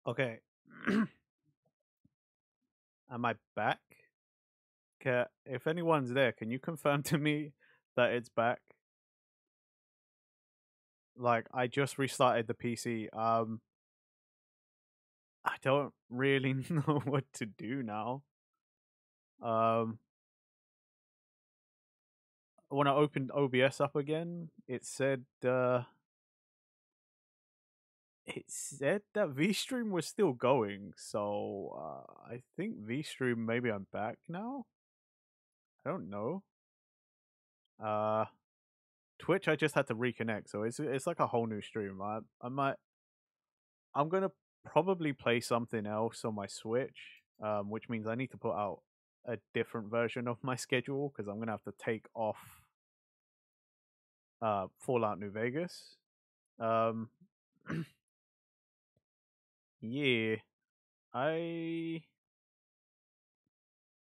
Okay. Am I back? If anyone's there, can you confirm to me that it's back? Like, I just restarted the PC. I don't really know what to do now. Um, when I opened OBS up again, it said that VStream was still going. So I think VStream, maybe I'm back now. I don't know. Uh, Twitch, I just had to reconnect, so it's like a whole new stream. I'm gonna probably play something else on my Switch, which means I need to put out a different version of my schedule because I'm gonna have to take off Fallout New Vegas. Um, yeah, I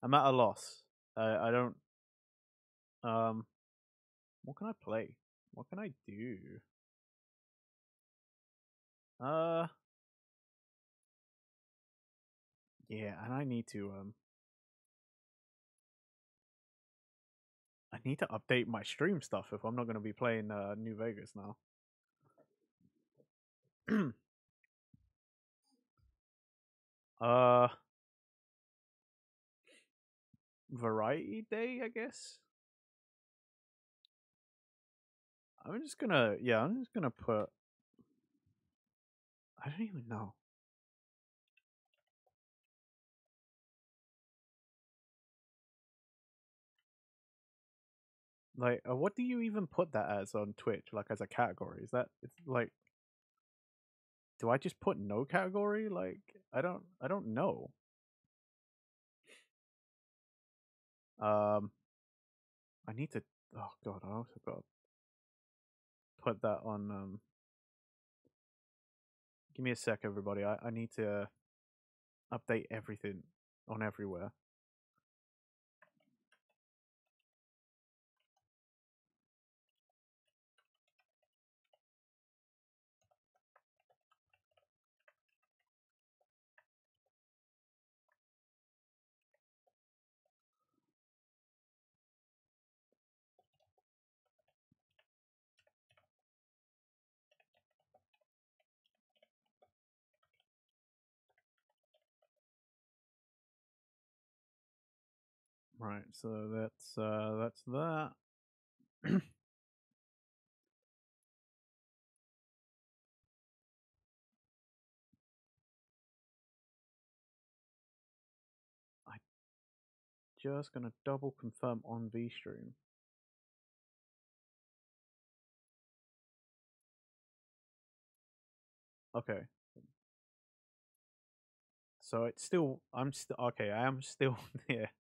I'm at a loss. I don't. Um, what can I play? What can I do? Uh, yeah, and I need to update my stream stuff if I'm not gonna be playing New Vegas now. uh, Variety Day, I guess. I'm just gonna put. I don't even know. Like, what do you even put that as on Twitch? Like, as a category? Is that it's like? Do I just put no category? Like, I don't know. Um, I need to. Oh God, I also got to put that on. Give me a sec, everybody. I need to update everything on everywhere. Right, so that's that. I just gonna double confirm on VStream. Okay. So it's still I'm still okay, I am still there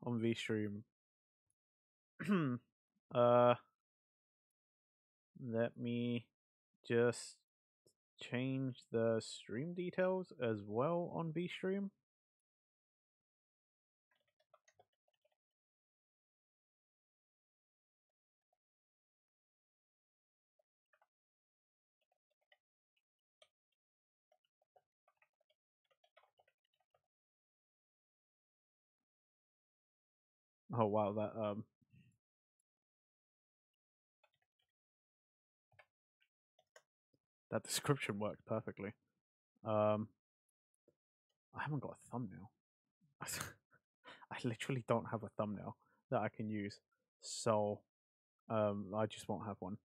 on VStream. uh Let me just change the stream details as well on VStream. Oh wow, that description worked perfectly. Um I haven't got a thumbnail. I literally don't have a thumbnail that I can use. So I just won't have one.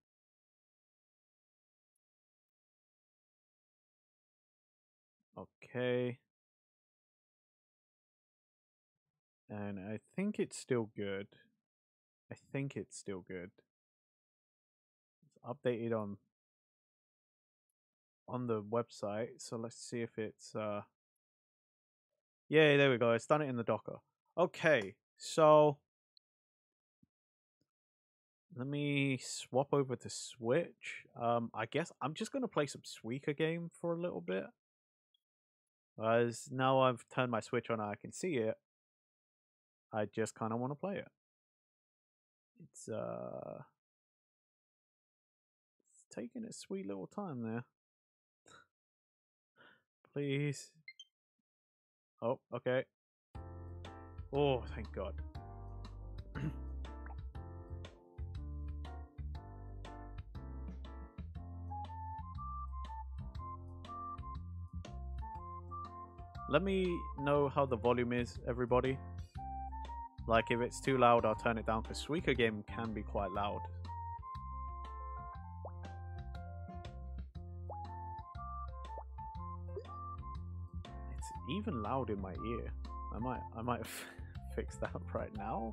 Okay. And I think it's still good. I think it's still good. It's updated on the website. So let's see if it's yeah, there we go. It's done it in the Docker. Okay, so let me swap over to Switch. I guess I'm just gonna play some Suika game for a little bit. As now I've turned my Switch on and I can see it. I just kinda wanna play it. It's it's taking its sweet little time there. Please. Oh, okay. Oh, thank God. Let me know how the volume is, everybody. Like, if it's too loud, I'll turn it down, because Suika game can be quite loud. It's even loud in my ear. I might fix that right now.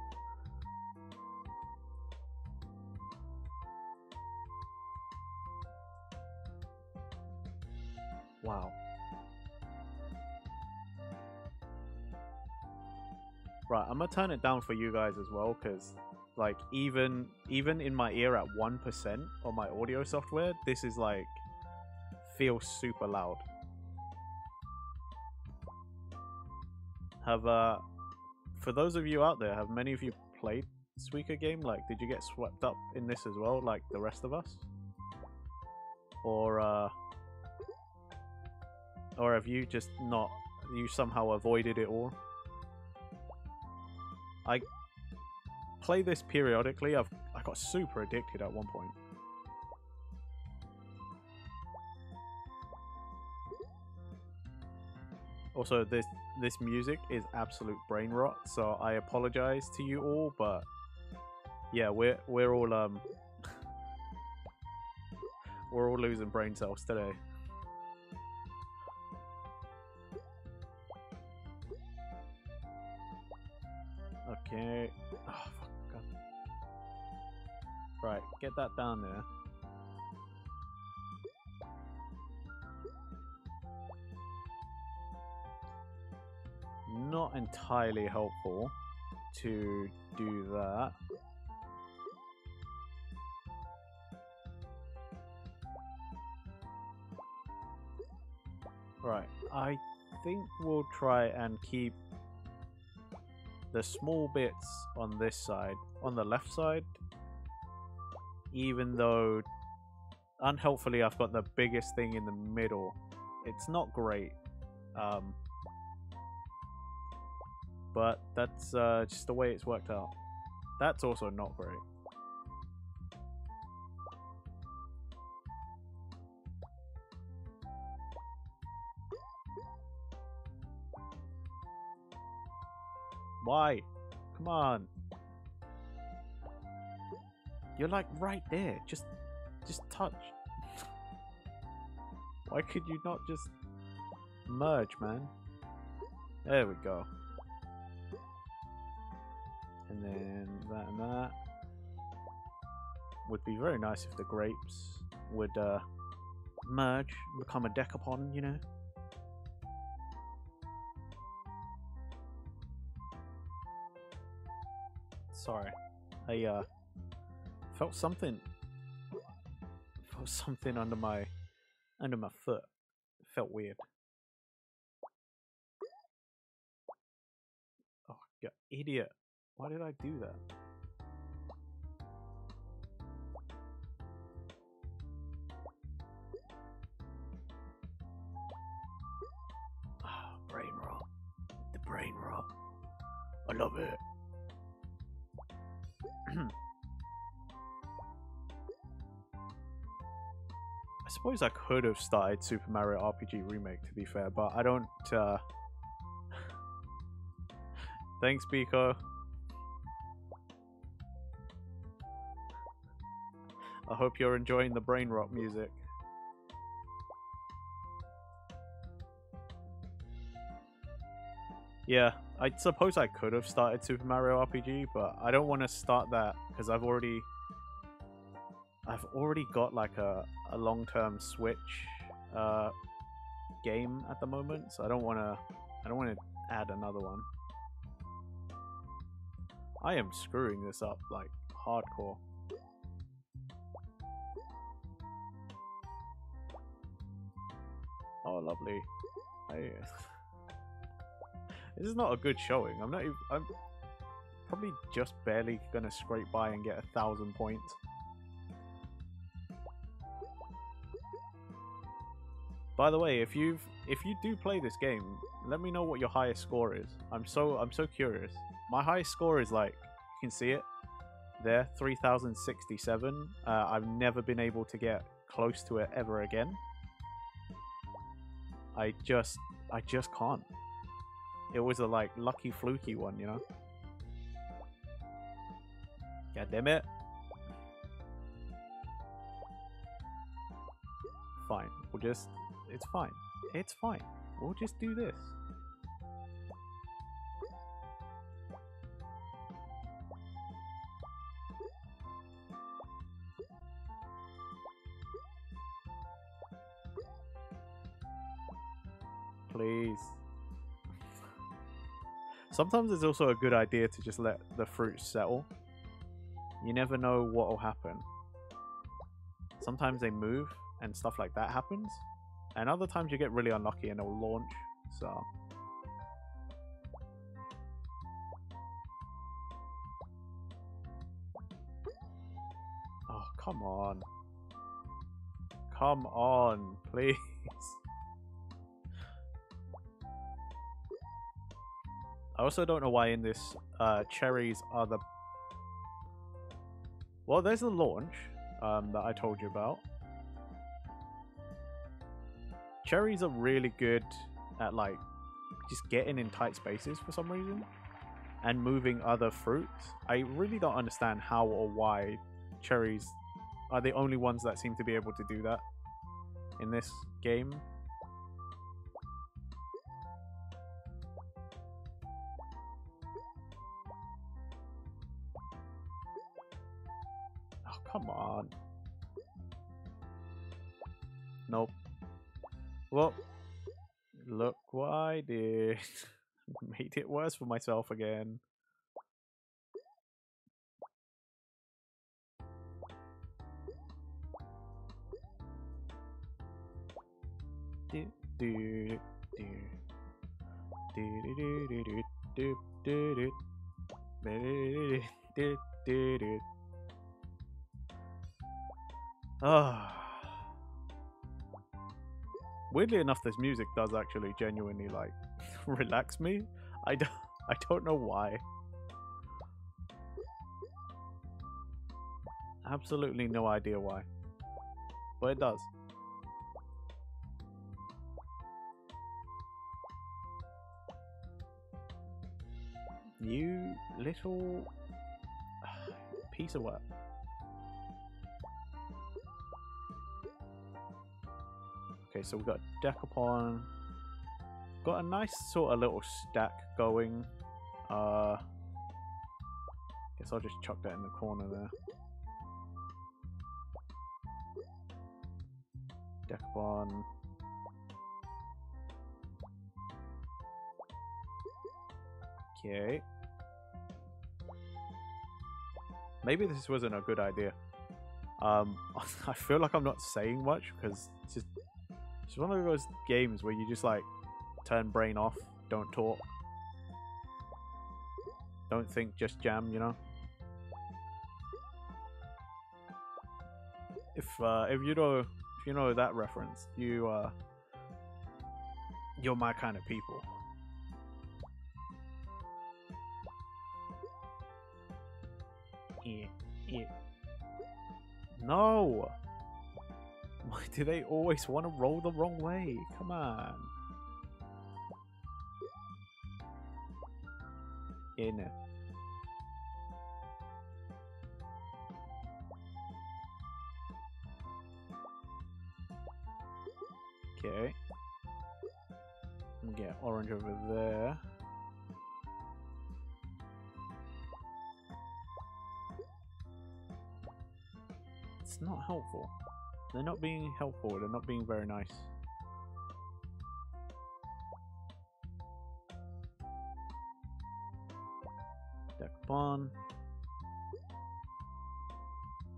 Wow. Right, I'm gonna turn it down for you guys as well, because like even in my ear at 1% on my audio software, this is like feels super loud. Have for those of you out there, have many of you played Suika game? Like, did you get swept up in this as well, like the rest of us? Or have you just not, you somehow avoided it all? I play this periodically. I got super addicted at one point. Also, this music is absolute brain rot, so I apologize to you all, but yeah, we're all we're all losing brain cells today. Okay. Oh, fuck. God. Right, get that down there. Not entirely helpful to do that. Right, I think we'll try and keep the small bits on this side, on the left side, even though unhelpfully I've got the biggest thing in the middle. It's not great, but that's just the way it's worked out. That's also not great. Why? Come on. You're like right there. Just touch. Why could you not just merge, man? There we go. And then that and that. Would be very nice if the grapes would merge, become a decapon, you know? Sorry, I felt something under my foot. It felt weird. Oh, you idiot! Why did I do that? Ah, brain rot. The brain rot. I love it. I suppose I could have started Super Mario RPG Remake, to be fair, but I don't. Thanks, Biko. I hope you're enjoying the brain rot music. Yeah, I suppose I could have started Super Mario RPG, but I don't want to start that because I've already got like a long-term Switch game at the moment, so I don't want to add another one. I am screwing this up like hardcore. Oh, lovely. This is not a good showing. I'm probably just barely gonna scrape by and get 1,000 points. By the way, if you do play this game, let me know what your highest score is. I'm so curious. My highest score is like, you can see it there, 3067. I've never been able to get close to it ever again. I just can't. It was a like lucky fluky one, you know. God damn it. Fine. We'll just... It's fine. It's fine. We'll just do this. Please. Sometimes it's also a good idea to just let the fruit settle. You never know what will happen. Sometimes they move and stuff like that happens. And other times you get really unlucky and it'll launch. So... Oh, come on. Come on, please. I also don't know why in this cherries are the... Well, there's the launch that I told you about. Cherries are really good at like just getting in tight spaces for some reason and moving other fruits. I really don't understand how or why cherries are the only ones that seem to be able to do that in this game. Oh, come on. Nope. Well, look what I did. Made it worse for myself again. Ah. Weirdly enough, this music does actually genuinely like relax me. I don't know why. Absolutely no idea why, but it does. You little piece of work. Okay, so we've got Decapon. Got a nice sort of little stack going. Guess I'll just chuck that in the corner there. Decapon. Okay. Maybe this wasn't a good idea. I feel like I'm not saying much because it's one of those games where you just like turn brain off, don't talk, don't think, just jam, you know. If you know that reference, you're my kind of people. No! Why do they always want to roll the wrong way? Come on. In. Okay. Get orange over there. It's not helpful. They're not being helpful. They're not being very nice. Decapon.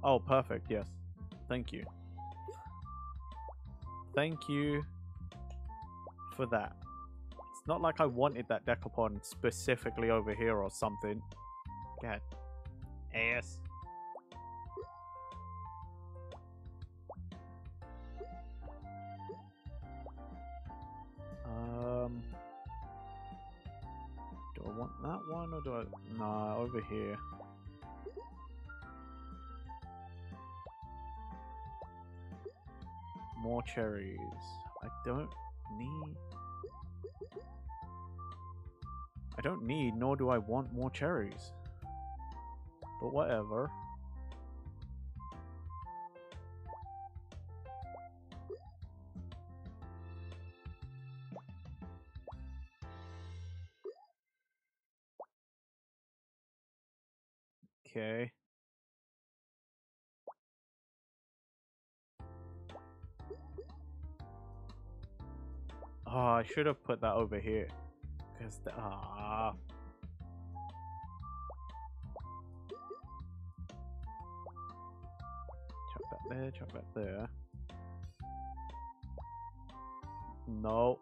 Oh, perfect. Yes. Thank you. Thank you for that. It's not like I wanted that Decapon specifically over here or something. God. Ass. want that one or do I... Nah, over here. More cherries. I don't need, nor do I want more cherries. But whatever. Okay. Oh, I should have put that over here. Because chuck that there, chuck that there. No.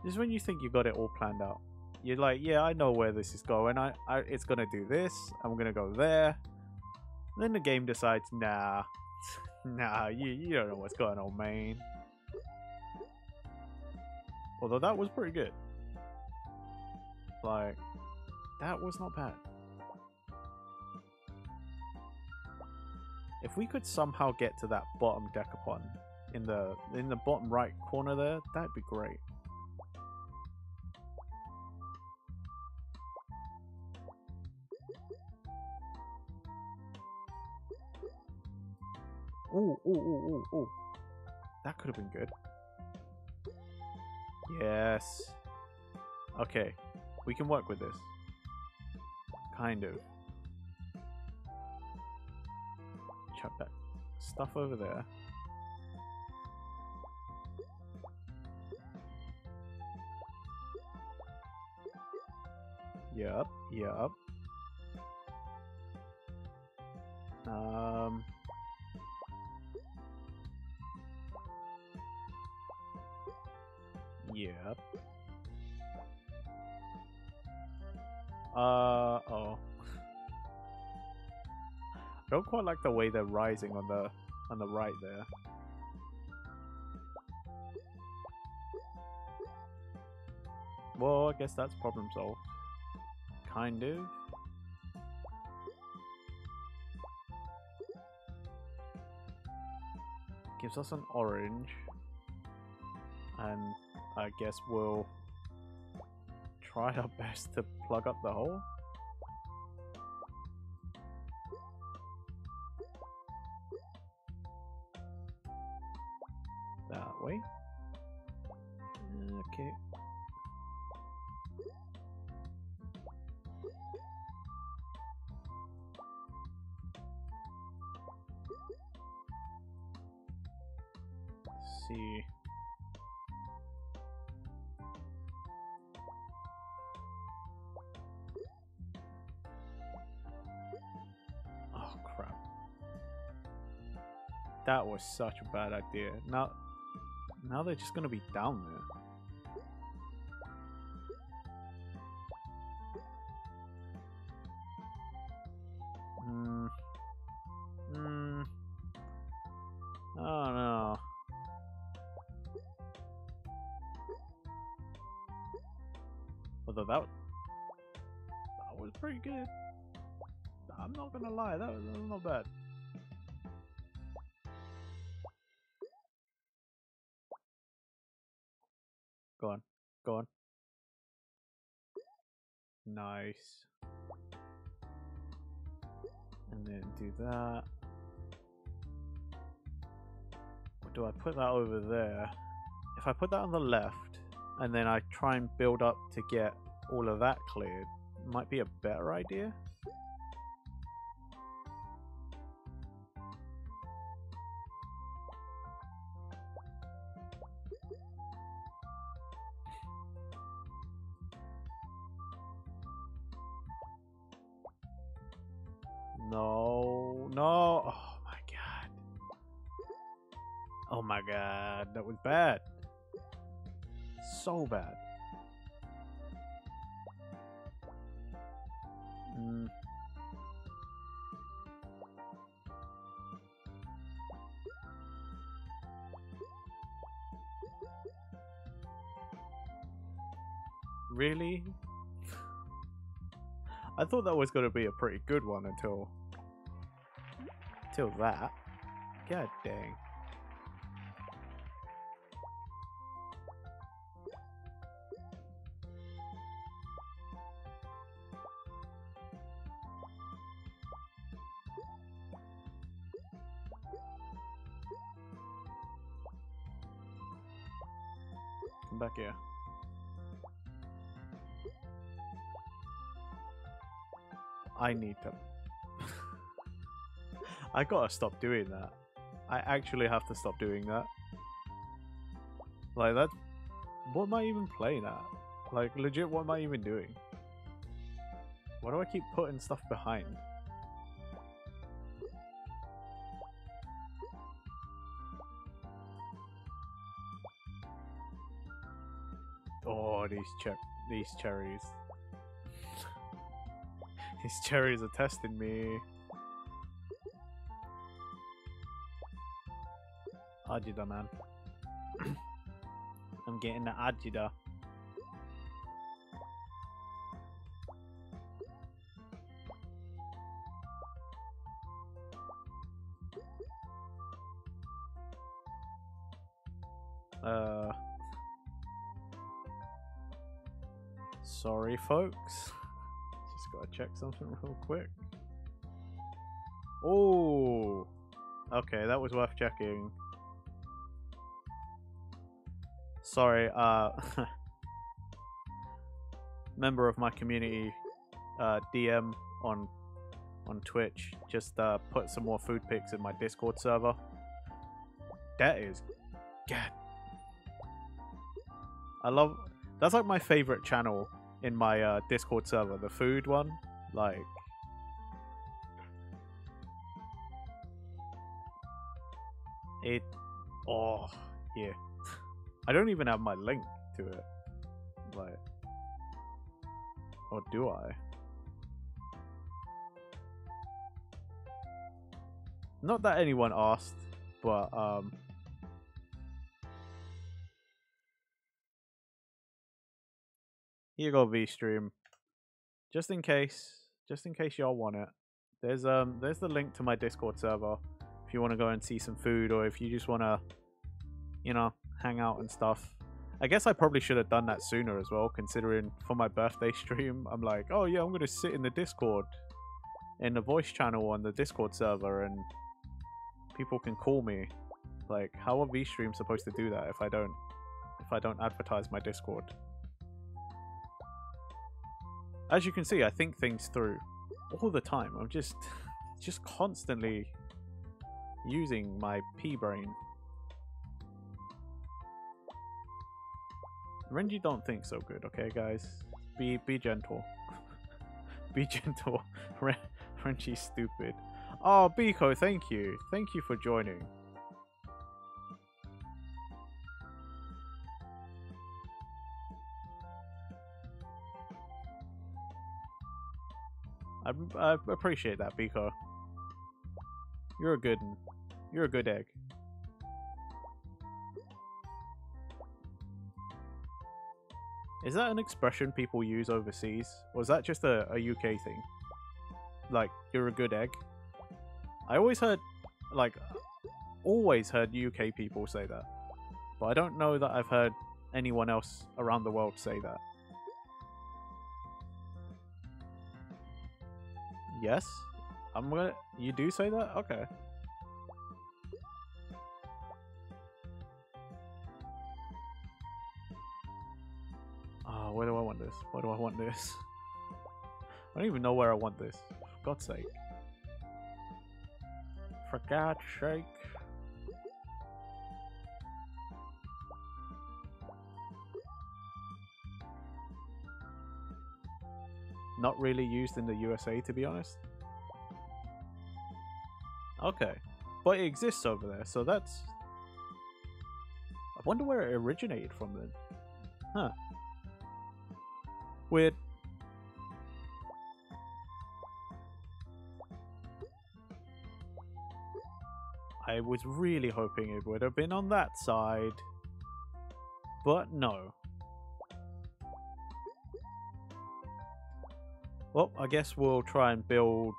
This is when you think you got it all planned out. You're like, yeah, I know where this is going. It's gonna do this. I'm gonna go there. And then the game decides, nah, nah, you don't know what's going on, man. Although that was pretty good. Like, that was not bad. If we could somehow get to that bottom decapon in the bottom right corner there, that'd be great. Ooh, ooh, ooh, ooh, ooh. That could have been good. Yes. Okay. We can work with this. Kind of. Chuck that stuff over there. Yup, yup. Yep. Oh. I don't quite like the way they're rising on the right there. Well, I guess that's problem solved. Kind of. Gives us an orange. And I guess we'll try our best to plug up the hole. That way. Okay. Let's see. Oh crap. That was such a bad idea. Now they're just gonna be down there. Oh no. Although that was pretty good. I'm not gonna lie, that was not bad. Go on. Go on. Nice. And then do that. Or do I put that over there? If I put that on the left, and then I try and build up to get all of that cleared, might be a better idea. No, no. Oh my god. Oh my god, that was bad. So bad. Really? I thought that was going to be a pretty good one until that. God dang. Come back here. I need to. I gotta stop doing that. I actually have to stop doing that. Like that. What am I even playing at? Like legit, what am I even doing? Why do I keep putting stuff behind? Oh, these cherries. These cherries are testing me. Ajita, man. I'm getting the Ajita. Sorry, folks. Just gotta check something real quick. Oh, okay, that was worth checking. Sorry, member of my community, DM on Twitch, just put some more food pics in my Discord server. That is, God, that's like my favorite channel in my Discord server, the food one. Like, oh yeah. I don't even have my link to it. Like, or do I? Not that anyone asked, but here you go, VStream. Just in case y'all want it. There's the link to my Discord server if you want to go and see some food, or if you just want to, you know, hang out and stuff. I guess I probably should have done that sooner as well, considering for my birthday stream, I'm like, oh yeah, I'm going to sit in the Discord, in the voice channel on the Discord server, and people can call me. Like, how are VStream supposed to do that if I don't advertise my Discord? As you can see, I think things through all the time. I'm just constantly using my pea-brain. Renji don't think so good, okay, guys? Be gentle. Be gentle. Renji's stupid. Oh, Biko, thank you. Thank you for joining. I appreciate that, Biko. You're a good one. You're a good egg. Is that an expression people use overseas? Or is that just a UK thing? Like, you're a good egg? I always heard UK people say that. But I don't know that I've heard anyone else around the world say that. Yes? You do say that? Okay. Oh, where do I want this? Where do I want this? I don't even know where I want this. For God's sake. For God's sake. Not really used in the USA, to be honest. Okay. But it exists over there, so that's... I wonder where it originated from then. Huh. Weird. I was really hoping it would have been on that side. But no. Well, I guess we'll try and build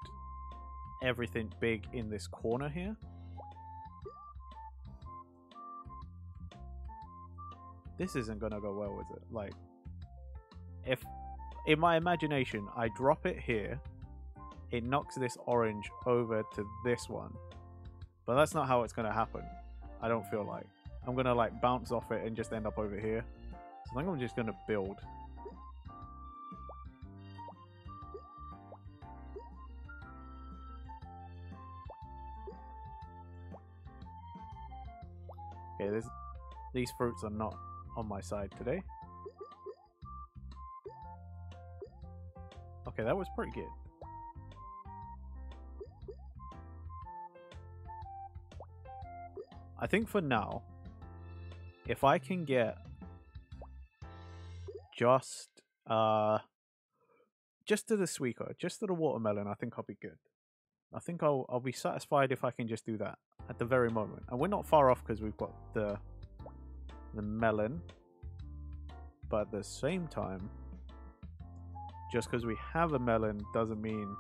everything big in this corner here. This isn't gonna go well, is it? Like, if in my imagination I drop it here, it knocks this orange over to this one. But that's not how it's gonna happen. I don't feel like. I'm gonna like bounce off it and just end up over here. So I think I'm just gonna build. Okay, these fruits are not on my side today. Okay, that was pretty good. I think for now, if I can get just to the Suika, just to the watermelon, I think I'll be good. I think I'll be satisfied if I can just do that at the very moment. And we're not far off because we've got the melon. But at the same time, just because we have a melon doesn't mean,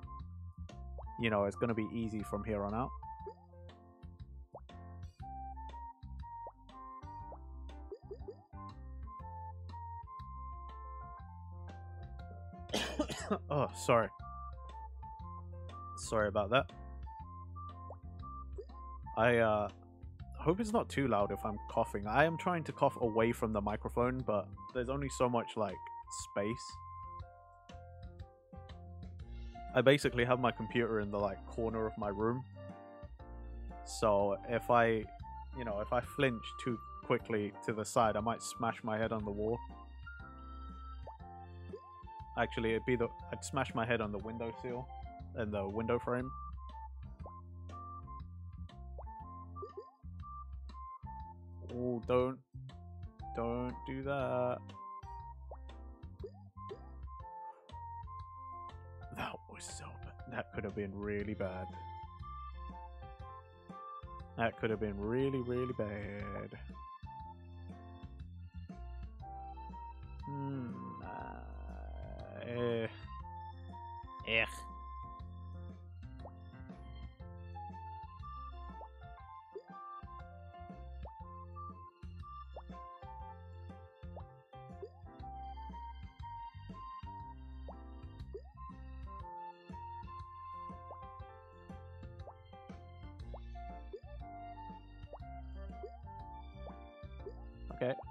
you know, it's going to be easy from here on out. Oh, sorry. Sorry about that. I hope it's not too loud if I'm coughing. I am trying to cough away from the microphone, but there's only so much, like, space. I basically have my computer in the, like, corner of my room. So if I, you know, if I flinch too quickly to the side, I might smash my head on the wall. Actually, I'd smash my head on the windowsill and the window frame. Oh, don't do that. That was so bad. That could have been really bad. That could have been really, really bad.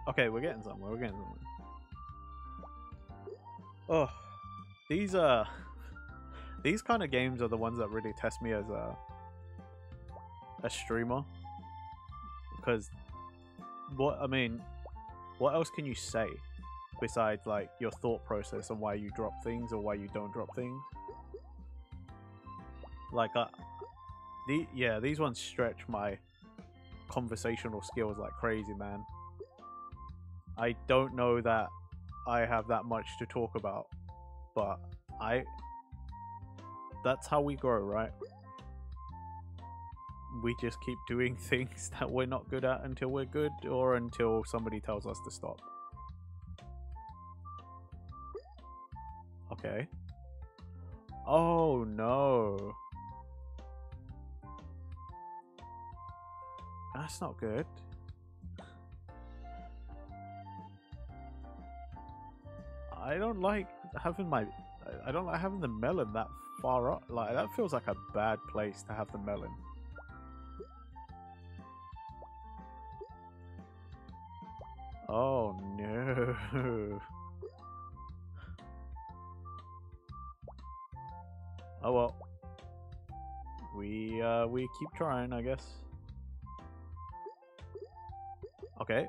Okay, we're getting somewhere. We're getting somewhere. Oh, these kind of games are the ones that really test me as a streamer, because what else can you say besides like your thought process on why you drop things or why you don't drop things? Like these ones stretch my conversational skills like crazy, man. I don't know that I have that much to talk about, but that's how we grow, right? We just keep doing things that we're not good at until we're good, or until somebody tells us to stop. Okay. Oh no. That's not good. I don't like having the melon that far up. Like, that feels like a bad place to have the melon. Oh no. Oh well. We keep trying, I guess. Okay.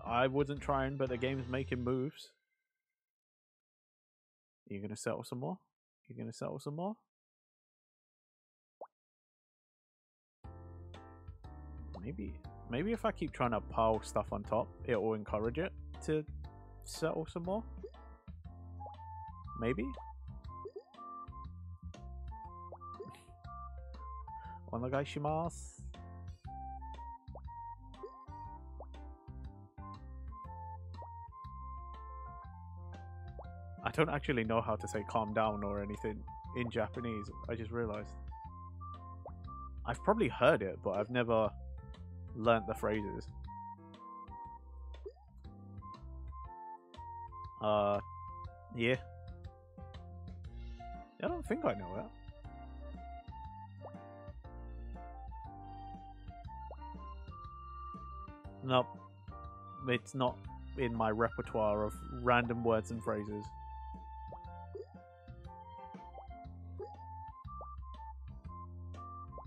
I wasn't trying, but the game's making moves. Are you gonna settle some more? You gonna settle some more? Maybe if I keep trying to pile stuff on top, it will encourage it to settle some more. Maybe. Onegaishimasu. don't actually know how to say calm down or anything in Japanese. I just realized. I've probably heard it, but I've never learnt the phrases. Yeah. I don't think I know it. Nope. It's not in my repertoire of random words and phrases.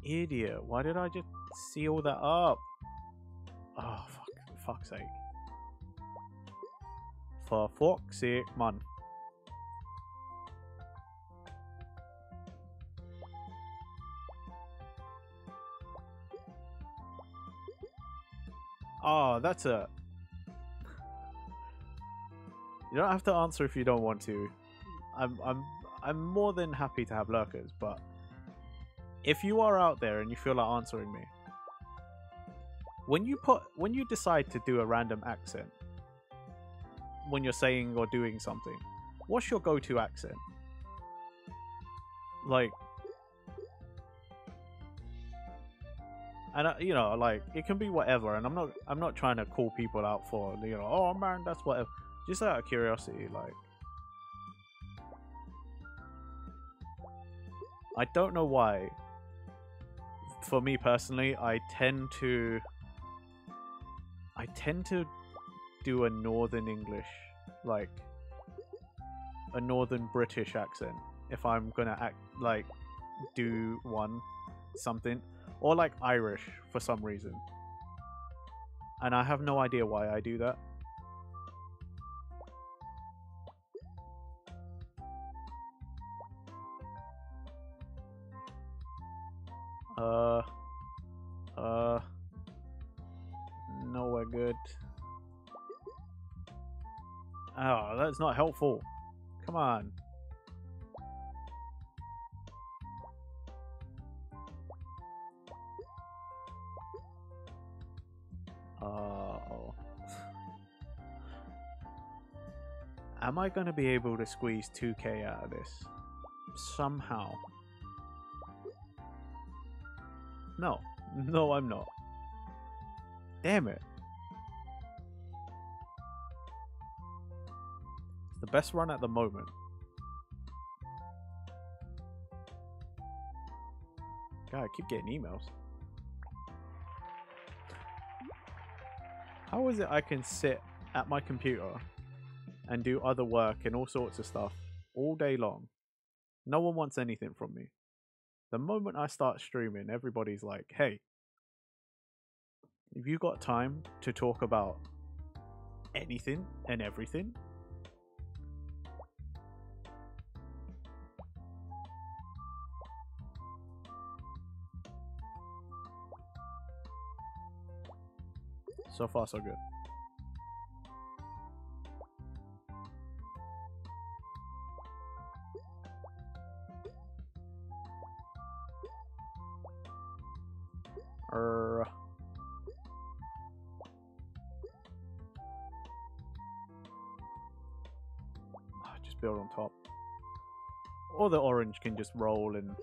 Idiot. Why did I just see all that up? Oh, fuck's sake. For fuck's sake, man. Oh, that's a... You don't have to answer if you don't want to. I'm more than happy to have lurkers, but if you are out there and you feel like answering me, when you decide to do a random accent when you're saying or doing something, what's your go-to accent? Like, and you know, like, it can be whatever, and I'm not trying to call people out for, you know, oh man, that's whatever. Just out of curiosity, like, I don't know why. For me personally, I tend to do a Northern English, like a Northern British accent if I'm gonna act like do something, or like Irish for some reason, and I have no idea why I do that. No, we're good. Oh, that's not helpful. Come on. Oh. Am I gonna be able to squeeze 2k out of this? Somehow. No. No, I'm not. Damn it. It's the best run at the moment. God, I keep getting emails. How is it I can sit at my computer and do other work and all sorts of stuff all day long? No one wants anything from me. The moment I start streaming, everybody's like, hey, have you got time to talk about anything and everything? So far, so good. Just build on top. Or the orange can just roll and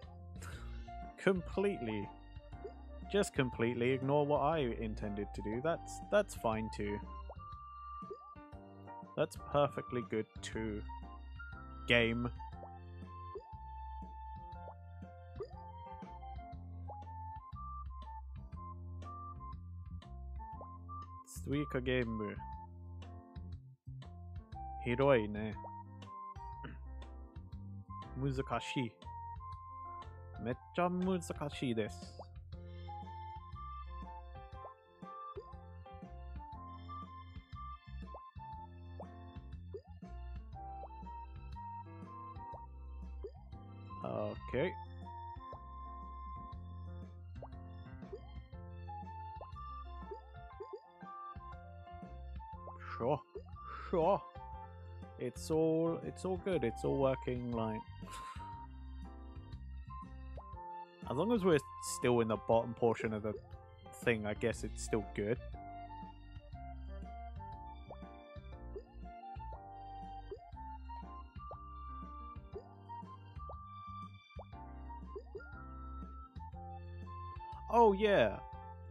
completely ignore what I intended to do. That's fine too. That's perfectly good too. Game. Suika game. Hiroi ne. 難しい。めっちゃ難しいです。Okay. Sure. It's all good. It's all working like. As long as we're still in the bottom portion of the thing, I guess it's still good. Oh yeah,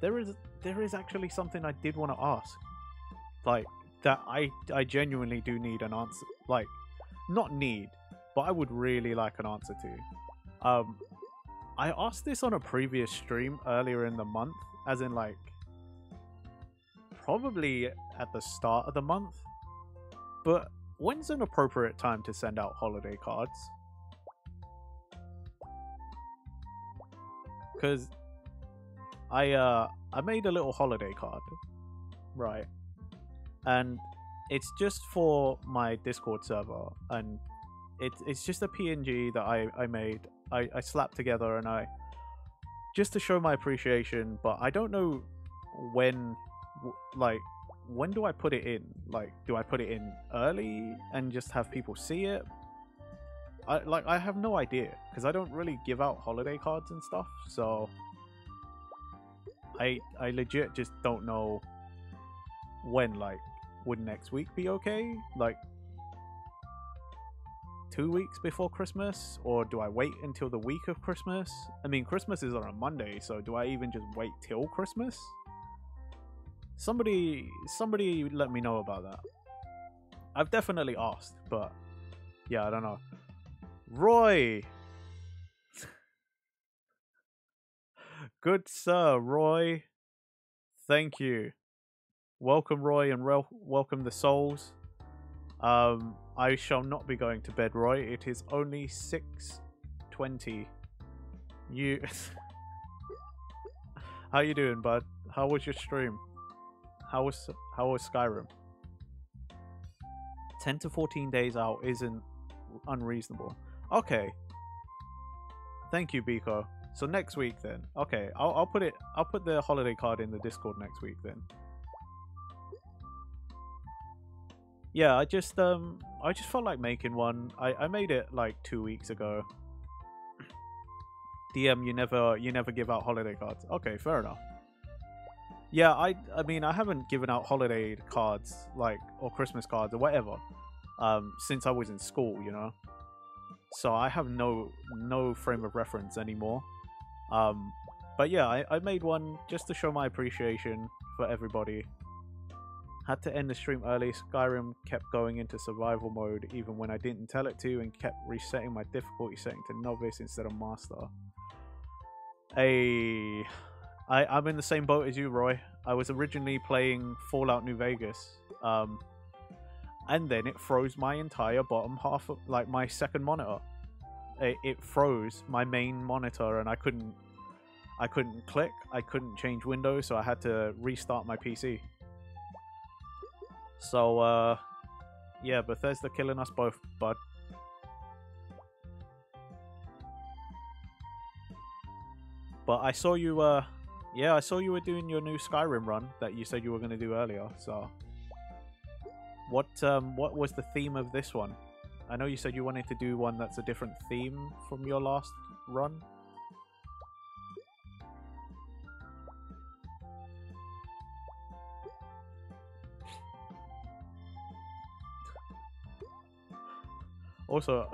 there is there is actually something I did want to ask. Like that I genuinely do need an answer. Like not need, but I would really like an answer to. I asked this on a previous stream earlier in the month, as in like probably at the start of the month. But when's an appropriate time to send out holiday cards? Because I made a little holiday card, right? And it's just for my Discord server, and it's just a PNG that I made. I slapped together, and I just to show my appreciation. But I don't know when, like, when do I put it in? Like, do I put it in early and just have people see it? I have no idea because I don't really give out holiday cards and stuff. So I legit just don't know when. Like, would next week be okay? Like 2 weeks before Christmas, or do I wait until the week of Christmas? I mean, Christmas is on a Monday, so do I even just wait till Christmas? Somebody let me know about that. I've definitely asked, but yeah, I don't know. Roy! Good sir, Roy. Thank you. Welcome, Roy, and welcome the souls. I shall not be going to bed, Roy. It is only 6:20. You... How you doing, bud? How was your stream? How was Skyrim? 10 to 14 days out isn't unreasonable. Okay. Thank you, Biko. So next week then. Okay, I'll put the holiday card in the Discord next week then. Yeah, I just felt like making one. I made it like 2 weeks ago. DM, you never give out holiday cards. Okay, fair enough. Yeah, I mean, I haven't given out holiday cards, like, or Christmas cards or whatever, since I was in school, you know. So I have no frame of reference anymore. But yeah, I made one just to show my appreciation for everybody. Had to end the stream early. Skyrim kept going into survival mode even when I didn't tell it to, and kept resetting my difficulty setting to novice instead of master. I'm in the same boat as you, Roy. I was originally playing Fallout New Vegas, and then it froze my entire bottom half of, like, my second monitor. It froze my main monitor, and I couldn't click, I couldn't change windows, so I had to restart my PC. So, yeah, Bethesda killing us both, bud. But I saw you, yeah, I saw you were doing your new Skyrim run that you said you were going to do earlier, so... What was the theme of this one? I know you said you wanted to do one that's a different theme from your last run. Also,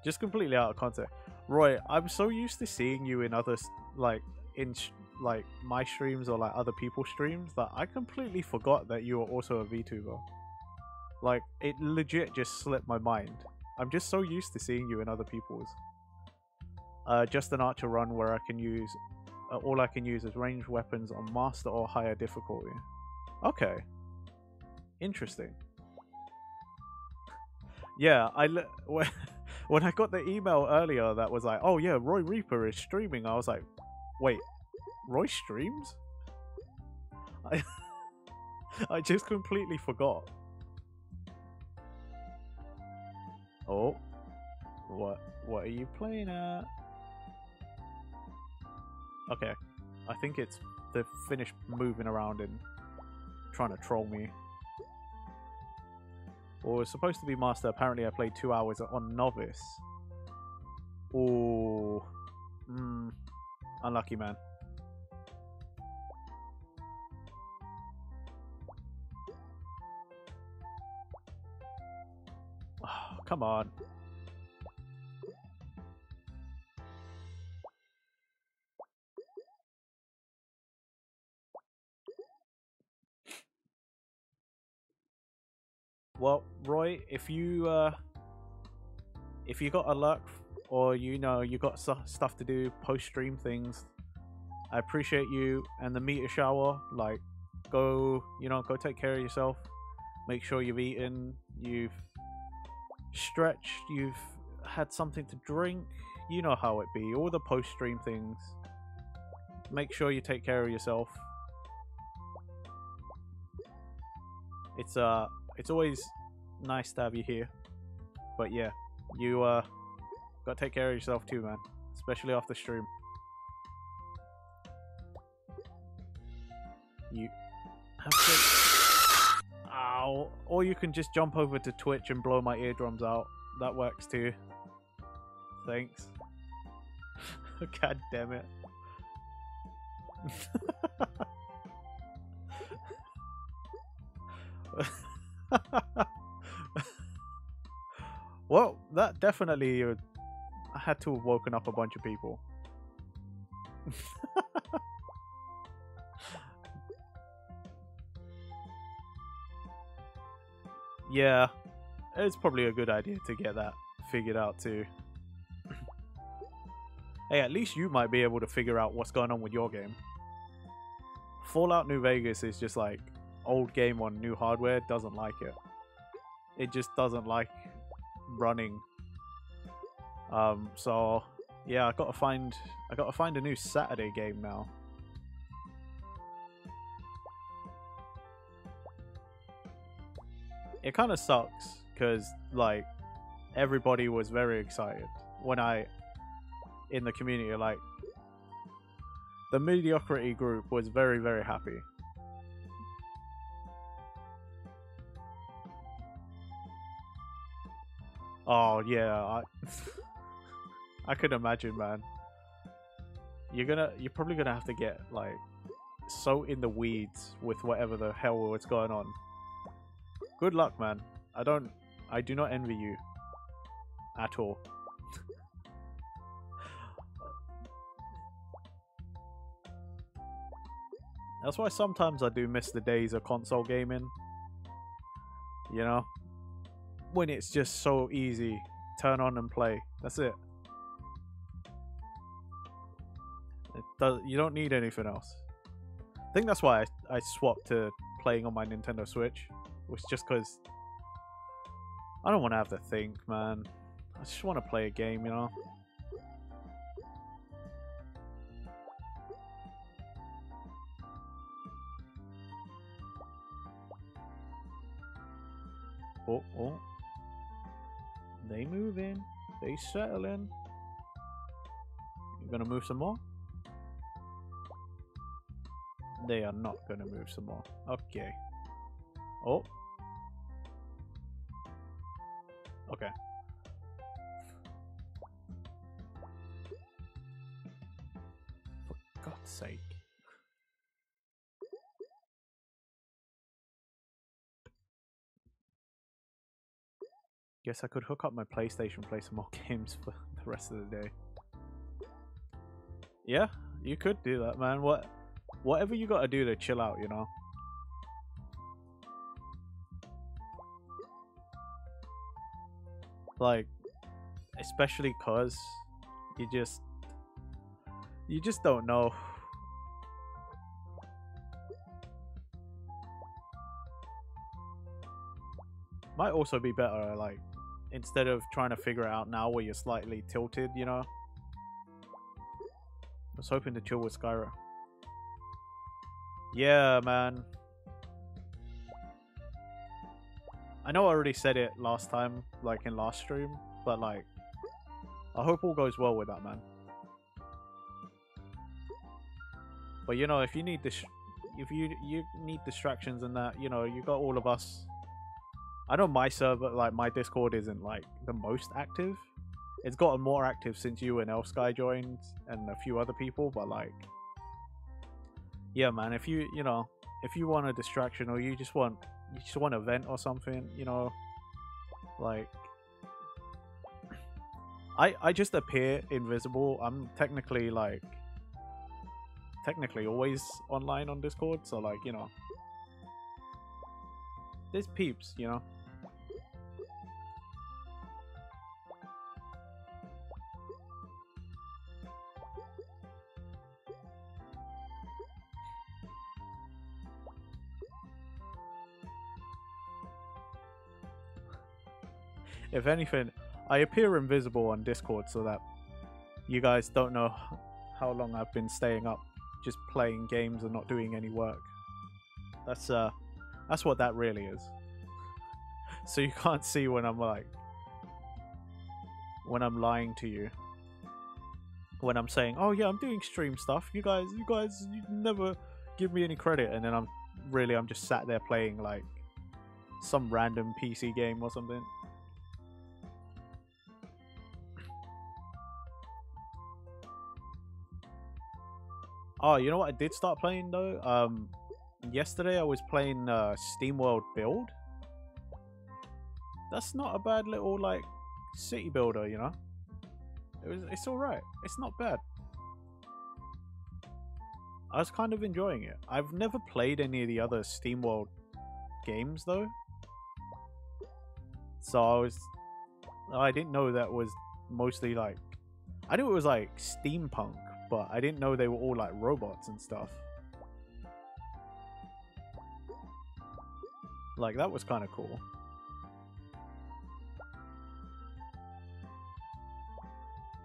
just completely out of context, Roy, I'm so used to seeing you in other, like, in like my streams or like other people's streams, that I completely forgot that you were also a VTuber. Like, it legit just slipped my mind. I'm just so used to seeing you in other people's. Just an archer run where I can use all I can use is ranged weapons on master or higher difficulty. Okay, interesting. Yeah, when I got the email earlier that was like, oh yeah, Roy Reaper is streaming, I was like, wait, Roy streams? I just completely forgot. Oh, what are you playing at? Okay, I think it's they've finished moving around and trying to troll me. Or it's supposed to be master. Apparently, I played 2 hours on novice. Oh, unlucky, man. Oh, come on. Well, Roy, if you got a luck or you know you got stuff to do post stream things, I appreciate you and the meteor shower. Like, go go take care of yourself. Make sure you've eaten, you've stretched, you've had something to drink. You know how it be. All the post stream things. Make sure you take care of yourself. It's always nice to have you here. But yeah, you gotta take care of yourself too, man. Especially after stream. You have to. Ow! Or you can just jump over to Twitch and blow my eardrums out. That works too. Thanks. God damn it. Well, that definitely I had to have woken up a bunch of people. Yeah, it's probably a good idea to get that figured out too. Hey, at least you might be able to figure out what's going on with your game. Fallout New Vegas is just like old game on new hardware, doesn't like it. It just doesn't like running. So yeah, I gotta find a new Saturday game now. It kind of sucks because like everybody was very excited when in the community, like the mediocrity group was very, very happy. Oh yeah, I could imagine, man. You're probably gonna have to get like so in the weeds with whatever the hell was going on. Good luck, man. I do not envy you at all. That's why sometimes I do miss the days of console gaming. You know? When it's just so easy. Turn on and play. That's it. You don't need anything else. I think that's why I swapped to playing on my Nintendo Switch. Was just because I don't want to have to think, man. I just want to play a game, you know? Oh. They move in. They settle in. You gonna move some more? They are not gonna move some more. Okay. Oh. Okay. For God's sake. Guess I could hook up my PlayStation, play some more games for the rest of the day. Yeah, you could do that, man. Whatever you gotta do to chill out, you know? Like, especially cause you just don't know. Might also be better, like, instead of trying to figure it out now where you're slightly tilted, you know? I was hoping to chill with Skyra. Yeah, man. I know I already said it last time, like in last stream, but like, I hope all goes well with that, man. But you know, if you need this, if you need distractions and that, you know, you got all of us. I know my server, like my Discord, isn't like the most active. It's gotten more active since you and Elsky joined and a few other people, but like, yeah, man. If you want a distraction or you just want a vent or something, you know, like, I just appear invisible. I'm technically always online on Discord, so like, you know, there's peeps, you know. If anything, I appear invisible on Discord so that you guys don't know how long I've been staying up just playing games and not doing any work. That's what that really is. So you can't see when I'm like when I'm lying to you. When I'm saying, "Oh yeah, I'm doing stream stuff." You guys you never give me any credit, and then I'm just sat there playing like some random PC game or something. Oh, you know what I did start playing though? Yesterday I was playing SteamWorld Build. That's not a bad little like city builder, you know? It's alright. It's not bad. I was kind of enjoying it. I've never played any of the other SteamWorld games though. So I didn't know that was mostly like, I knew it was like steampunk, but I didn't know they were all like robots and stuff. Like that was kind of cool.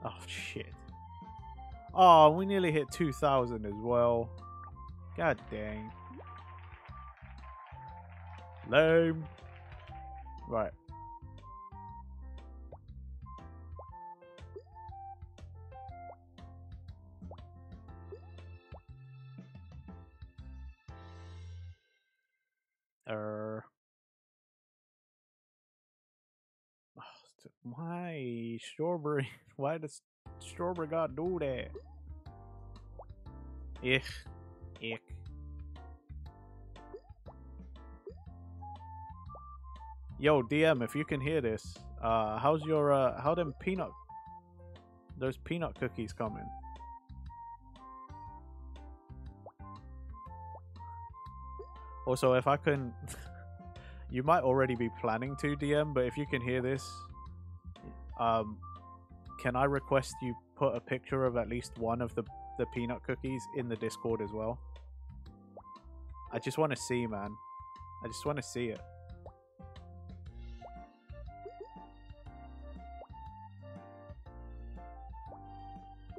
Oh shit. Oh, we nearly hit 2,000 as well. God dang. Lame. Right. Why strawberry? Why does strawberry god do that? Ick. Yo, DM, if you can hear this, how's your how them those peanut cookies coming? Also, if I can, you might already be planning to DM, but if you can hear this, can I request you put a picture of at least one of the peanut cookies in the Discord as well? I just want to see, man. I just want to see it.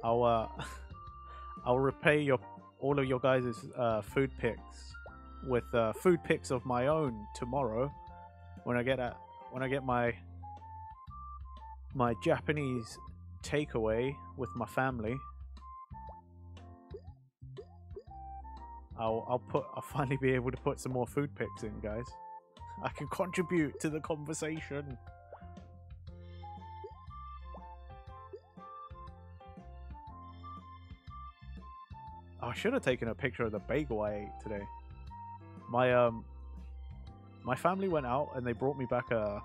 I'll repay all of your guys' food pics with food pics of my own tomorrow when I get my Japanese takeaway with my family. I'll finally be able to put some more food pics in, guys. I can contribute to the conversation. I should have taken a picture of the bagel I ate today. My family went out and they brought me back a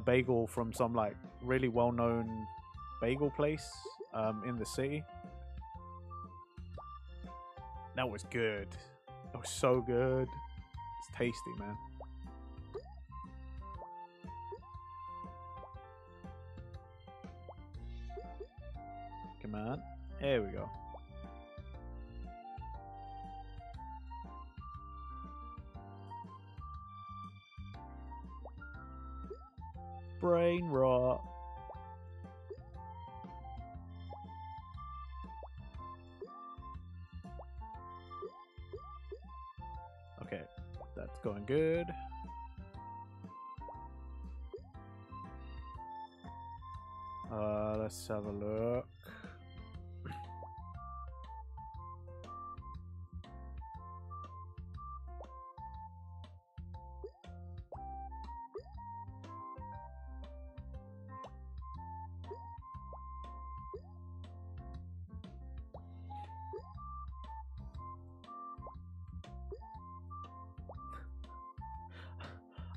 bagel from some like really well-known bagel place in the city. That was good. That was so good. It's tasty, man. Come on. There we go. Brain rot. Okay, that's going good. Let's have a look.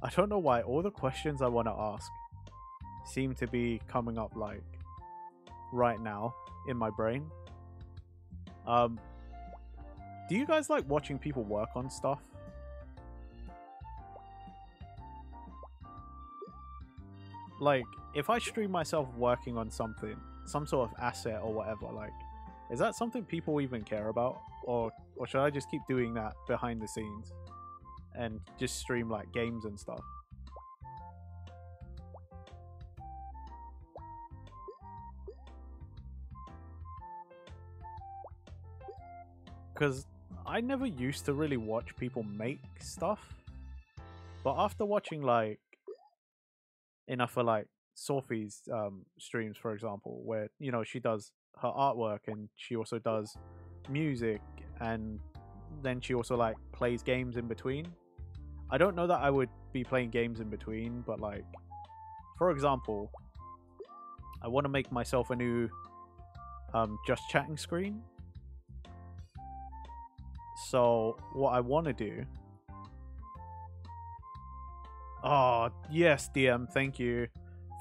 I don't know why all the questions I want to ask seem to be coming up like right now in my brain. Do you guys like watching people work on stuff? Like, if I stream myself working on something, some sort of asset or whatever, like, is that something people even care about? Or should I just keep doing that behind the scenes and just stream like games and stuff? because I never used to really watch people make stuff, but after watching like enough of like Sophie's streams, for example, where you know she does her artwork and she also does music, and then she also like plays games in between. I don't know that I would be playing games in between, but like, for example, I want to make myself a new just chatting screen. So what I want to do... Oh, yes, DM, thank you.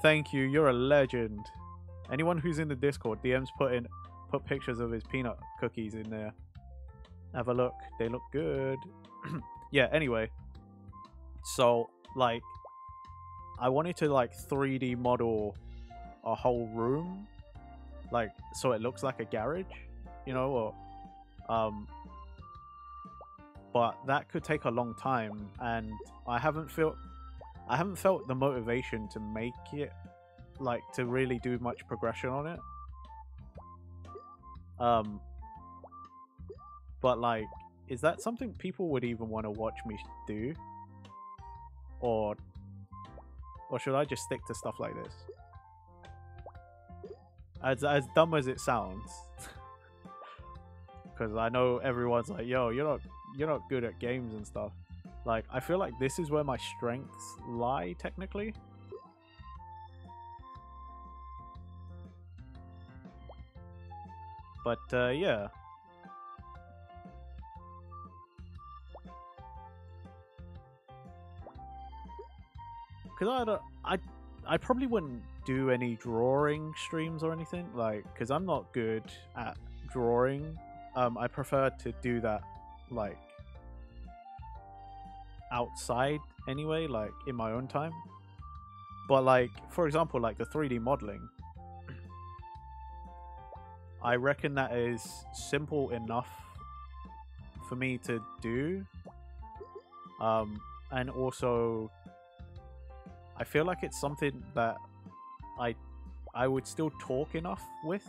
Thank you, you're a legend. Anyone who's in the Discord, DM's put pictures of his peanut cookies in there. Have a look, they look good. Yeah, anyway. So, like, I wanted to, like, 3D model a whole room. Like, so it looks like a garage, you know, or... But that could take a long time, and I haven't felt the motivation to make it, like, to really do much progression on it. But like, is that something people would even want to watch me do? Or should I just stick to stuff like this? As dumb as it sounds, because I know everyone's like, yo, you're not good at games and stuff. Like, I feel like this is where my strengths lie, technically. But, yeah. Because I probably wouldn't do any drawing streams or anything, like, because I'm not good at drawing. I prefer to do that, like, outside anyway, like in my own time. But like, for example, like the 3D modeling, I reckon that is simple enough for me to do. And also I feel like it's something that I would still talk enough with.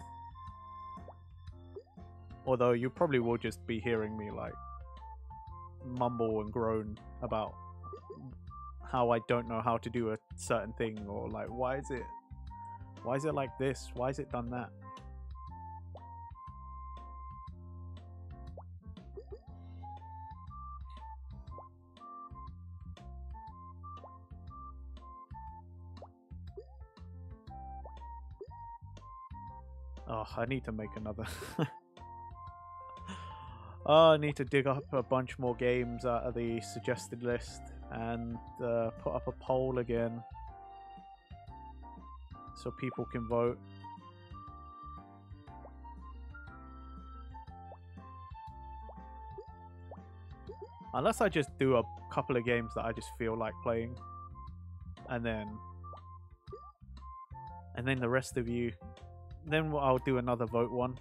Although you probably will just be hearing me like mumble and groan about how I don't know how to do a certain thing, or like why is it like this, why is it done that. Oh, I need to make another. Oh, I need to dig up a bunch more games out of the suggested list and put up a poll again so people can vote. Unless I just do a couple of games that I just feel like playing, and then the rest of you, then I'll do another vote one.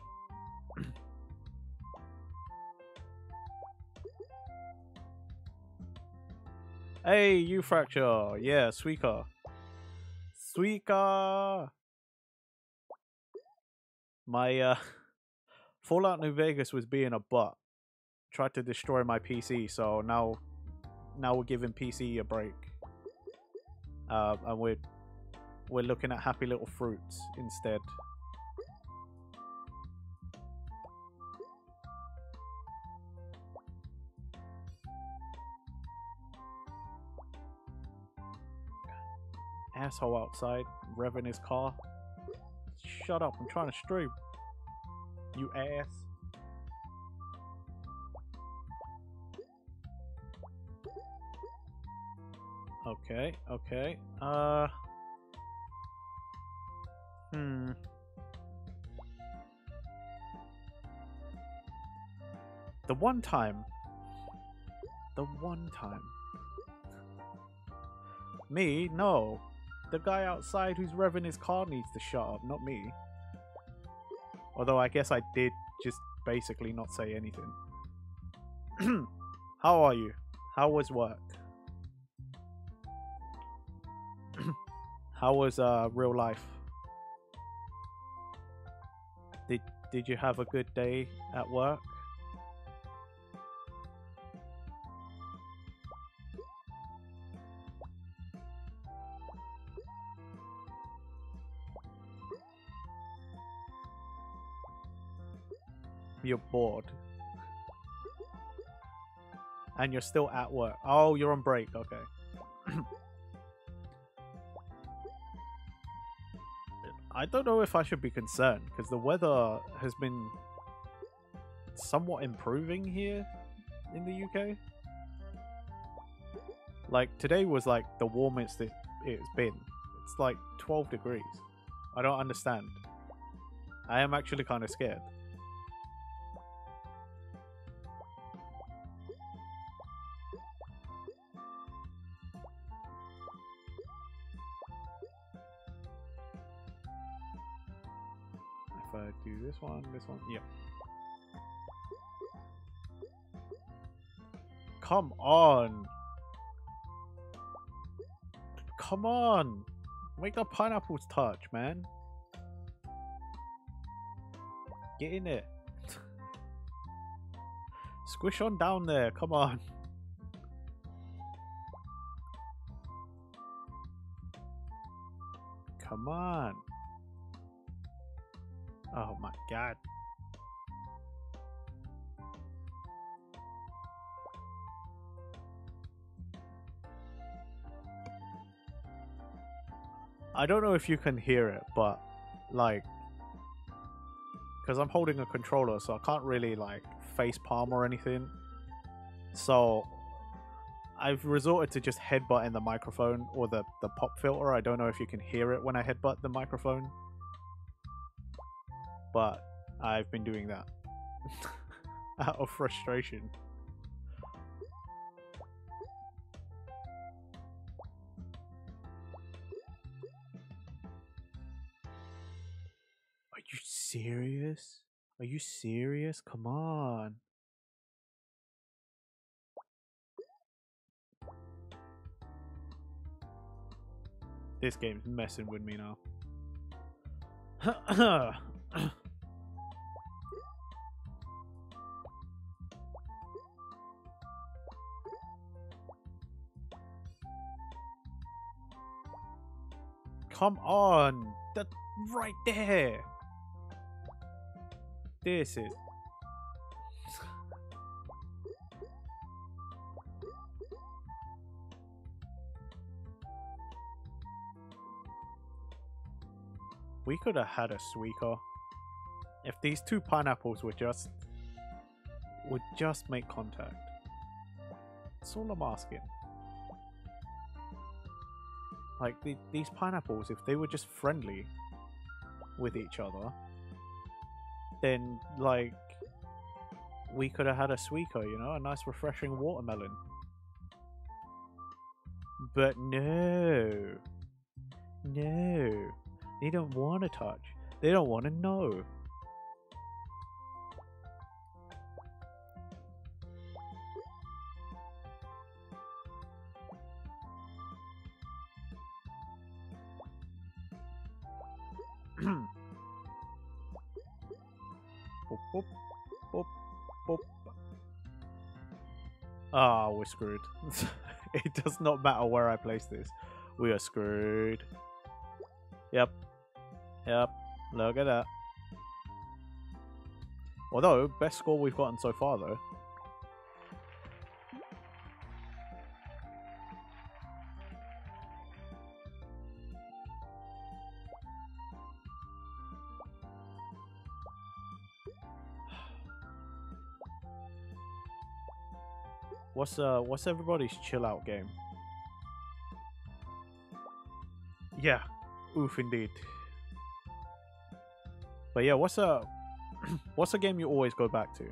Hey, you Fracture! Yeah, Suika. Suika! My Fallout New Vegas was being a butt. Tried to destroy my PC, so now we're giving PC a break. And we're looking at Happy Little Fruits instead. Asshole outside, revving his car. Shut up, I'm trying to stream. You ass. Okay, okay. The one time. Me? No. The guy outside who's revving his car needs to shut up, not me. Although I guess I did just basically not say anything. How are you? How was work? How was real life? Did you have a good day at work? You're bored. And you're still at work. Oh, you're on break. Okay. I don't know if I should be concerned because the weather has been somewhat improving here in the UK. Like today was like the warmest it's been. It's like 12 degrees. I don't understand. I am actually kind of scared. If I do this one, yep. Come on! Come on! Make the pineapples touch, man. Get in it. Squish on down there, come on. Come on. Oh my god. I don't know if you can hear it, but like, because I'm holding a controller, so I can't really like face palm or anything. So I've resorted to just headbutting the microphone or the pop filter. I don't know if you can hear it when I headbutt the microphone, but I've been doing that out of frustration. Are you serious? Are you serious? Come on. This game's messing with me now. Come on! That right there! This is... We could have had a Suika. If these two pineapples would just make contact. That's all I'm asking. Like, these pineapples, if they were just friendly with each other, then, like, we could have had a Suika, you know? A nice refreshing watermelon. But no. No. They don't want to touch. They don't want to know. Boop, boop, boop, boop. Ah, we're screwed. It does not matter where I place this. We are screwed. Yep. Yep. Look at that. Although, best score we've gotten so far, though. What's everybody's chill out game? Yeah. Oof, indeed. But yeah, what's a game you always go back to?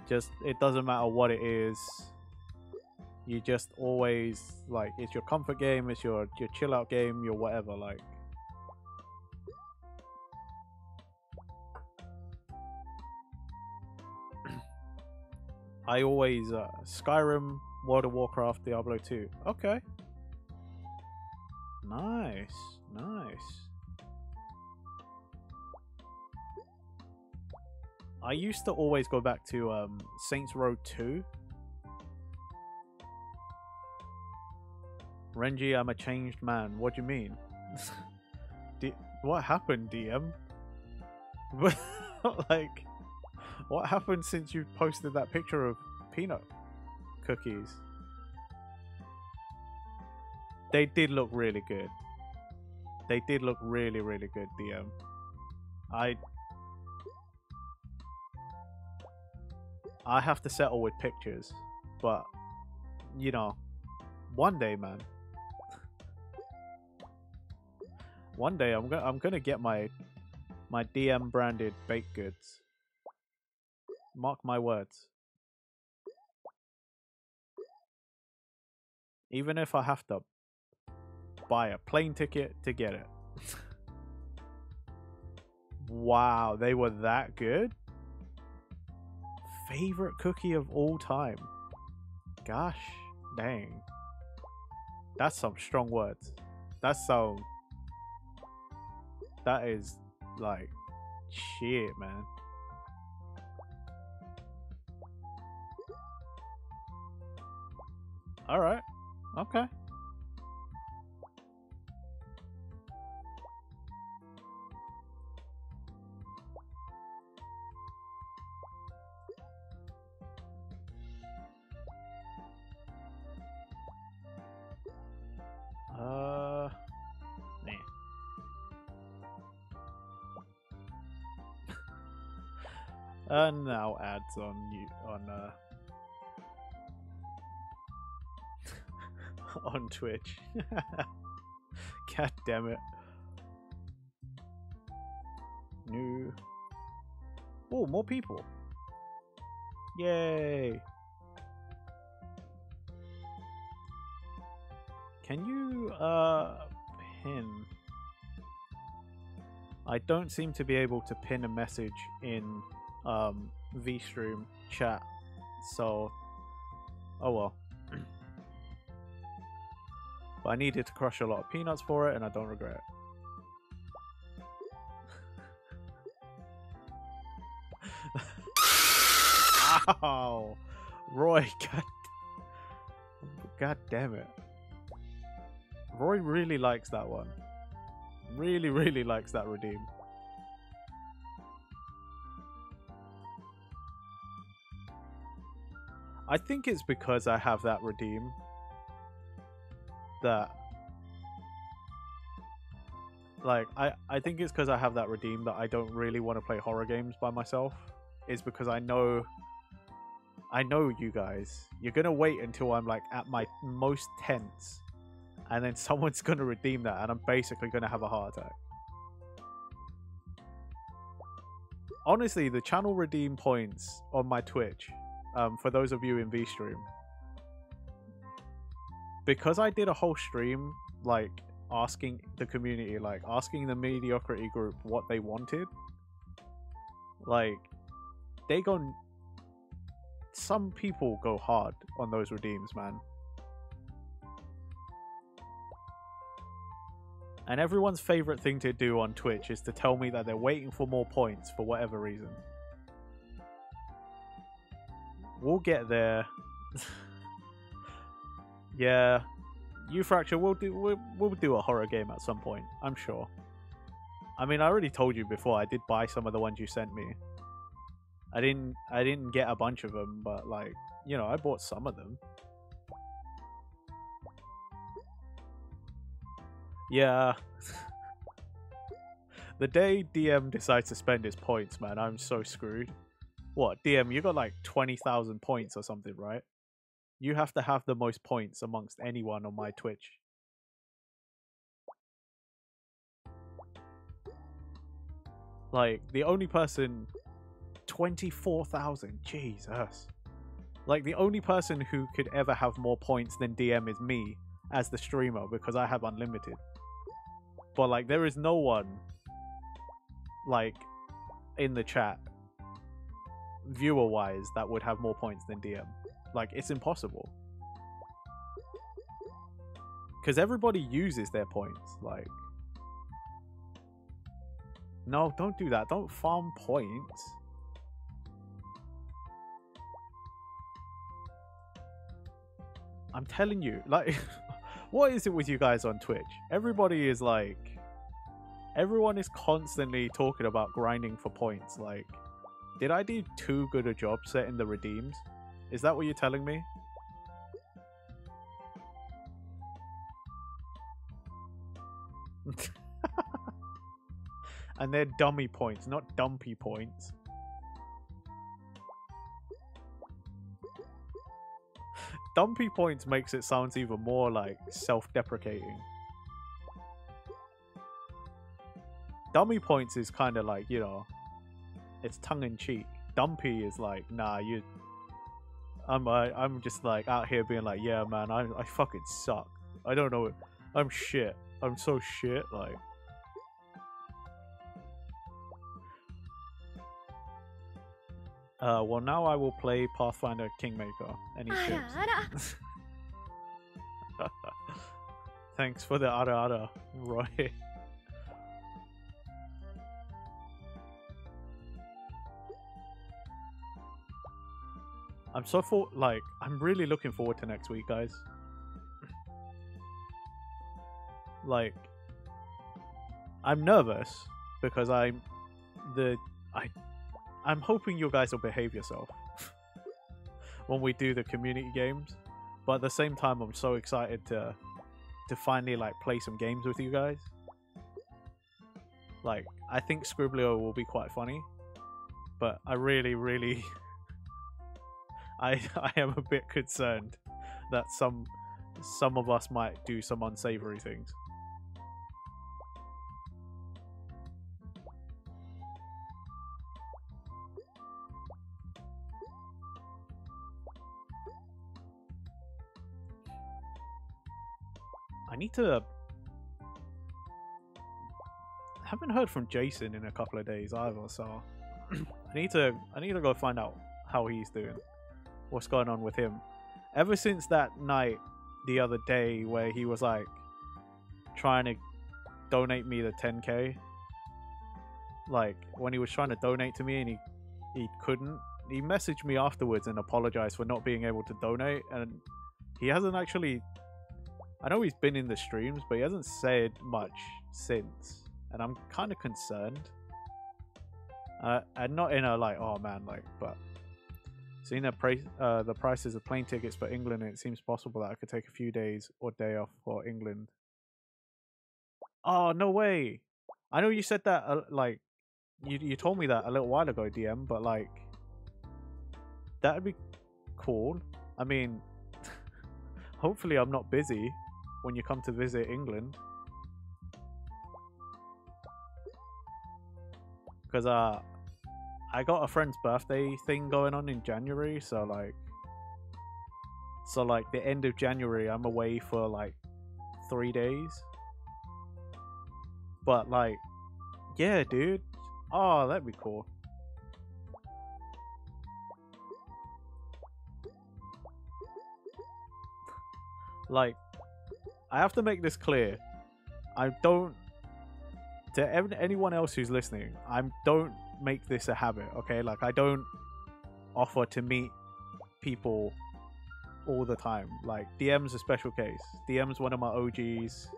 Just, it doesn't matter what it is. You just always, like, it's your comfort game, it's your chill out game, your whatever, like. I always, Skyrim, World of Warcraft, Diablo 2. Okay. Nice, nice. I used to always go back to Saints Row 2. Renji, I'm a changed man. What do you mean? What happened, DM? Like, What happened since you posted that picture of peanut cookies? They did look really good. They did look really, really good, DM. I have to settle with pictures, but you know, one day, man. One day I'm gonna get my DM branded baked goods. Mark my words. Even if I have to buy a plane ticket to get it. Wow, they were that good? Favorite cookie of all time. Gosh, dang. That's some strong words. That is like shit, man. All right. Okay. Nah. Now ads on Twitch. God damn it. New. Oh, more people. Yay. Can you pin? I don't seem to be able to pin a message in VStream chat, so oh well. But I needed to crush a lot of peanuts for it, and I don't regret it. Ow! Roy, God damn it. Roy really likes that one. Really, really likes that redeem. I think it's because I have that redeem that like I think it's because I have that redeem that I don't really want to play horror games by myself. It's because I know you guys. You're gonna wait until I'm like at my most tense, and then someone's gonna redeem that, and I'm basically gonna have a heart attack. Honestly, the channel redeem points on my Twitch, for those of you in VStream, because I did a whole stream like asking the community, like asking the mediocrity group what they wanted. Like, some people go hard on those redeems, man. And everyone's favorite thing to do on Twitch is to tell me that they're waiting for more points for whatever reason. We'll get there. Yeah, Fracture, we'll do a horror game at some point, I'm sure. I mean, I already told you before, I did buy some of the ones you sent me. I didn't get a bunch of them, but like, you know, I bought some of them. Yeah. The day DM decides to spend his points, man, I'm so screwed. What, DM, you got like 20,000 points or something, right? You have to have the most points amongst anyone on my Twitch. Like, the only person... 24,000, Jesus. Like, the only person who could ever have more points than DM is me as the streamer, because I have unlimited. But like, there is no one like in the chat viewer wise that would have more points than DM. Like, it's impossible, because everybody uses their points. Like, no, don't do that. Don't farm points. I'm telling you, like, what is it with you guys on Twitch? Everybody is like, everyone is constantly talking about grinding for points. Like, Did I do too good a job setting the redeems? Is that what you're telling me? And they're dummy points, not dumpy points. Dumpy points makes it sound even more like self-deprecating. Dummy points is kind of like, you know, it's tongue-in-cheek. Dumpy is like, nah, I'm just like out here being like, yeah, man, I fucking suck. I don't know, I'm shit. I'm so shit, like. Well, now I will play Pathfinder Kingmaker. Any tips? Thanks for the ara, Roy. I'm really looking forward to next week, guys. Like, I'm nervous because I'm hoping you guys will behave yourself when we do the community games, but at the same time, I'm so excited to finally like play some games with you guys. Like, I think Scribblio will be quite funny, but I really I am a bit concerned that some of us might do some unsavory things. I need to... I haven't heard from Jason in a couple of days either, so I need to go find out how he's doing. What's going on with him. Ever since that night the other day where he was like trying to donate me the 10k, like when he was trying to donate to me and he couldn't, he messaged me afterwards and apologized for not being able to donate, and he hasn't actually... I know he's been in the streams, but he hasn't said much since, and I'm kind of concerned. And not in a like, oh man, like, but seeing the prices of plane tickets for England, it seems possible that I could take a few days or day off for England. Oh, no way! I know you said that, like, you told me that a little while ago, DM, but like, that'd be cool. I mean, hopefully I'm not busy when you come to visit England, because I got a friend's birthday thing going on in January, so like the end of January I'm away for like 3 days. But like, yeah, dude. Oh, that'd be cool. Like, I have to make this clear. I don't... To anyone else who's listening, don't make this a habit, okay? Like, I don't offer to meet people all the time. Like, DM's a special case. DM's one of my OGs,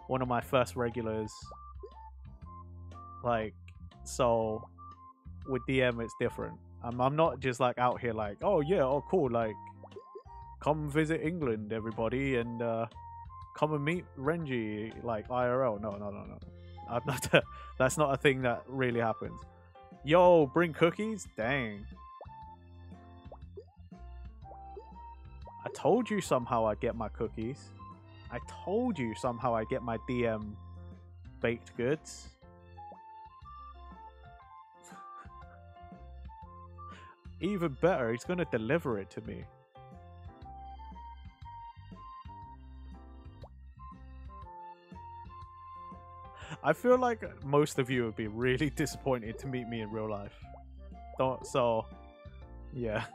one of my first regulars. Like, so with DM it's different. I'm not just like out here like, oh yeah, oh cool, like come visit England, everybody, and come and meet Renji, like IRL. No. I'm not. That's not a thing that really happens. Yo, bring cookies? Dang. I told you somehow I'd get my cookies. I told you somehow I'd get my DM baked goods. Even better, he's gonna deliver it to me. I feel like most of you would be really disappointed to meet me in real life. So, yeah.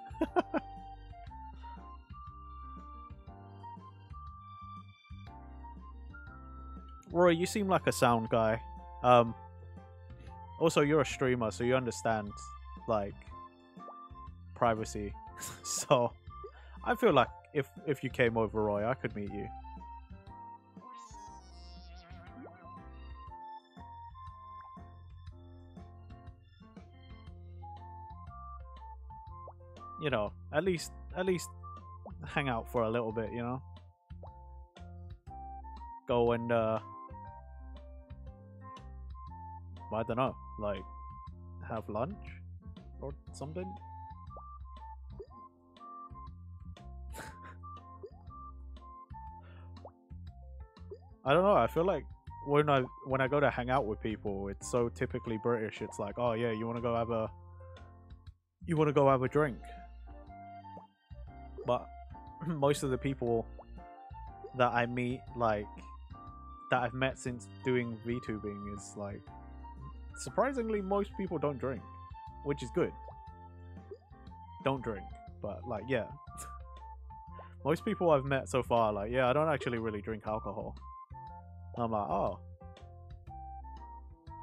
Roy, you seem like a sound guy. Also, you're a streamer, so you understand, like, privacy. So, I feel like if you came over, Roy, I could meet you. you know, at least hang out for a little bit, you know. Go and I don't know, like have lunch or something. I don't know. I feel like when I go to hang out with people, it's so typically British. It's like, oh yeah, you want to go have a drink. But most of the people that I meet, like that I've met since doing VTubing, is like surprisingly most people don't drink, which is good. Don't drink, but like yeah, most people I've met so far, like yeah, I don't actually really drink alcohol. I'm like, oh,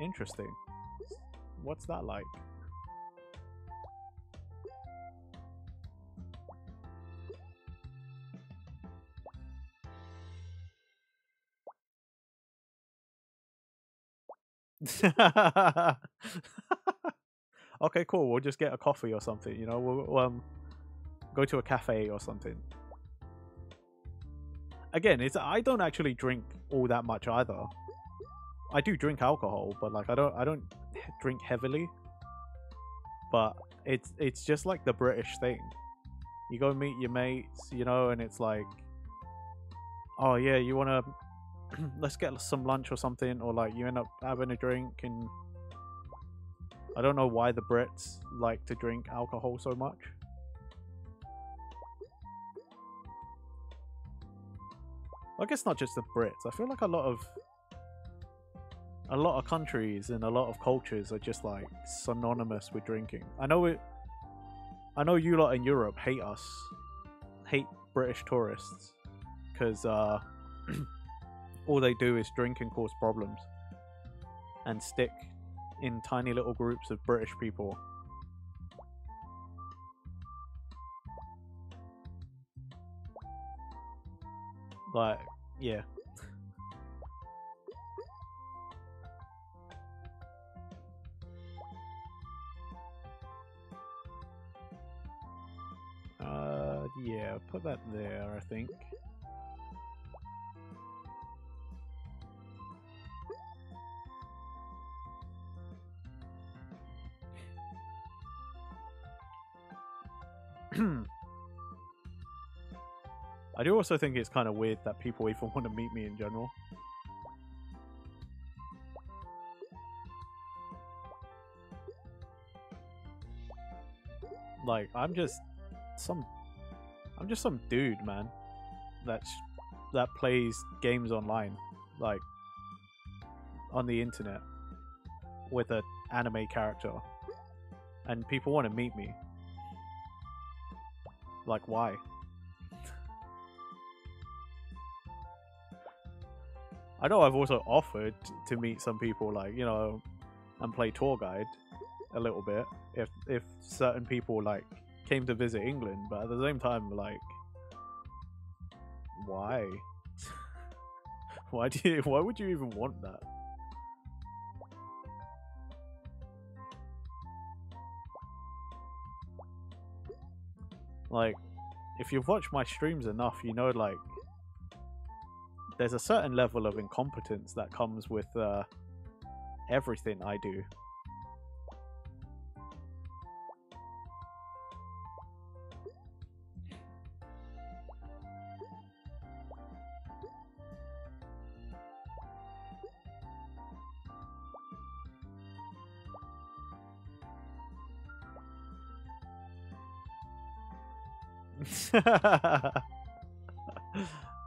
interesting. What's that like? Okay, cool. We'll just get a coffee or something. You know, we'll go to a cafe or something. Again, I don't actually drink all that much either. I do drink alcohol, but like I don't drink heavily. But it's just like the British thing. You go meet your mates, you know, and it's like, oh yeah, you wanna let's get some lunch or something, or like you end up having a drink. And I don't know why the Brits like to drink alcohol so much. I guess not just the Brits. I feel like a lot of countries and a lot of cultures are just like synonymous with drinking. I know you lot in Europe hate us, hate British tourists, because all they do is drink and cause problems, and stick in tiny little groups of British people. Like, yeah. Yeah, put that there, I think. I do also think it's kind of weird that people even want to meet me in general. Like, I'm just some dude, man, that plays games online, like on the internet, with an anime character, and people want to meet me. Like, why? I know I've also offered to meet some people, like, you know, and play tour guide a little bit if certain people like came to visit England, but at the same time, like, why? Why would you even want that? Like, if you've watched my streams enough, you know, like, there's a certain level of incompetence that comes with everything I do.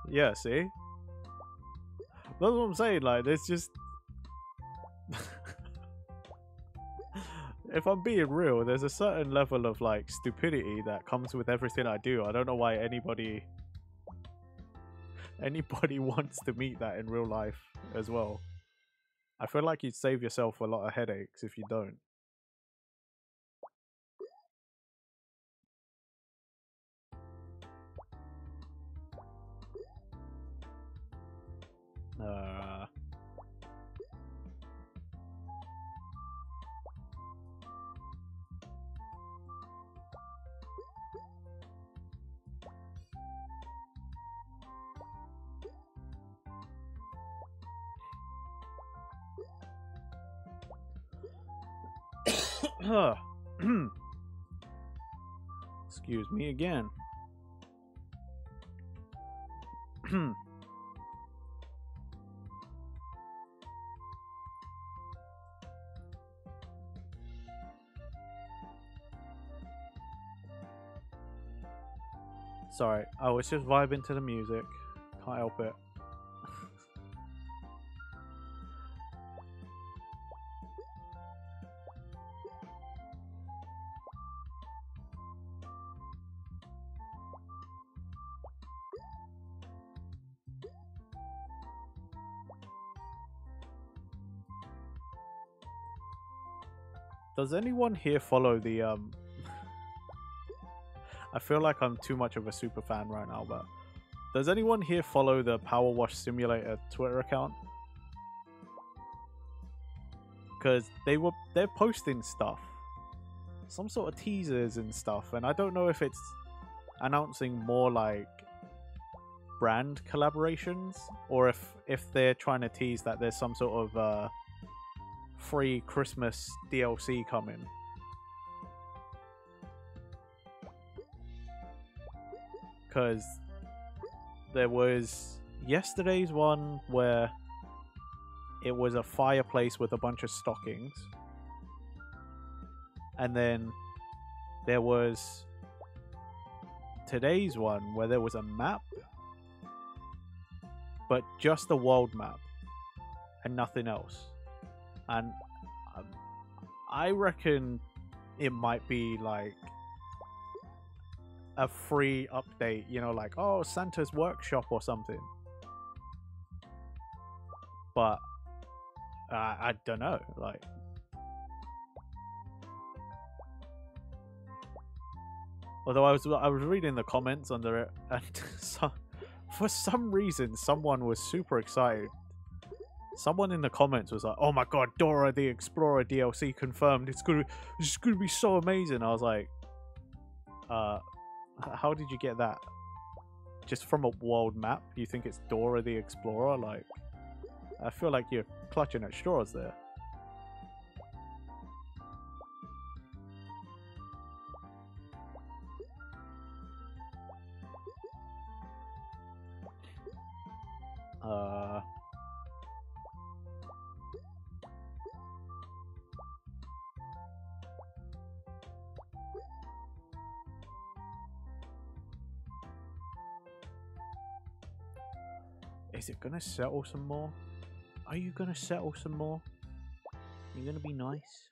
Yeah, see? That's what I'm saying, like, there's just... If I'm being real, there's a certain level of, like, stupidity that comes with everything I do. I don't know why anybody wants to meet that in real life as well. I feel like you'd save yourself a lot of headaches if you don't. Excuse me again. Sorry, I was just vibing to the music. Can't help it. Does anyone here follow the I feel like I'm too much of a super fan right now, but does anyone here follow the Power Wash Simulator Twitter account? Because they're posting stuff, some sort of teasers and stuff, and I don't know if it's announcing more like brand collaborations or if they're trying to tease that there's some sort of free Christmas DLC coming. Because there was yesterday's one where it was a fireplace with a bunch of stockings, and then there was today's one where there was a map, but just a world map and nothing else. And I reckon it might be like a free update, you know, like, oh, Santa's workshop or something. But I don't know, like, although I was reading the comments under it, and so, for some reason someone was super excited. Someone in the comments was like, "Oh my god, Dora the Explorer DLC confirmed! It's gonna be so amazing!" I was like, how did you get that? Just from a world map? You think it's Dora the Explorer? Like, I feel like you're clutching at straws there. Is it gonna settle some more? Are you gonna settle some more? Are you gonna be nice?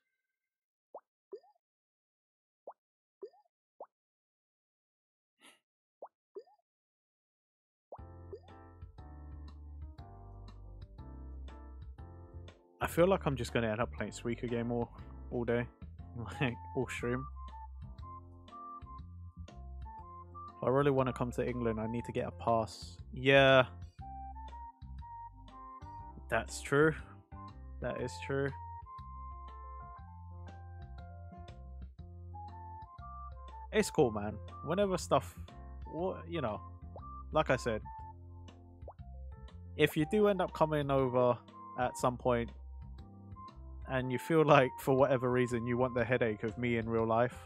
I feel like I'm just gonna end up playing Suika game all day, like all stream. If I really want to come to England, I need to get a pass. Yeah, that's true. That is true. It's cool, man. Whenever stuff, you know, like I said, if you do end up coming over at some point and you feel like for whatever reason you want the headache of me in real life,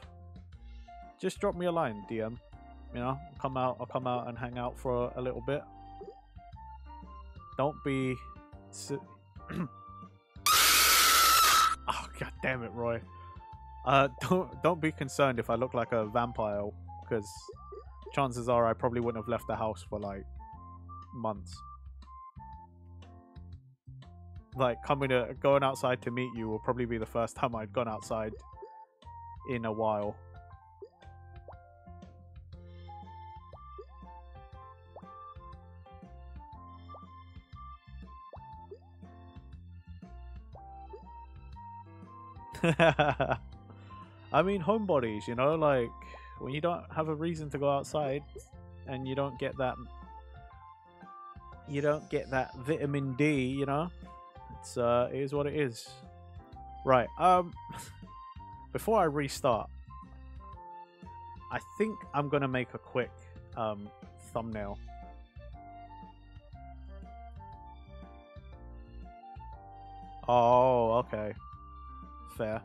just drop me a line, DM. You know, I'll come out and hang out for a little bit. Don't be oh, god damn it, Roy. Don't be concerned if I look like a vampire, because chances are I probably wouldn't have left the house for like months. Like, going outside to meet you will probably be the first time I'd gone outside in a while. I mean, homebodies, you know, like when you don't have a reason to go outside and you don't get that vitamin D, you know, it is what it is. Right. Before I restart, I think I'm gonna make a quick thumbnail. Oh, okay. Fair.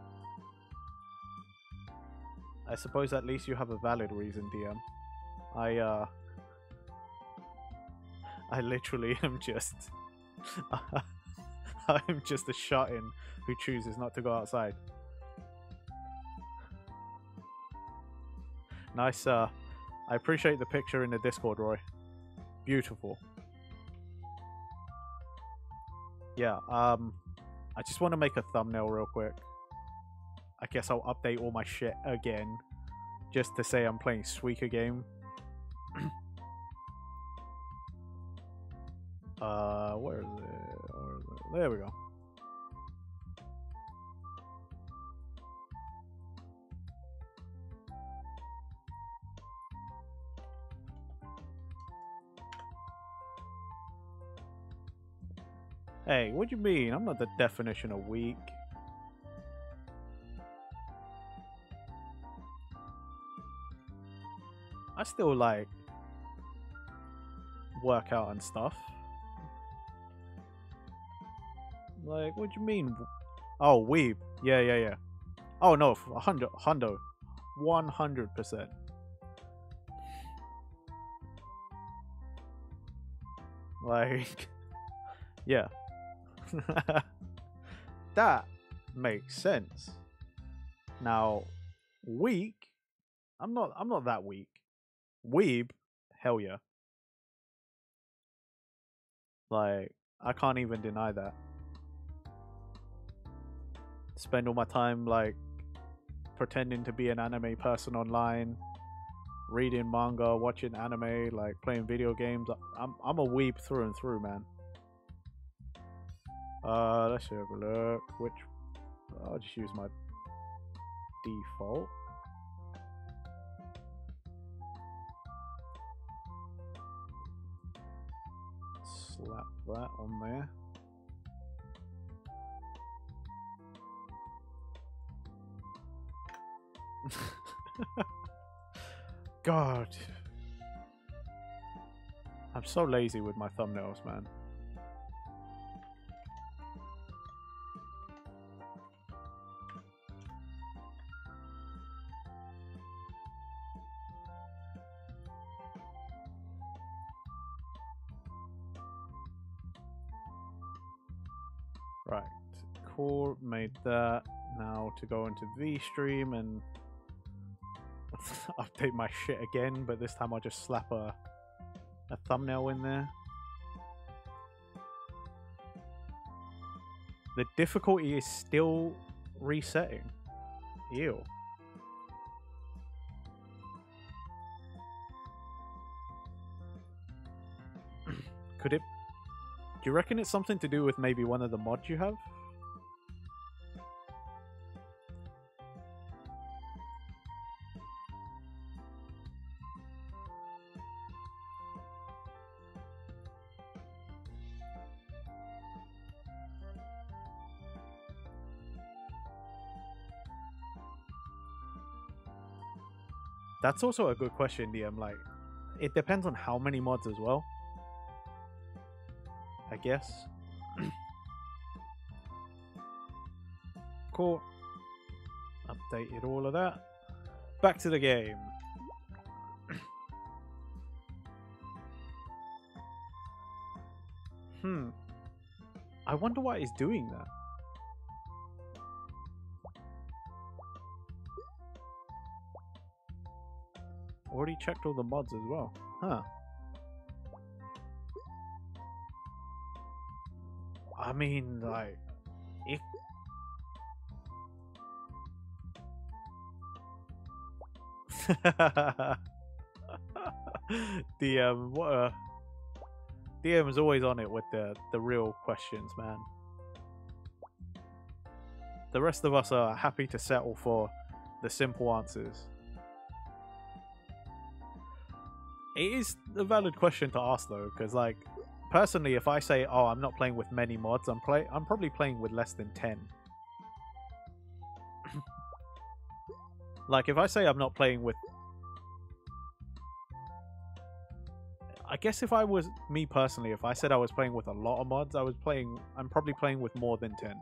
I suppose at least you have a valid reason, DM. I I literally am just I'm just a shut-in who chooses not to go outside. Nice, I appreciate the picture in the Discord, Roy. Beautiful. Yeah, I just want to make a thumbnail real quick. I guess I'll update all my shit again, just to say I'm playing Suika game. Where is it? There we go. Hey, what do you mean? I'm not the definition of weak. I still like work out and stuff. Like, what do you mean? Oh, weeb. Yeah. Oh no, 100, 100%. Like, yeah. That makes sense. Now, weak. I'm not that weak. Weeb, hell yeah. Like, I can't even deny that. Spend all my time like pretending to be an anime person online, reading manga, watching anime, like playing video games. I'm a weeb through and through, man. Let's have a look. Which I'll just use my default. Slap that on there. God, I'm so lazy with my thumbnails, man. Right, cool, made that. Now to go into VStream and update my shit again, but this time I'll just slap a thumbnail in there. The difficulty is still resetting. Ew. Could it... Do you reckon it's something to do with maybe one of the mods you have? That's also a good question, DM. Like, it depends on how many mods as well, I guess. Cool. Updated all of that. Back to the game. I wonder why it's doing that. Already checked all the mods as well. Huh. I mean, like... It... DM, DM is always on it with the real questions, man. The rest of us are happy to settle for the simple answers. It is a valid question to ask though, because like, personally, if I say, oh, I'm not playing with many mods, I'm probably playing with less than 10. Like, if I say I'm not playing with... I guess if I was, me personally, if I said I was playing with a lot of mods, I'm probably playing with more than 10.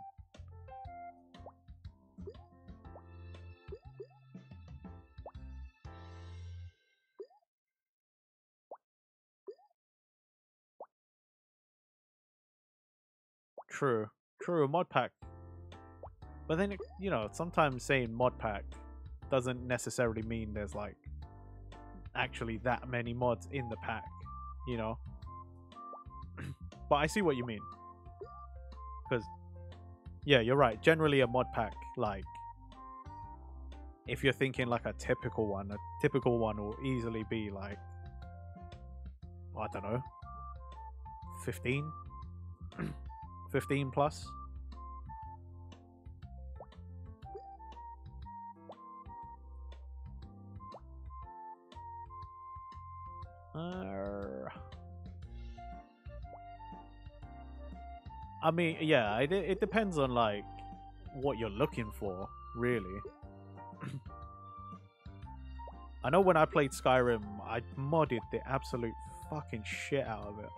True. True, a mod pack. But then, you know, sometimes saying mod pack doesn't necessarily mean there's like actually that many mods in the pack, you know? But I see what you mean. Because, yeah, you're right. Generally, a mod pack, like, if you're thinking like a typical one will easily be like, I don't know, 15? 15 plus? I mean, yeah, it depends on like what you're looking for, really. I know when I played Skyrim, I modded the absolute fucking shit out of it.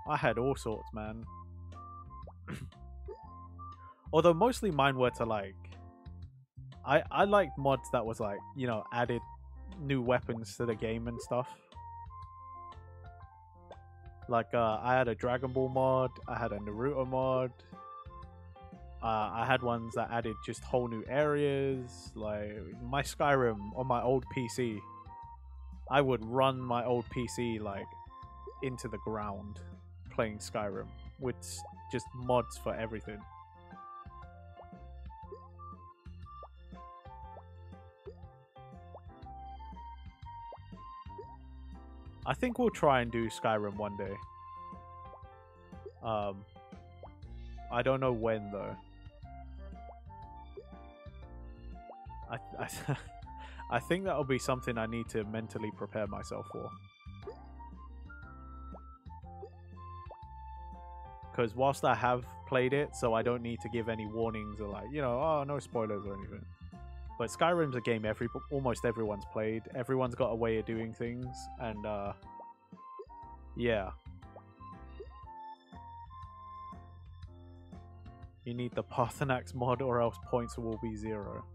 I had all sorts, man. Although mostly mine were to like, I liked mods that was like, you know, added new weapons to the game and stuff. Like, I had a Dragon Ball mod, I had a Naruto mod, I had ones that added just whole new areas. Like, my Skyrim on my old PC, I would run my old PC, like, into the ground playing Skyrim with just mods for everything. I think we'll try and do Skyrim one day. I don't know when though. I think that'll be something I need to mentally prepare myself for. Because whilst I have played it, so I don't need to give any warnings or like, you know, oh, no spoilers or anything. But Skyrim's a game almost everyone's played. Everyone's got a way of doing things, and yeah. You need the Parthenax mod or else points will be 0.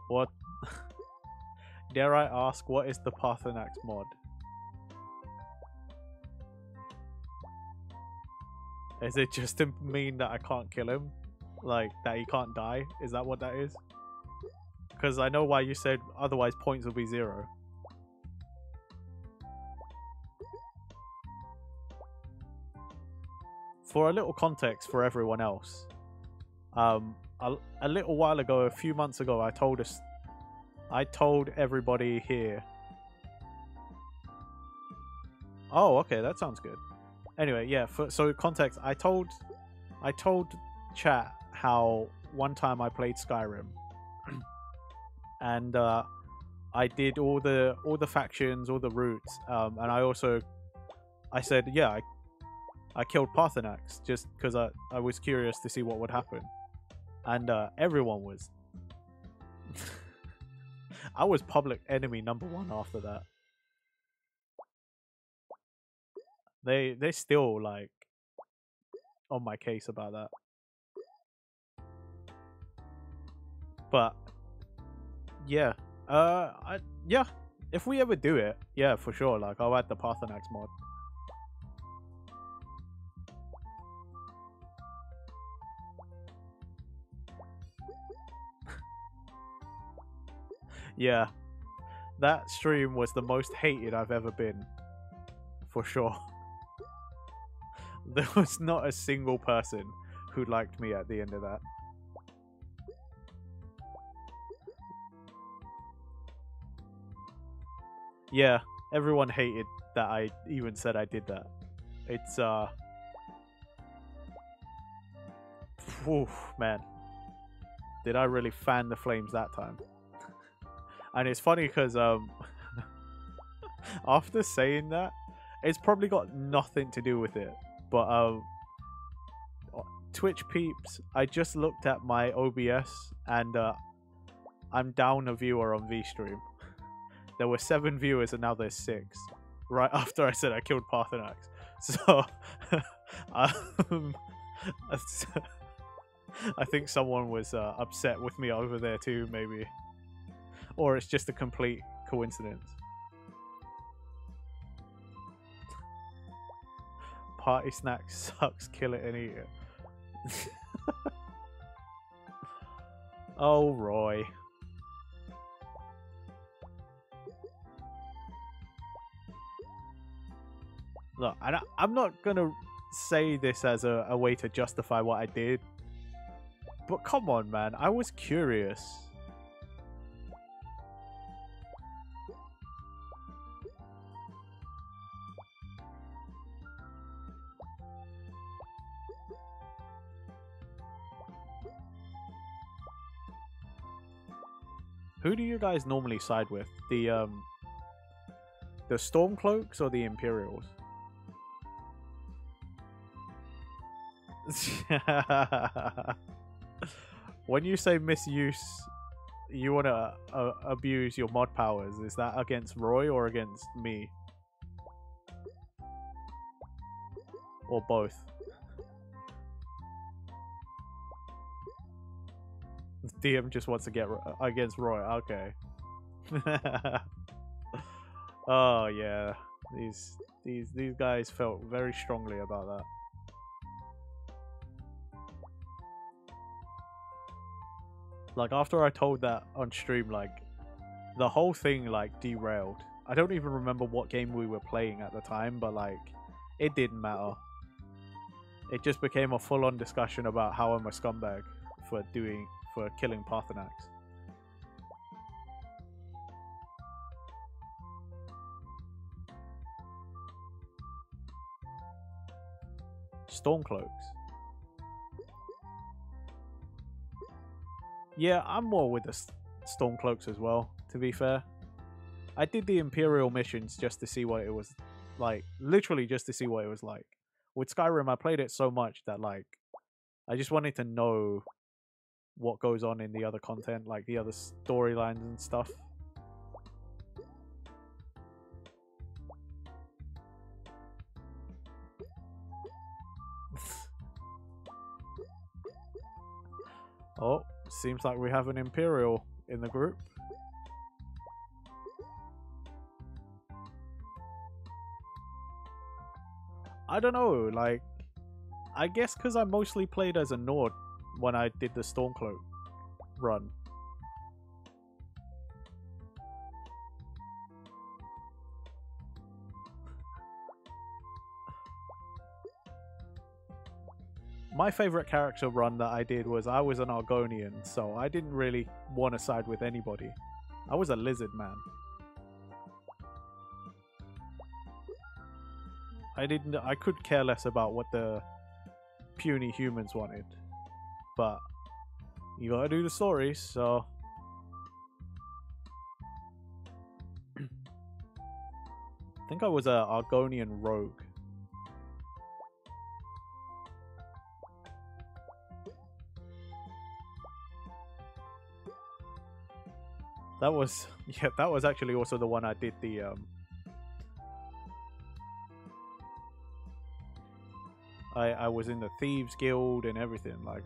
What? Dare I ask, what is the Parthenax mod? Is it just to mean that I can't kill him? Like, that he can't die? Is that what that is? Because I know why you said otherwise points will be 0. For a little context for everyone else, a little while ago, a few months ago, I told everybody here. Oh, okay, that sounds good. Anyway, yeah. So context, I told chat how one time I played Skyrim, and I did all the factions, all the routes, and I said, yeah, I killed Parthenax just because I was curious to see what would happen. And everyone was... I was public enemy #1 after that. They still, like, on my case about that. But, yeah. Yeah. If we ever do it, yeah, for sure. Like, I'll add the Parthenax mod. Yeah, that stream was the most hated I've ever been, for sure. There was not a single person who liked me at the end of that. Yeah, everyone hated that I even said I did that. It's, oof, man. Did I really fan the flames that time? And it's funny because after saying that, it's probably got nothing to do with it. But Twitch peeps, I just looked at my OBS and I'm down a viewer on VStream. There were 7 viewers and now there's 6. Right after I said I killed Parthenax. So I think someone was upset with me over there too, maybe. Or it's just a complete coincidence. party snack sucks. Kill it and eat it. Oh, Roy. Look, I'm not gonna say this as a way to justify what I did, but come on, man. I was curious. Who do you guys normally side with? The Stormcloaks or the Imperials? When you say misuse, you want to abuse your mod powers. Is that against Roy or against me? Or both? DM just wants to get against Roy. Okay. Oh yeah, these guys felt very strongly about that. Like after I told that on stream, like the whole thing like derailed. I don't even remember what game we were playing at the time, but like it didn't matter. It just became a full-on discussion about how I'm a scumbag for killing Parthenax. Stormcloaks. Yeah, I'm more with the Stormcloaks as well, to be fair. I did the Imperial missions just to see what it was like. Literally just to see what it was like. With Skyrim, I played it so much that, like, I just wanted to know what goes on in the other content, like the other storylines and stuff. Oh, seems like we have an Imperial in the group. I don't know, like, I guess because I mostly played as a Nord when I did the Stormcloak run. My favorite character run that I did was I was an Argonian, so I didn't really want to side with anybody. I was a lizard man. I could care less about what the puny humans wanted, but you gotta do the stories, so I think I was a Argonian rogue. That was, yeah, that was actually also the one I did the I was in the Thieves Guild and everything. Like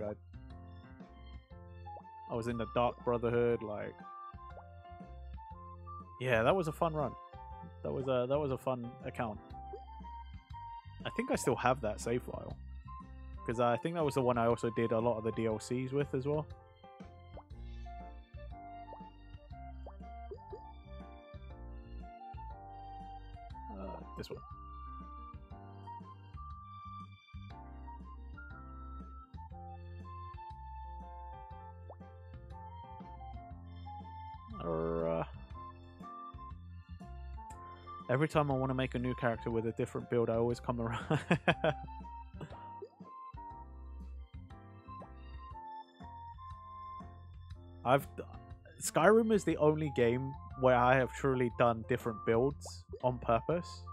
I was in the Dark Brotherhood. Like, yeah, that was a fun run. That was a fun account. I think I still have that save file because I think that was the one I also did a lot of the DLCs with as well. This one. Every time I want to make a new character with a different build, I always come around. Skyrim is the only game where I have truly done different builds on purpose.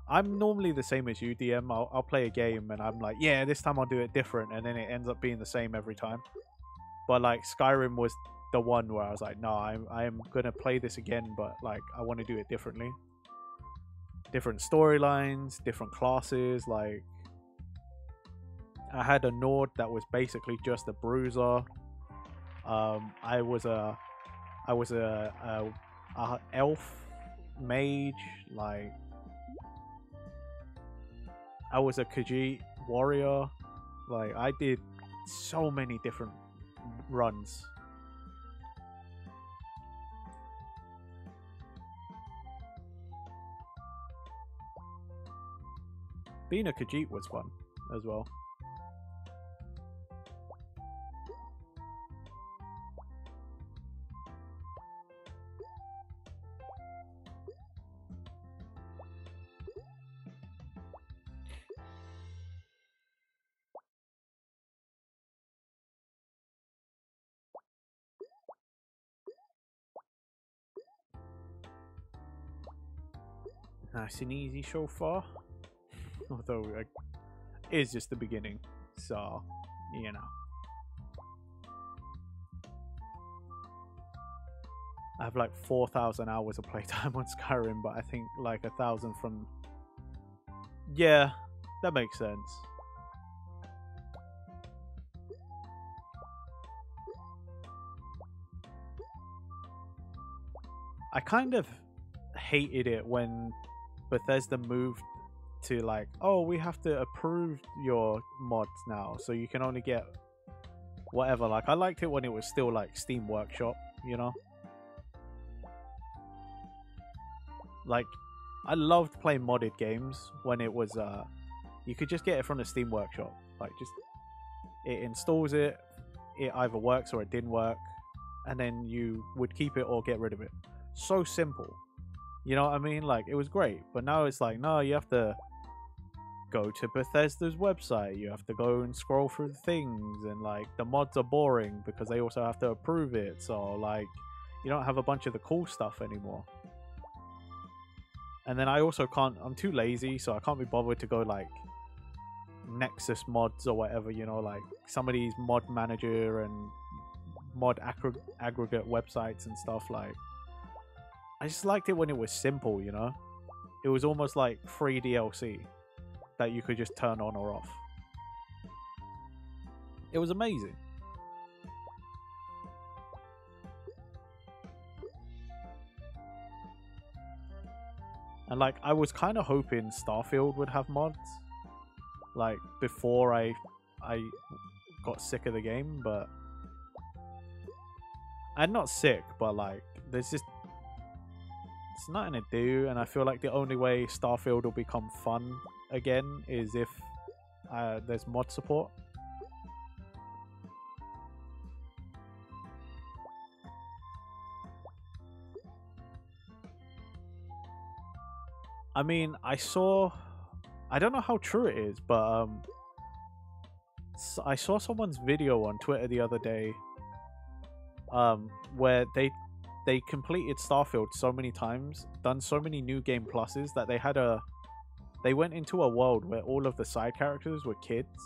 I'm normally the same as you, DM. I'll play a game and I'm like, yeah, this time I'll do it different, and then it ends up being the same every time. But like Skyrim was the one where I was like, no, I'm gonna play this again, but like I want to do it differently. Different storylines, different classes. Like I had a Nord that was basically just a bruiser. I was a elf mage. Like I was a Khajiit warrior. Like, I did so many different runs. Being a Khajiit was fun as well. Nice and easy so far. Although it is just the beginning. So, you know. I have like 4,000 hours of playtime on Skyrim, but I think like 1,000 from... Yeah, that makes sense. I kind of hated it when Bethesda moved to like, oh, we have to approve your mods now, so you can only get whatever. Like, I liked it when it was still like Steam Workshop, you know? Like, I loved playing modded games when it was, you could just get it from the Steam Workshop. Like, just, it installs it, it either works or it didn't work, and then you would keep it or get rid of it. So simple. You know what I mean? Like, it was great. But now it's like, no, you have to go to Bethesda's website. You have to go and scroll through the things. And, like, the mods are boring because they also have to approve it. So, like, you don't have a bunch of the cool stuff anymore. And then I also can't... I'm too lazy, so I can't be bothered to go, like, Nexus mods or whatever, you know? Like, some of these mod manager and mod aggregate websites and stuff, like... I just liked it when it was simple, you know? It was almost like free DLC that you could just turn on or off. It was amazing. And like, I was kind of hoping Starfield would have mods, like, before I got sick of the game, but... I'm not sick, but like, there's just... It's nothing to do, and I feel like the only way Starfield will become fun again is if there's mod support. I mean, I don't know how true it is, but I saw someone's video on Twitter the other day where they completed Starfield so many times, done so many new game pluses, that they went into a world where all of the side characters were kids.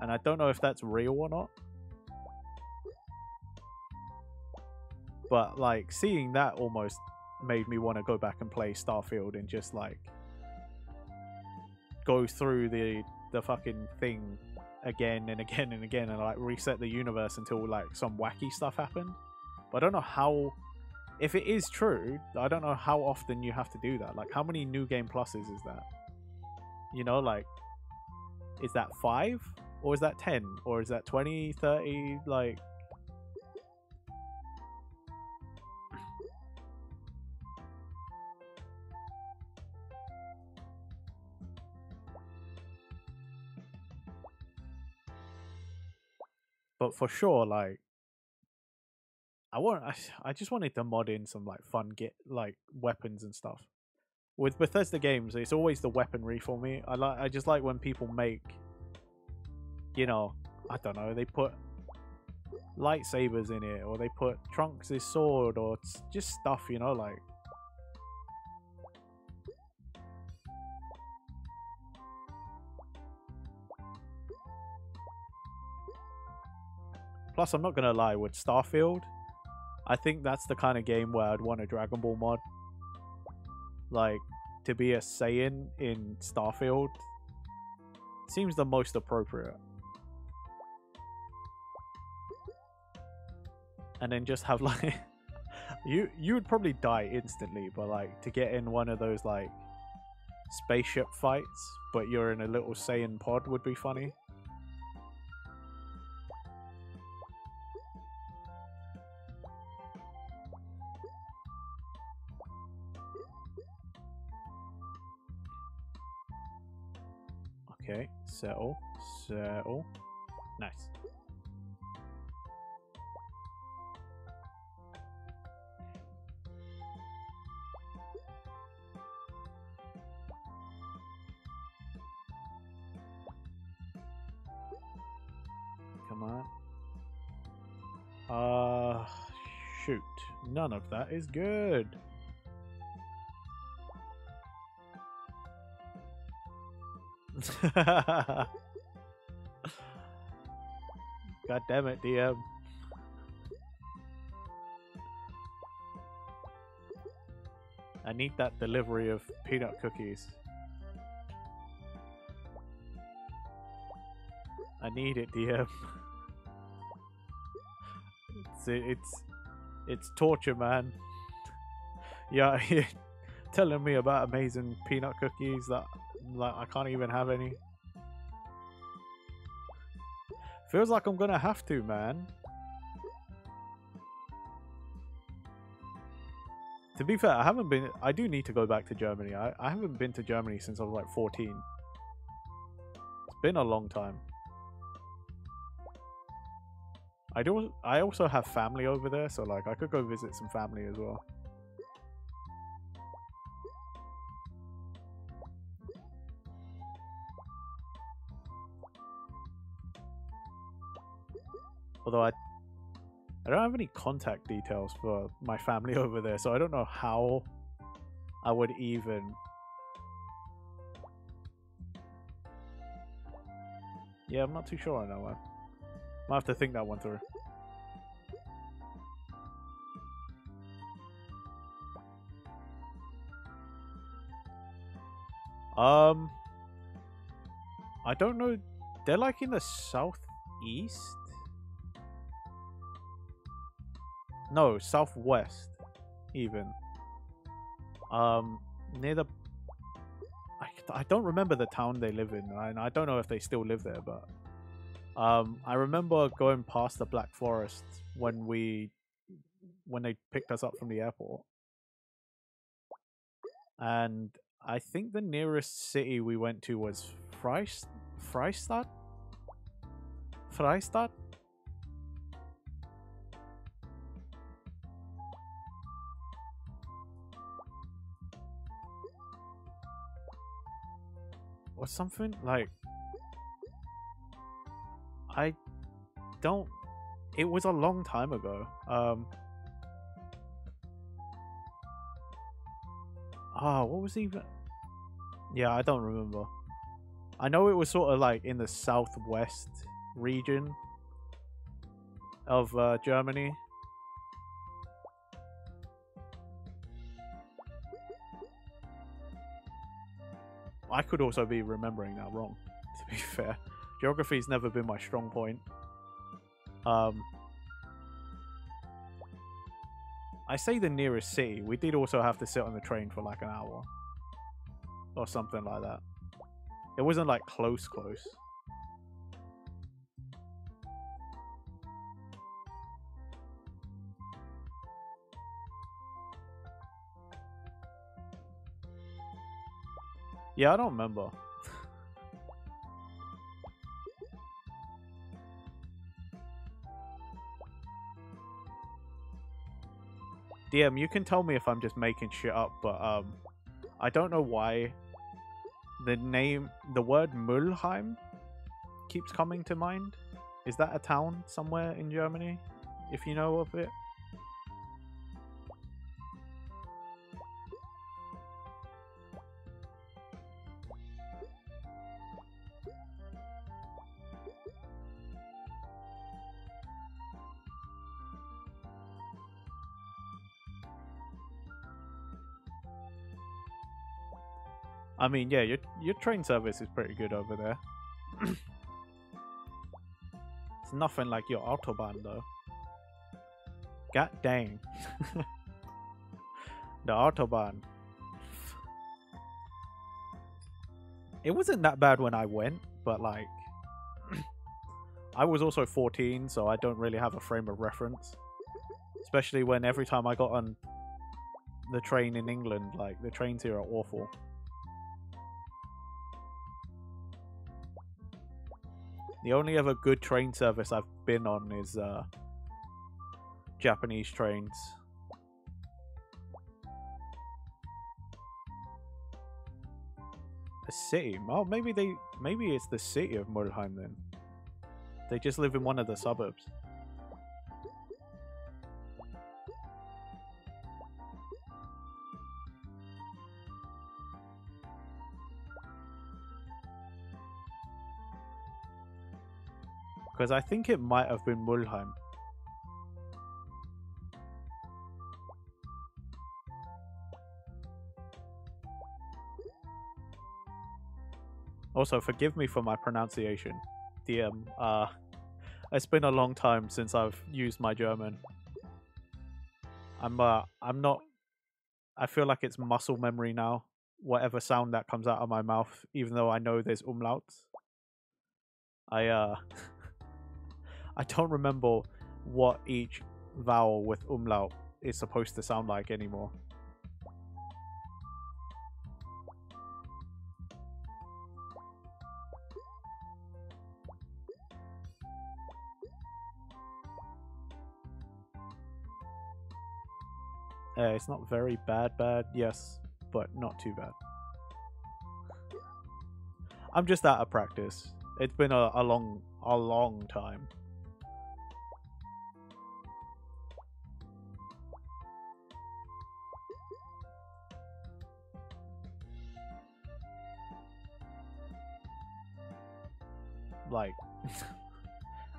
And I don't know if that's real or not. But like, seeing that almost made me want to go back and play Starfield and just like go through the fucking thing again and again and again and like reset the universe until like some wacky stuff happened. But I don't know how... If it is true, I don't know how often you have to do that. Like, how many new game pluses is that? You know, like, is that 5? Or is that 10? Or is that 20, 30? Like... But for sure, like, I just wanted to mod in some like fun like weapons and stuff. With Bethesda games, it's always the weaponry for me. I just like when people make, you know, I don't know, they put lightsabers in it, or they put Trunks' sword, or just stuff, you know, like. Plus, I'm not gonna lie, with Starfield, I think that's the kind of game where I'd want a Dragon Ball mod. Like, to be a Saiyan in Starfield seems the most appropriate. And then just have like... you would probably die instantly, but like, to get in one of those like spaceship fights, but you're in a little Saiyan pod would be funny. Okay, settle, settle. Nice. Come on. Shoot. None of that is good. God damn it, DM. I need that delivery of peanut cookies. I need it, DM. It's torture, man. Yeah, you're telling me about amazing peanut cookies that like I can't even have any. Feels like I'm gonna have to, man. To be fair, I do need to go back to Germany. I haven't been to Germany since I was like 14. It's been a long time. I also have family over there, so like I could go visit some family as well. Although I don't have any contact details for my family over there, so I don't know how I would even... Yeah, I'm not too sure on that one. Might have to think that one through. I don't know. They're like in the southeast? No, southwest, even. Near the... I don't remember the town they live in, and I don't know if they still live there, but... I remember going past the Black Forest when they picked us up from the airport. And I think the nearest city we went to was Freistadt? Freistadt? Or something like... I don't... It was a long time ago. What was even... Yeah, I don't remember. I know it was sort of like in the southwest region of Germany. I could also be remembering that wrong, to be fair. Geography's never been my strong point. I say the nearest city. We did also have to sit on the train for like an hour. Or something like that. It wasn't like close. Yeah, I don't remember. DM, you can tell me if I'm just making shit up, but I don't know why the word Mülheim keeps coming to mind. Is that a town somewhere in Germany, if you know of it? I mean, yeah, your train service is pretty good over there. It's nothing like your Autobahn, though. God dang. The Autobahn. It wasn't that bad when I went, but like I was also 14, so I don't really have a frame of reference. Especially when every time I got on the train in England, like the trains here are awful. The only other good train service I've been on is Japanese trains. A city? Oh, maybe it's the city of Mulheim then. They just live in one of the suburbs. Because I think it might have been Mulheim. Also, forgive me for my pronunciation. DM. It's been a long time since I've used my German. I'm not. I feel like it's muscle memory now. Whatever sound that comes out of my mouth, even though I know there's umlauts. I I don't remember what each vowel with umlaut is supposed to sound like anymore. It's not very bad, yes, but not too bad. I'm just out of practice. It's been a long time. Like,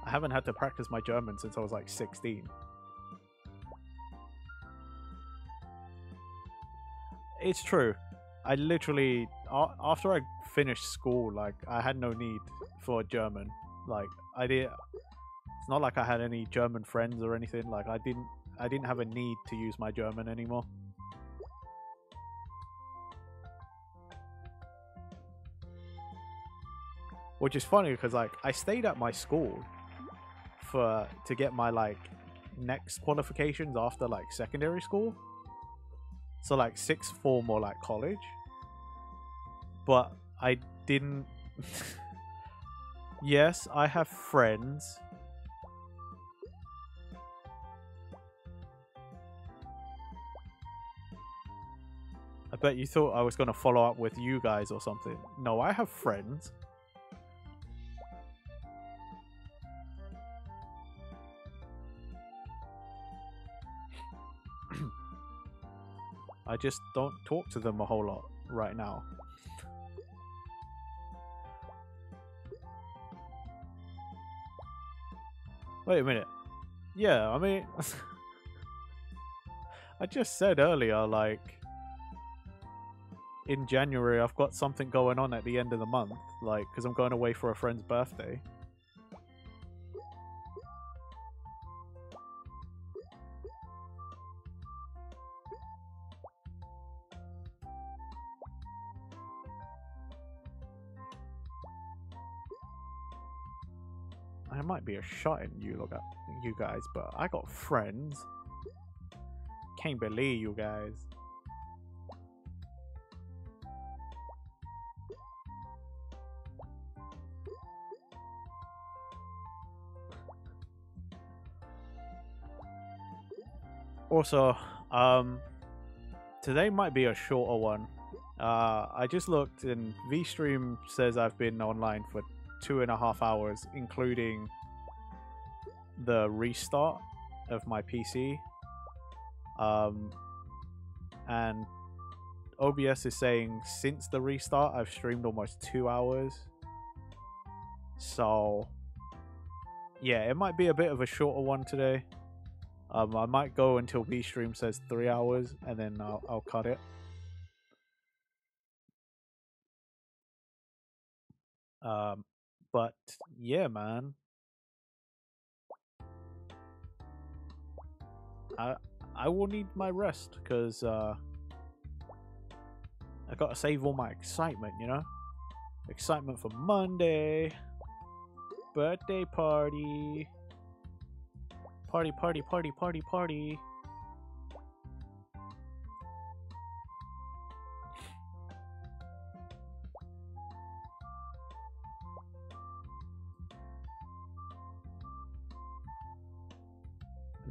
I haven't had to practice my German since I was like 16. It's true. I literally, after I finished school, like, I had no need for German. Like, it's not like I had any German friends or anything. Like, I didn't have a need to use my German anymore. Which is funny because, like, I stayed at my school to get my, like, next qualifications after, like, secondary school. So, like, sixth form or, like, college. But I didn't... Yes, I have friends. I bet you thought I was going to follow up with you guys or something. No, I have friends. I just don't talk to them a whole lot right now. Wait a minute. Yeah, I mean... I just said earlier, like... In January, I've got something going on at the end of the month. Like, because I'm going away for a friend's birthday. I might be a shot in you guys, but I got friends. Can't believe you guys. Also, today might be a shorter one. I just looked and VStream says I've been online for 2.5 hours, including the restart of my PC. And OBS is saying since the restart, I've streamed almost 2 hours. So, yeah, it might be a bit of a shorter one today. I might go until VStream says 3 hours, and then I'll cut it. But yeah, man. I will need my rest because I gotta save all my excitement, you know. Excitement for Monday. Birthday party. Party, party, party, party, party.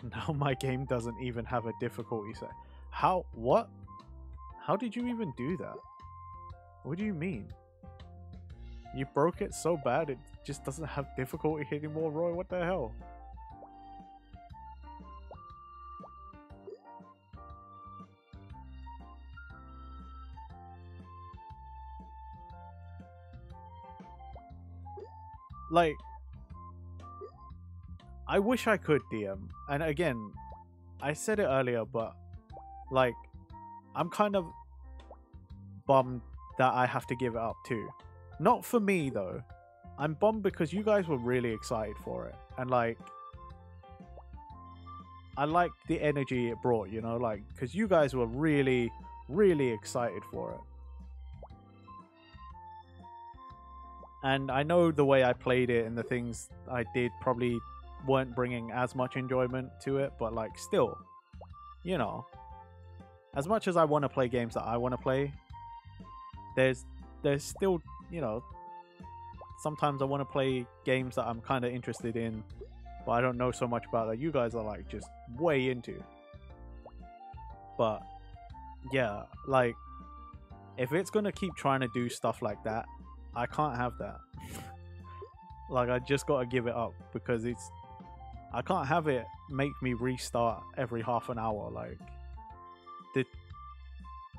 Now my game doesn't even have a difficulty set. How? What? How did you even do that? What do you mean? You broke it so bad it just doesn't have difficulty anymore, Roy? What the hell? Like, I wish I could DM. And again, I said it earlier, but like, I'm kind of bummed that I have to give it up too. Not for me though. I'm bummed because you guys were really excited for it. And like, I like the energy it brought, you know, like, because you guys were really, really excited for it. And I know the way I played it and the things I did probably weren't bringing as much enjoyment to it, but like still, you know, as much as I want to play games that I want to play, there's still, you know, sometimes I want to play games that I'm kind of interested in, but I don't know so much about that you guys are like just way into. But yeah, like, if it's gonna keep trying to do stuff like that, I can't have that. Like, I just gotta give it up because I can't have it make me restart every half an hour. Like,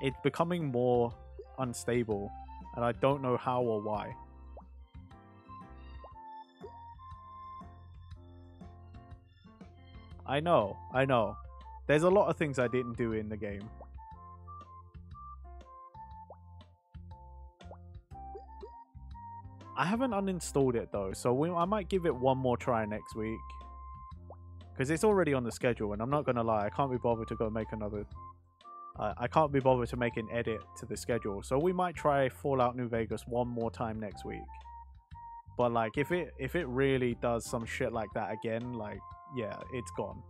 it's becoming more unstable and I don't know how or why. I know. There's a lot of things I didn't do in the game. I haven't uninstalled it though, so I might give it one more try next week. Because it's already on the schedule, and I'm not going to lie, I can't be bothered to go make another... I can't be bothered to make an edit to the schedule, so we might try Fallout New Vegas one more time next week. But like, if it really does some shit like that again, like, yeah, it's gone.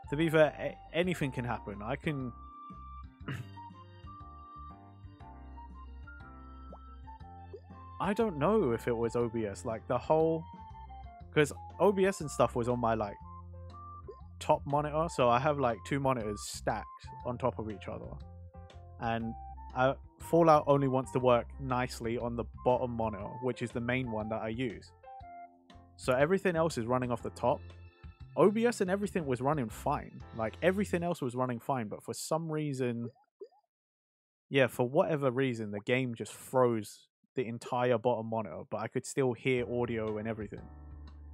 To be fair, anything can happen. I can... I don't know if it was OBS, like the whole... Because OBS and stuff was on my like top monitor, so I have like two monitors stacked on top of each other. And Fallout only wants to work nicely on the bottom monitor, which is the main one that I use. So everything else is running off the top. OBS and everything was running fine. Like, everything else was running fine, but for some reason... Yeah, for whatever reason, the game just froze the entire bottom monitor, but I could still hear audio and everything.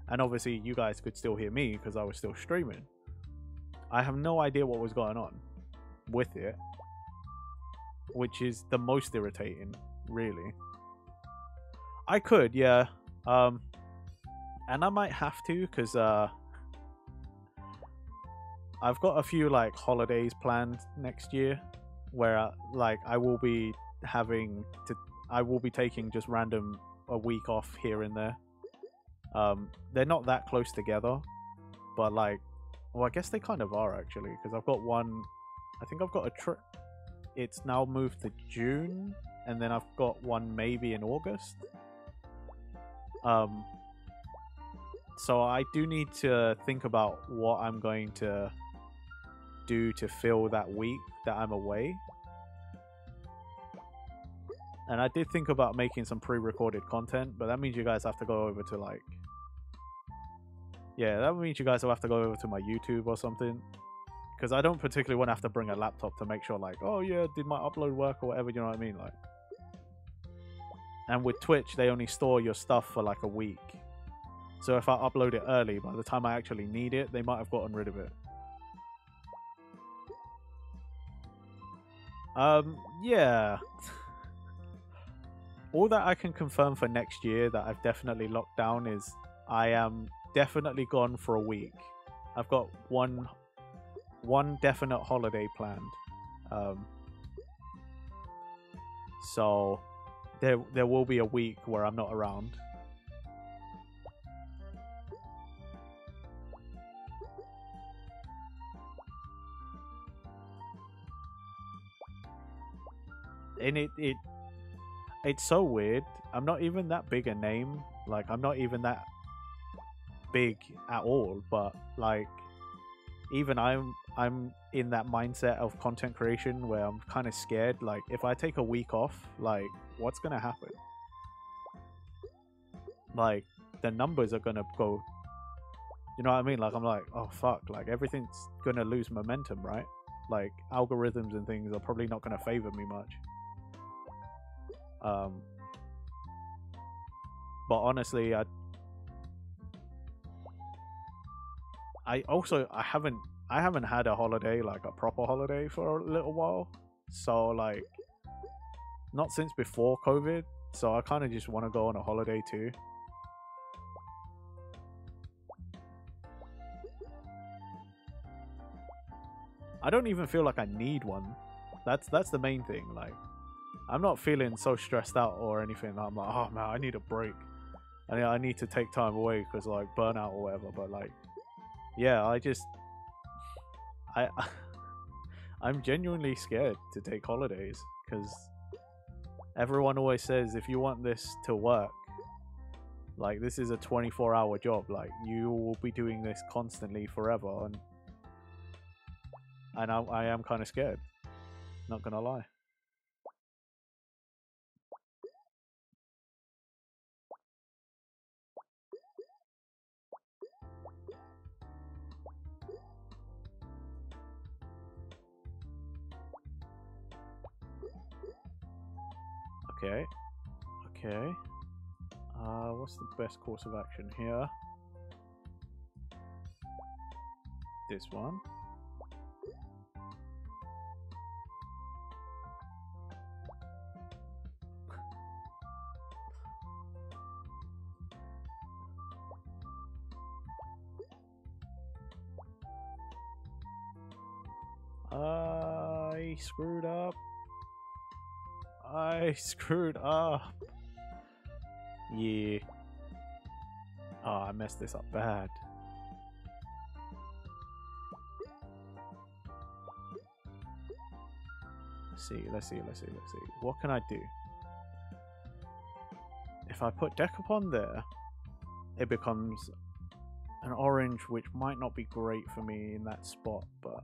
And obviously, you guys could still hear me because I was still streaming. I have no idea what was going on with it, which is the most irritating, really. I could, yeah. And I might have to because I've got a few like holidays planned next year where like I will be taking just random a week off here and there. They're not that close together, but like, well, I guess they kind of are actually, because I've got one, I think I've got a trip, it's now moved to June, and then I've got one maybe in August. So I do need to think about what I'm going to do to fill that week that I'm away. And I did think about making some pre-recorded content, but that means you guys have to go over to like... Yeah, that means you guys will have to go over to my YouTube or something. Because I don't particularly want to have to bring a laptop to make sure like, oh yeah, did my upload work or whatever, you know what I mean? Like, and with Twitch, they only store your stuff for like a week. So if I upload it early, by the time I actually need it, they might have gotten rid of it. Yeah. All that I can confirm for next year that I've definitely locked down is I am definitely gone for a week. I've got one one definite holiday planned. Um, so there will be a week where I'm not around. And it's so weird. I'm not even that big a name. Like, I'm not even that big at all, but like even I'm in that mindset of content creation where I'm kind of scared, like if I take a week off, like what's gonna happen? Like the numbers are gonna go, you know what I mean? Like I'm like, oh fuck, like everything's gonna lose momentum, right? Like algorithms and things are probably not gonna favor me much. um but honestly, I haven't had a holiday, like a proper holiday, for a little while. So like not since before COVID. So I kind of just want to go on a holiday too. I don't even feel like I need one. That's the main thing. Like I'm not feeling so stressed out or anything. I'm like, oh man, I need a break. I need to take time away because like burnout or whatever. But like, yeah, I I'm genuinely scared to take holidays because everyone always says if you want this to work, like this is a 24-hour job. Like you will be doing this constantly forever, and I am kind of scared. Not gonna lie. Okay. Okay. What's the best course of action here? This one. I screwed up. I screwed up. Yeah. Oh, I messed this up bad. Let's see. What can I do? If I put Decapon there, it becomes an orange, which might not be great for me in that spot, but...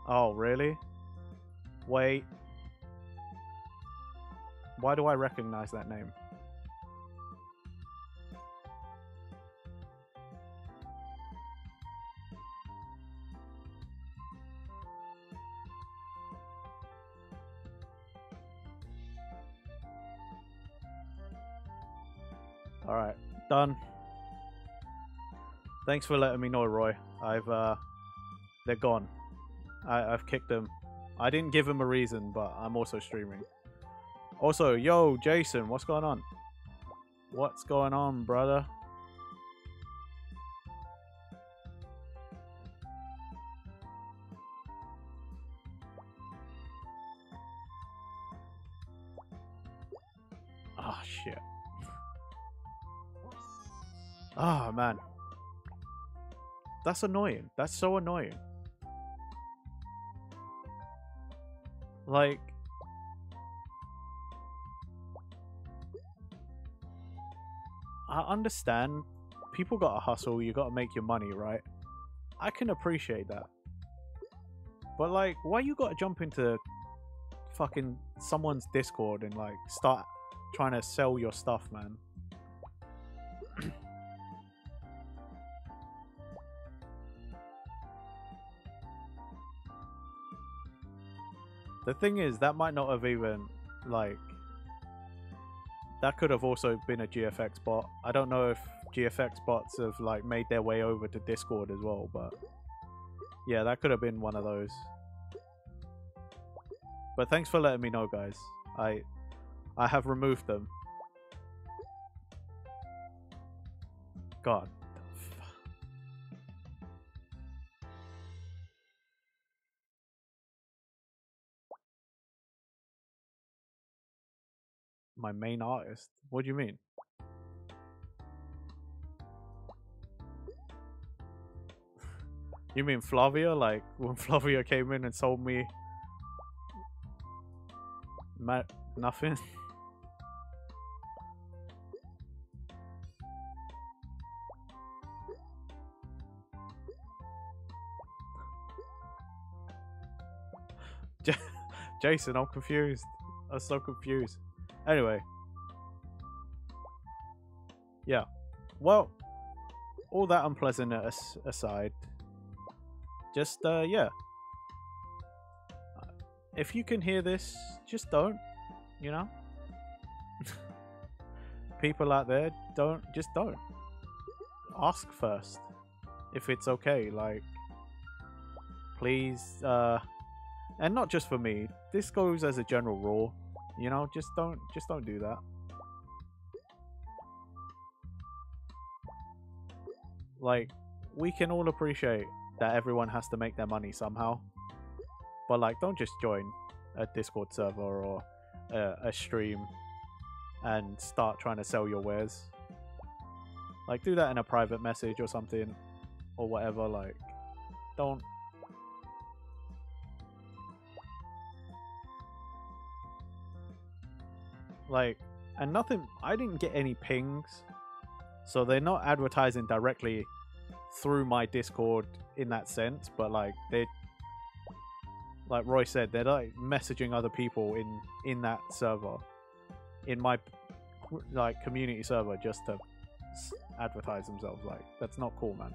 Oh, really? Wait. Why do I recognize that name? Alright, done. Thanks for letting me know, Roy. They're gone. I've kicked them. I didn't give him a reason, but I'm also streaming. Also, yo, Jason, what's going on? What's going on, brother? Oh, shit. Oh, man. That's annoying. That's so annoying. Like... I understand. People gotta hustle. You gotta make your money, right? I can appreciate that. But, like, why you gotta jump into fucking someone's Discord and, like, start trying to sell your stuff, man? The thing is, that might not have even, like... That could have also been a GFX bot. I don't know if GFX bots have like made their way over to Discord as well, but yeah, that could have been one of those. But thanks for letting me know, guys. I have removed them. God. My main artist? What do you mean? You mean Flavia? Like when Flavia came in and sold me nothing? Jason, I'm confused. I'm so confused. Anyway. Yeah. Well, all that unpleasant aside, just, yeah. If you can hear this, just don't, you know? People out there, just don't. Ask first if it's okay, like, please, and not just for me, this goes as a general rule, you know, just don't do that. Like, we can all appreciate that everyone has to make their money somehow, but like, don't just join a Discord server or a stream and start trying to sell your wares. Like, do that in a private message or something, or whatever. Like, don't. Like, and nothing, I didn't get any pings, so they're not advertising directly through my Discord in that sense, but like, like Roy said, they're like messaging other people in that server, in my like community server, just to advertise themselves. Like, that's not cool, man.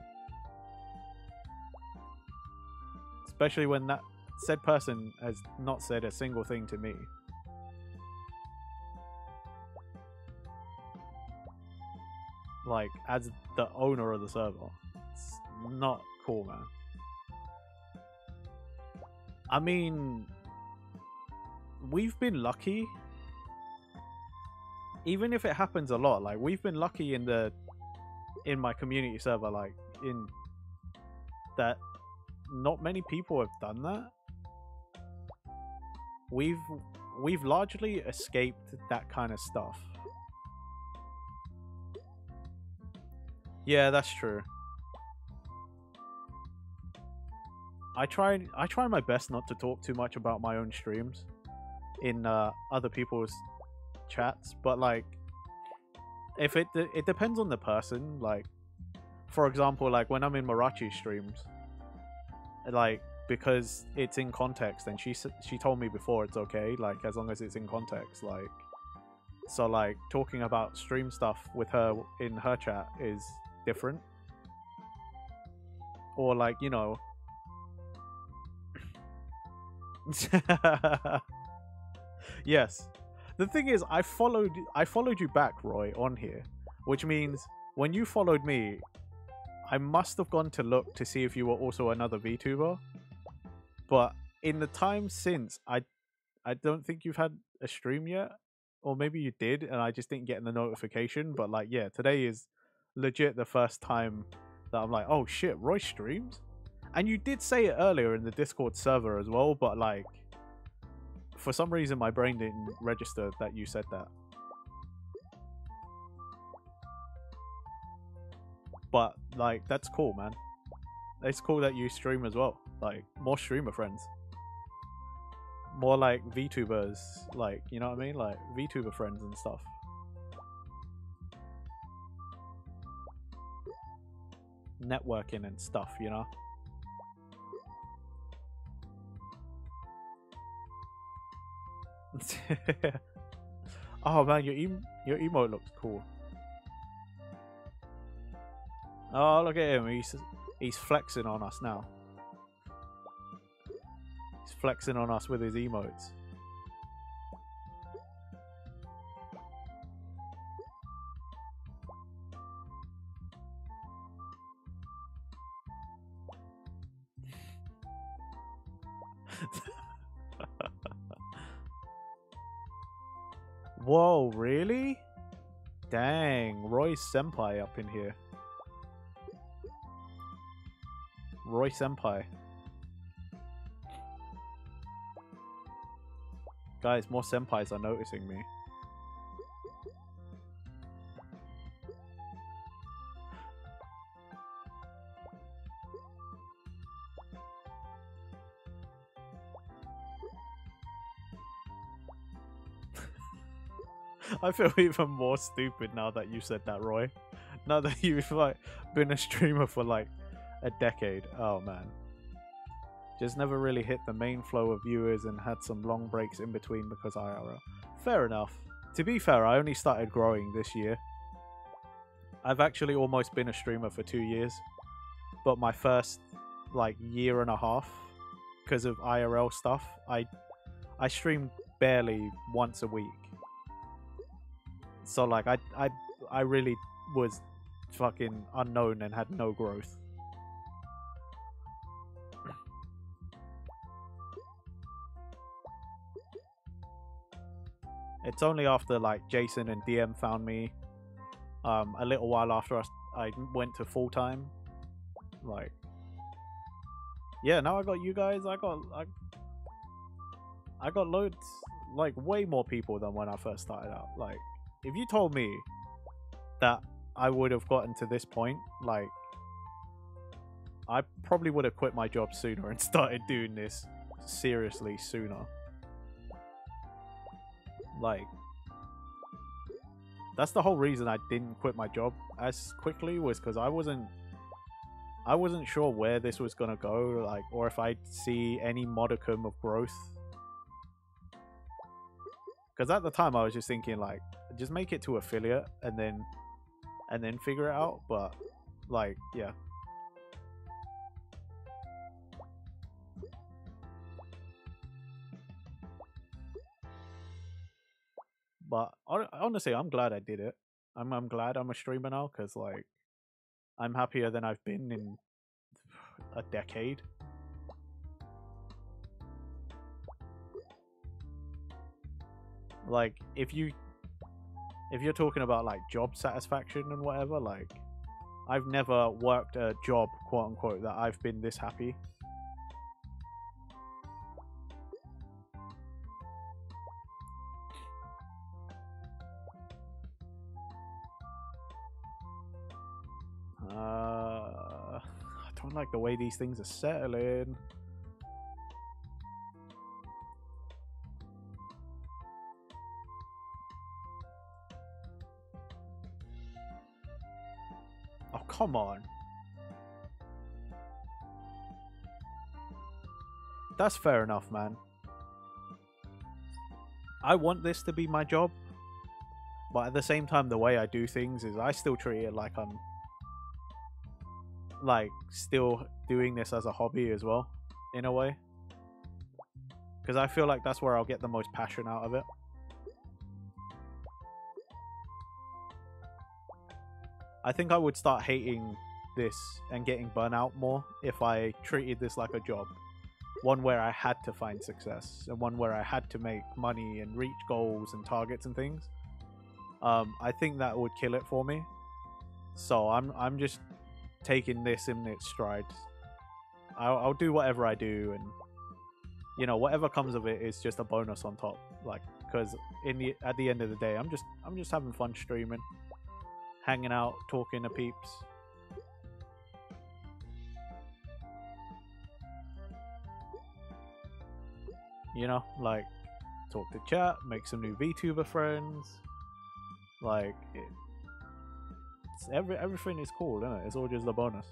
Especially when that said person has not said a single thing to me. Like, as the owner of the server. It's not cool, man. I mean, we've been lucky. Even if it happens a lot, like, we've been lucky in my community server, like, in that not many people have done that. We've largely escaped that kind of stuff. Yeah, that's true. I try my best not to talk too much about my own streams in other people's chats, but like, if it depends on the person. Like, for example, like when I'm in Marachi streams, like, because it's in context, and she told me before it's okay, like, as long as it's in context, like, so like talking about stream stuff with her in her chat is different. Or like, you know, yes. The thing is, I followed you back, Roy, on here, which means when you followed me, I must have gone to look to see if you were also another VTuber. But in the time since, I don't think you've had a stream yet, or maybe you did, and I just didn't get the notification. But like, yeah, today is legit the first time that I'm like, oh shit, Roy streams. And you did say it earlier in the Discord server as well, but like, for some reason my brain didn't register that you said that. But like, that's cool, man. It's cool that you stream as well. Like, more streamer friends. More like VTubers, like, you know what I mean? Like, VTuber friends and stuff. Networking and stuff, you know? Oh man, your emote looks cool. Oh, look at him. He's flexing on us now. He's flexing on us with his emotes. Whoa, really? Dang, Roy Senpai up in here. Roy Senpai. Guys, more senpais are noticing me. I feel even more stupid now that you said that, Roy. Now that you've like been a streamer for like a decade. Oh man. Just never really hit the main flow of viewers and had some long breaks in between because IRL. Fair enough. To be fair, I only started growing this year. I've actually almost been a streamer for 2 years. But my first like year and a half, because of IRL stuff, I streamed barely once a week. So like I really was fucking unknown and had no growth. It's only after like Jason and DM found me a little while after I went to full time. Like, yeah, now I got you guys. I got loads, like way more people than when I first started out. Like, if you told me that I would have gotten to this point, like, I probably would have quit my job sooner and started doing this seriously sooner. Like, that's the whole reason I didn't quit my job as quickly, was because I wasn't sure where this was gonna go, like, or if I'd see any modicum of growth. Because at the time I was just thinking like, just make it to affiliate and then figure it out. But like, yeah. But honestly, I'm glad I did it. I'm glad I'm a streamer now, because like, I'm happier than I've been in a decade. Like, if you're talking about like job satisfaction and whatever, like, I've never worked a job, quote unquote, that I've been this happy. I don't like the way these things are settling. Oh, come on. That's fair enough, man. I want this to be my job, but at the same time, the way I do things is I still treat it like I'm like still doing this as a hobby as well, in a way, because I feel like that's where I'll get the most passion out of it. I think I would start hating this and getting burnout more if I treated this like a job, one where I had to find success and one where I had to make money and reach goals and targets and things. I think that would kill it for me. So I'm just taking this in its stride. I'll do whatever I do, and you know, whatever comes of it is just a bonus on top. Like, because at the end of the day, I'm just having fun streaming, hanging out, talking to peeps. You know, like, talk to chat, make some new VTuber friends. Like, everything is cool, isn't it? It's all just a bonus.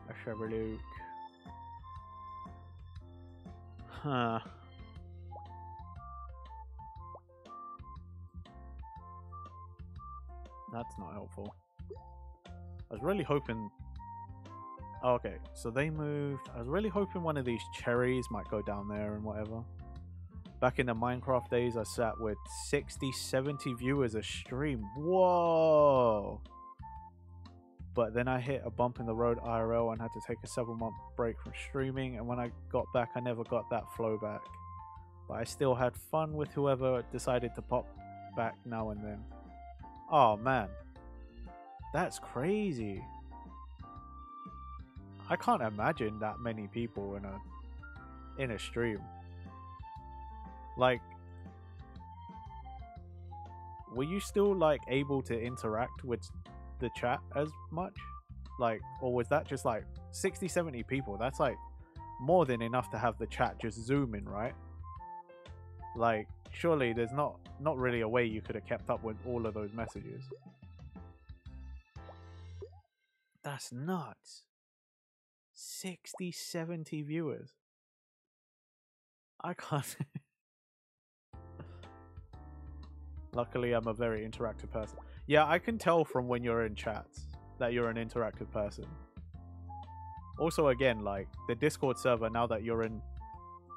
Let's have a look. Huh. That's not helpful. I was really hoping... Oh, okay, so they moved. I was really hoping one of these cherries might go down there and whatever. Back in the Minecraft days, I sat with 60, 70 viewers a stream. Whoa! But then I hit a bump in the road IRL and had to take a 7-month break from streaming. And when I got back, I never got that flow back. But I still had fun with whoever decided to pop back now and then. Oh man, that's crazy. I can't imagine that many people in a stream. Like, were you still like able to interact with the chat as much? Like, or was that just like 60, 70 people? That's like more than enough to have the chat just zoom in, right? Like, surely there's not really a way you could have kept up with all of those messages. That's nuts. 60, 70 viewers. I can't. Luckily, I'm a very interactive person. Yeah, I can tell from when you're in chats that you're an interactive person. Also, again, like, the Discord server, now that you're in,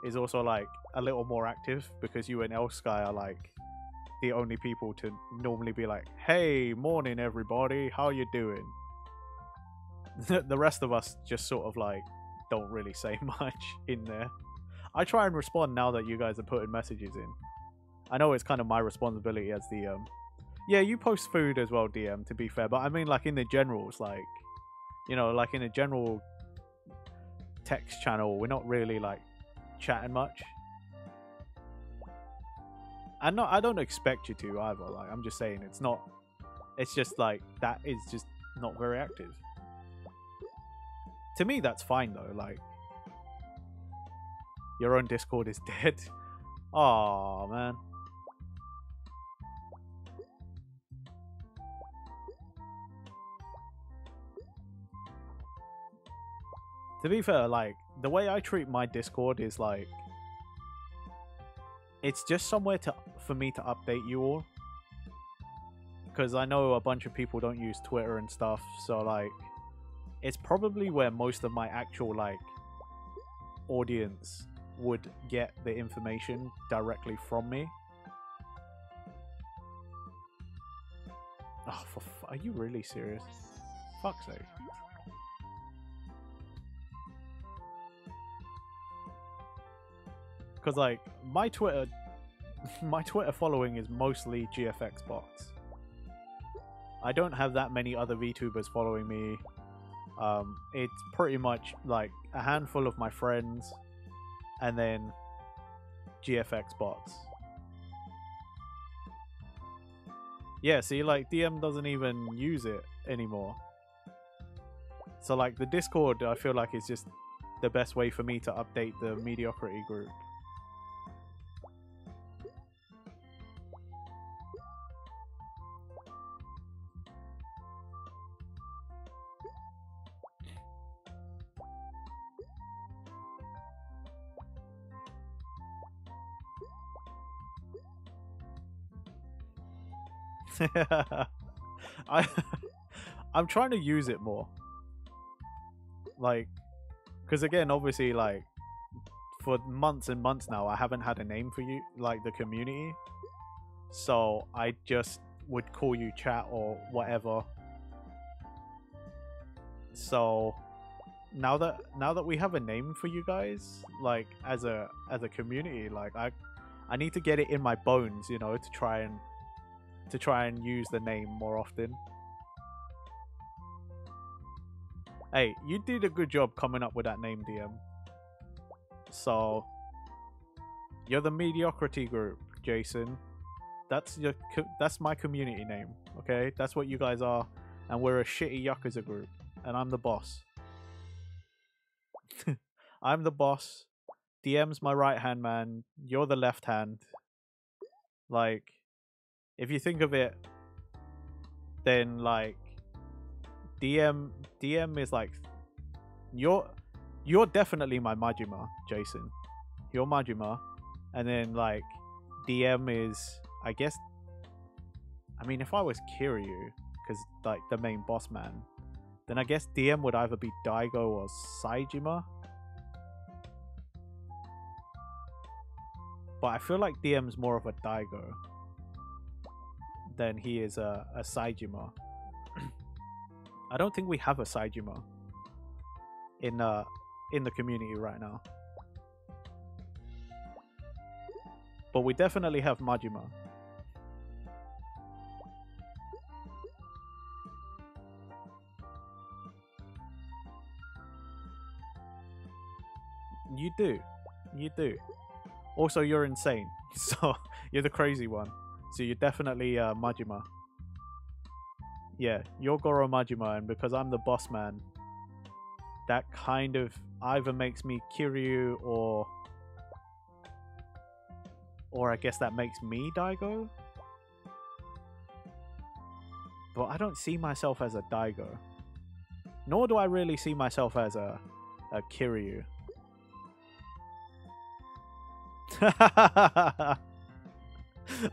is also, like, a little more active because you and Elsky are, like, the only people to normally be like, hey, morning, everybody, how you doing? The rest of us just sort of, like, don't really say much in there. I try and respond now that you guys are putting messages in. I know it's kind of my responsibility as the yeah, you post food as well, DM, to be fair, but I mean, like, in the generals, like, you know, like in a general text channel, we're not really like chatting much. And I don't expect you to either. Like, I'm just saying, it's just like that is just not very active. To me, that's fine though. Like, your own Discord is dead. Oh man. To be fair, like, the way I treat my Discord is like, it's just somewhere for me to update you all. Because I know a bunch of people don't use Twitter and stuff, so like, it's probably where most of my actual like audience would get the information directly from me. Oh, are you really serious? Fuck's sake. Because like my Twitter following is mostly GFX bots. I don't have that many other VTubers following me. It's pretty much like a handful of my friends and then GFX bots. Yeah, see, like, DM doesn't even use it anymore. So like the Discord, I feel like, is just the best way for me to update the mediocrity group. I'm trying to use it more, like, because again, obviously, like, for months and months now I haven't had a name for you, like, the community, so I just would call you chat or whatever. So now that we have a name for you guys, like, as a community, like, I need to get it in my bones, you know, to try and use the name more often. Hey, you did a good job coming up with that name, DM. So, you're the mediocrity group, Jason. That's my community name, okay? That's what you guys are, and we're a shitty Yakuza group, and I'm the boss. I'm the boss. DM's my right-hand man. You're the left hand. Like, if you think of it, then like DM is like, you're definitely my Majima, Jason. You're Majima, and then like DM is, I guess, I mean, if I was Kiryu, because like the main boss man, then I guess DM would either be Daigo or Saejima. But I feel like DM's more of a Daigo than he is a Saejima. I don't think we have a Saejima in the community right now. But we definitely have Majima. You do. You do. Also, you're insane. So, you're the crazy one. So, you're definitely Majima. Yeah, you're Goro Majima, and because I'm the boss man, that kind of either makes me Kiryu or I guess that makes me Daigo. But I don't see myself as a Daigo. Nor do I really see myself as a Kiryu.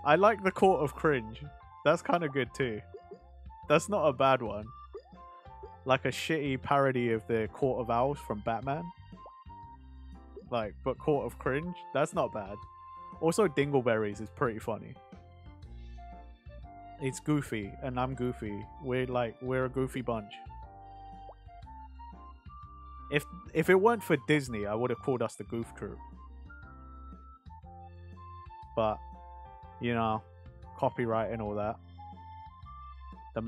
I like the Court of Cringe. That's kind of good too. That's not a bad one. Like a shitty parody of the Court of Owls from Batman. Like, but Court of Cringe? That's not bad. Also, Dingleberries is pretty funny. It's goofy, and I'm goofy. We're a goofy bunch. If it weren't for Disney, I would have called us the Goof Troop. But, you know, copyright and all that. The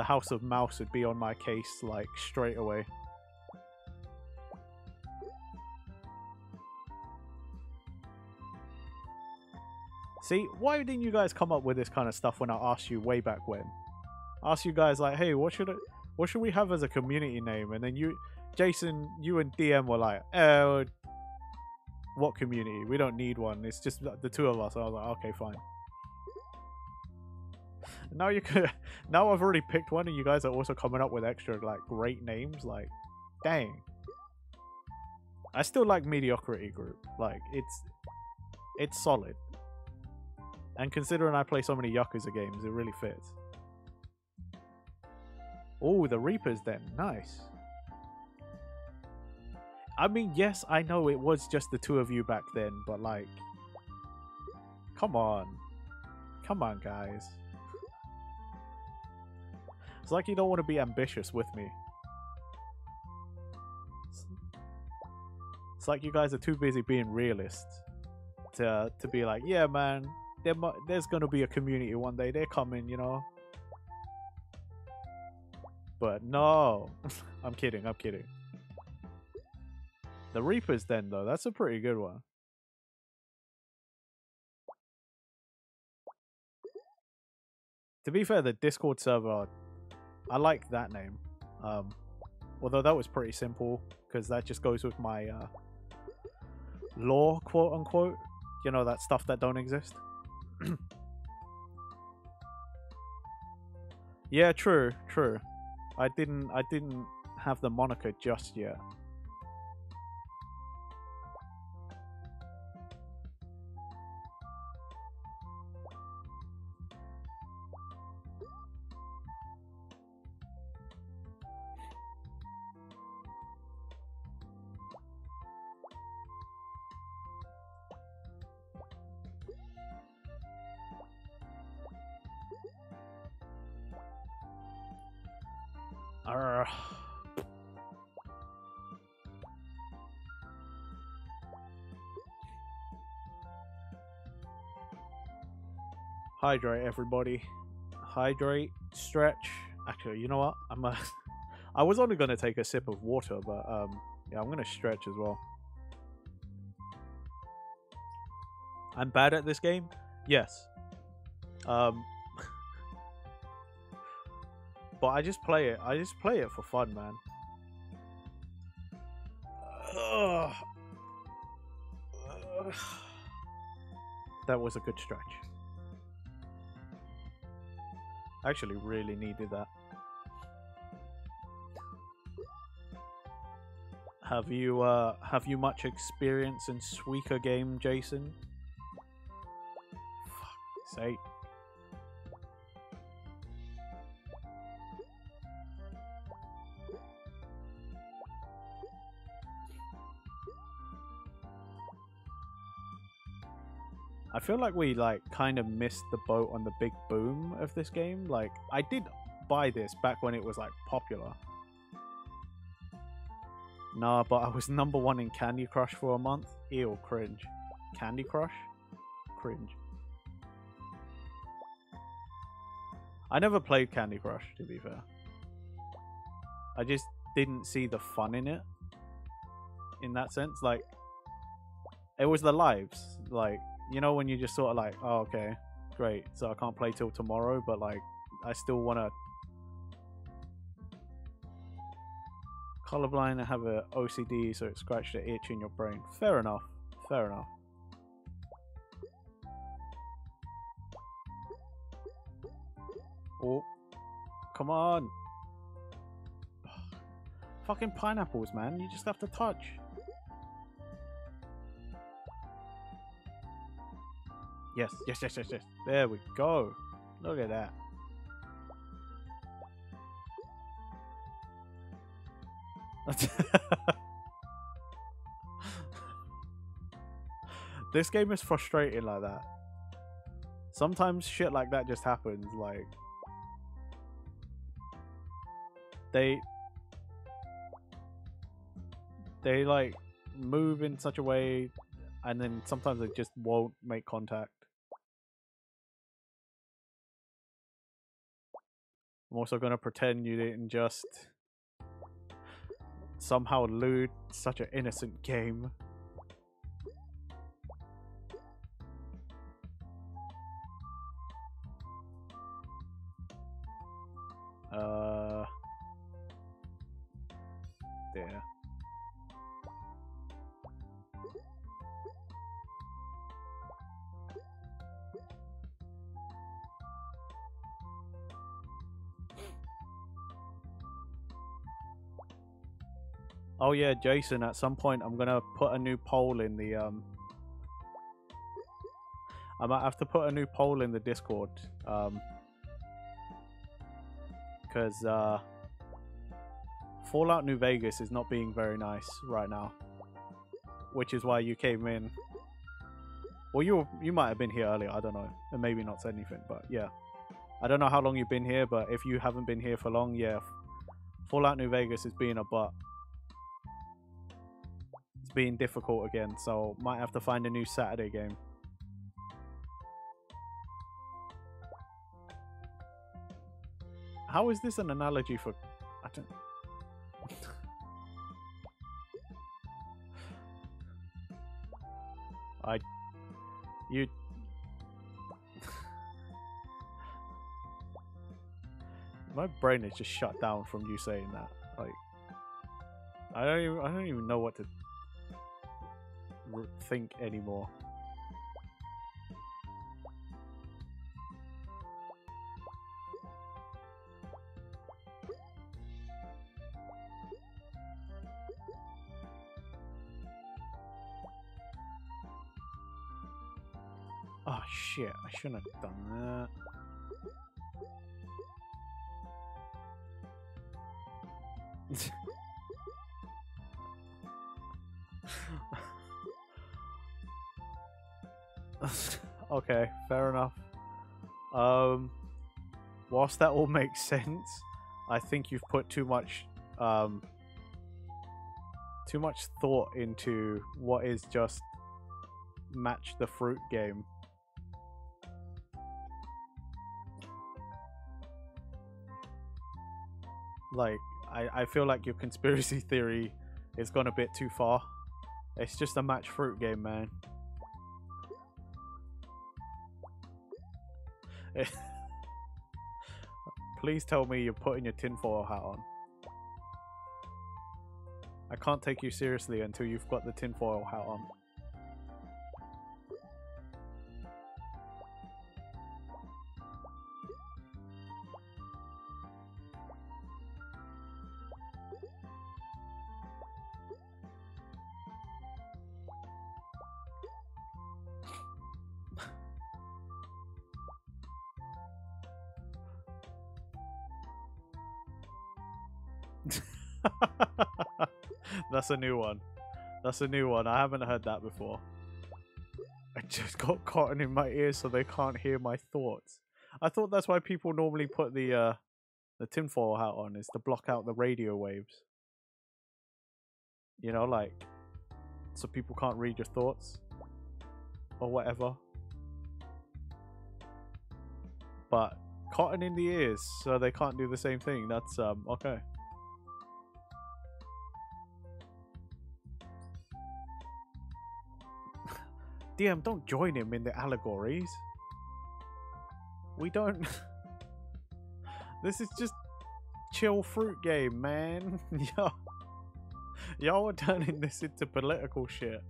House of Mouse would be on my case, like, straight away. See, why didn't you guys come up with this kind of stuff when I asked you way back when? I asked you guys like, hey, what should we have as a community name? And then Jason, you and DM were like, what community? We don't need one. It's just the two of us. I was like, okay, fine. Now now I've already picked one, and you guys are also coming up with extra like great names. Like, dang. I still like Mediocrity Group. Like, it's solid. And considering I play so many Yakuza games, it really fits. Oh, the Reapers then. Nice. I mean, yes, I know it was just the two of you back then, but like, come on. Come on, guys. It's like you don't want to be ambitious with me. It's like you guys are too busy being realists to be like, yeah, man, there's going to be a community one day. They're coming, you know. But no. I'm kidding. I'm kidding. The Reapers then, though. That's a pretty good one. To be fair, the Discord server, I like that name. Although that was pretty simple, because that just goes with my lore, quote unquote. You know, that stuff that don't exist. Yeah, true. I didn't have the moniker just yet. Hydrate, everybody. Hydrate, stretch. Actually, you know what? I was only gonna take a sip of water, but yeah, I'm gonna stretch as well. I'm bad at this game. Yes. But I just play it. I just play it for fun, man. That was a good stretch. I actually really needed that. Have you much experience in Suika game, Jason? Fuck's sake. I feel like we like kind of missed the boat on the big boom of this game. Like I did buy this back when it was like popular. Nah, but I was #1 in Candy Crush for a month. Ew, cringe. Candy Crush? Cringe. I never played Candy Crush, to be fair. I just didn't see the fun in it. In that sense, like, it was the lives. Like, you know, when you just sort of like, oh, okay, great. So I can't play till tomorrow, but like, I still want to. Colorblind and have a OCD, so it scratched the itch in your brain. Fair enough. Fair enough. Oh, come on. Fucking pineapples, man. You just have to touch. Yes, yes, yes, yes, yes. There we go. Look at that. This game is frustrating like that. Sometimes shit like that just happens. Like they like move in such a way, and then sometimes they just won't make contact. I'm also gonna pretend you didn't just somehow loot such an innocent game. There. Oh yeah, Jason, at some point I'm gonna put a new poll in the I might have to put a new poll in the Discord. Because Fallout New Vegas is not being very nice right now. Which is why you came in. Well, you might have been here earlier, I don't know. And maybe not said anything, but yeah. I don't know how long you've been here, but if you haven't been here for long, yeah. Fallout New Vegas is being a butt. It's being difficult again, so might have to find a new Saturday game. How is this an analogy for... I don't... You... My brain is just shut down from you saying that. Like... I don't even know what to think anymore. Oh shit, I shouldn't have done that. Okay, fair enough. Whilst that all makes sense, I think you've put too much thought into what is just match the fruit game. Like, I feel like your conspiracy theory has gone a bit too far. It's just a match fruit game, man. Please tell me you're putting your tinfoil hat on. I can't take you seriously until you've got the tinfoil hat on. That's a new one. That's a new one. I haven't heard that before. I just got cotton in my ears so they can't hear my thoughts. I thought that's why people normally put the tinfoil hat on, is to block out the radio waves. You know, like, so people can't read your thoughts or whatever. But cotton in the ears so they can't do the same thing. That's okay. DM, don't join him in the allegories. We don't. This is just chill fruit game, man. Y'all are turning this into political shit.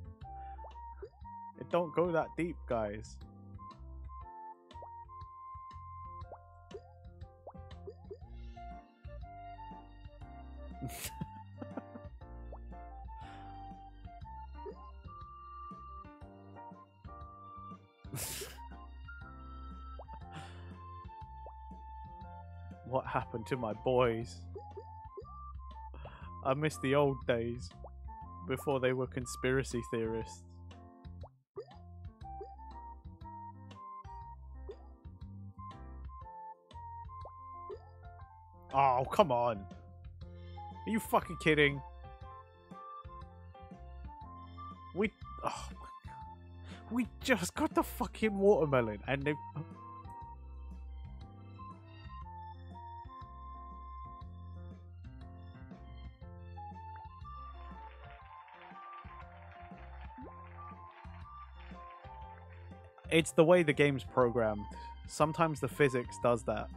It don't go that deep, guys. What happened to my boys? I miss the old days before they were conspiracy theorists. Oh, come on. Are you fucking kidding? Oh my God. We just got the fucking watermelon and they... It's the way the game's programmed. Sometimes the physics does that.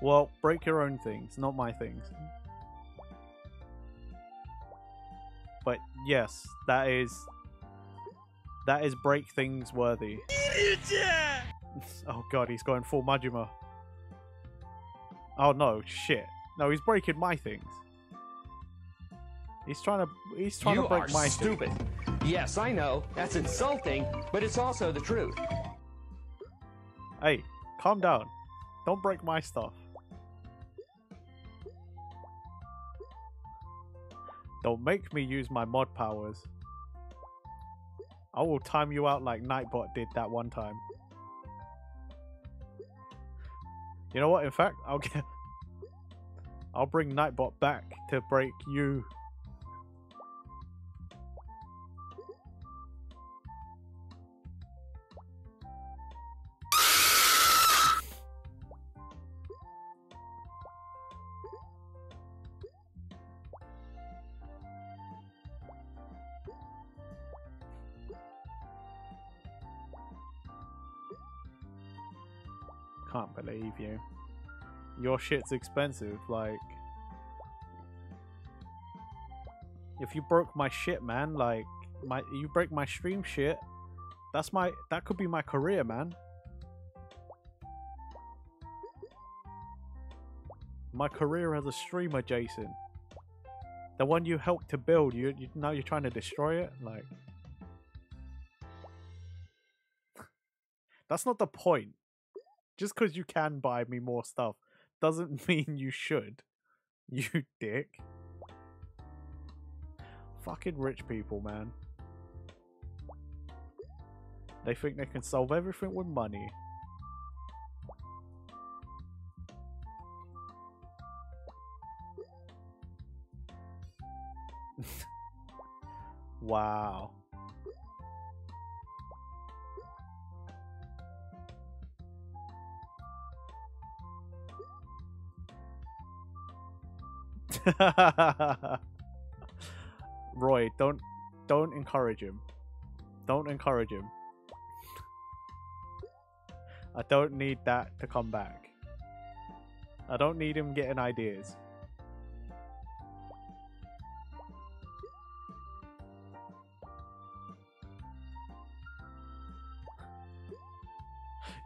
Well, break your own things, not my things. But yes, that is break things worthy. Oh god, he's going full Majima. Oh no, shit. No, he's breaking my things. He's trying to break my stupid. Yes, I know. That's insulting, but it's also the truth. Hey, calm down. Don't break my stuff. Don't make me use my mod powers. I will time you out like Nightbot did that one time. You know what? In fact, I'll bring Nightbot back to break you. Can't believe you. Your shit's expensive, like... If you broke my shit, man, like... You break my stream shit, that could be my career, man. My career as a streamer, Jason. The one you helped to build, now you're trying to destroy it? Like... That's not the point. Just because you can buy me more stuff doesn't mean you should. You dick. Fucking rich people, man. They think they can solve everything with money. Wow. Roy, don't encourage him. Don't encourage him. I don't need that to come back. I don't need him getting ideas.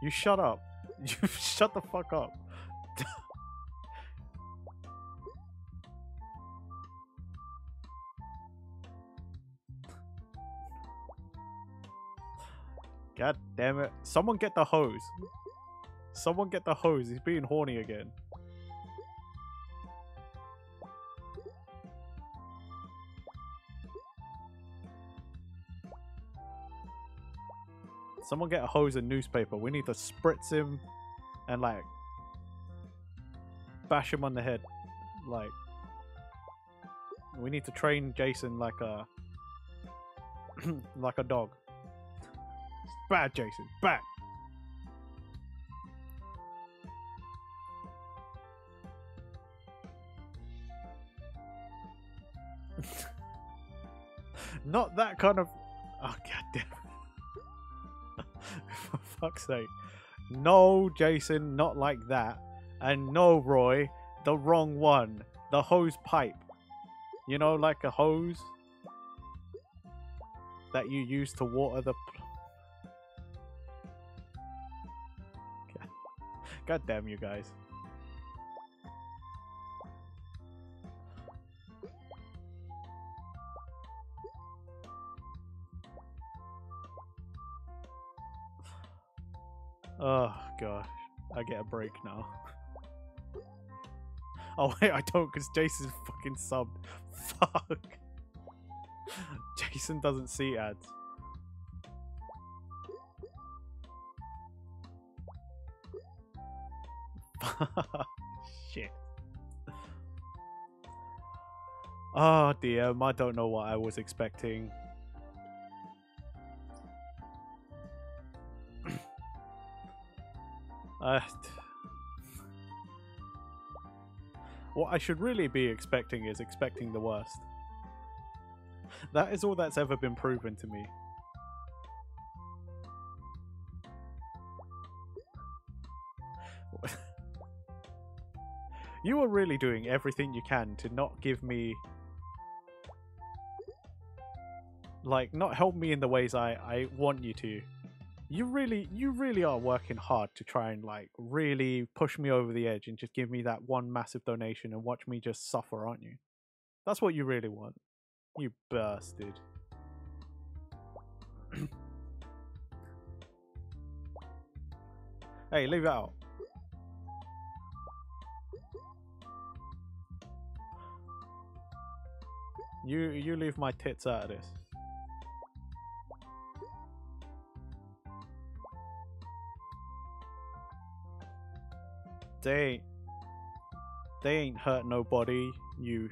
You shut up. You shut the fuck up. God damn it. Someone get the hose. Someone get the hose. He's being horny again. Someone get a hose and newspaper. We need to spritz him and like bash him on the head. Like, we need to train Jason like a like a dog. Bad, Jason. Bad. Not that kind of. Oh, goddamn. For fuck's sake. No, Jason, not like that. And no, Roy, the wrong one. The hose pipe. You know, like a hose that you use to water the. God damn you guys. Oh gosh, I get a break now. Oh wait, I don't, because Jason's fucking subbed. Fuck. Jason doesn't see ads. Shit. Oh dear, I don't know what I was expecting. What I should really be expecting is expecting the worst. That is all that's ever been proven to me. You are really doing everything you can to not give me... like, not help me in the ways I want you to. You really are working hard to try and, like, really push me over the edge and just give me that one massive donation and watch me just suffer, aren't you? That's what you really want. You bastard. Hey, leave it out. You leave my tits out of this. They ain't hurt nobody, you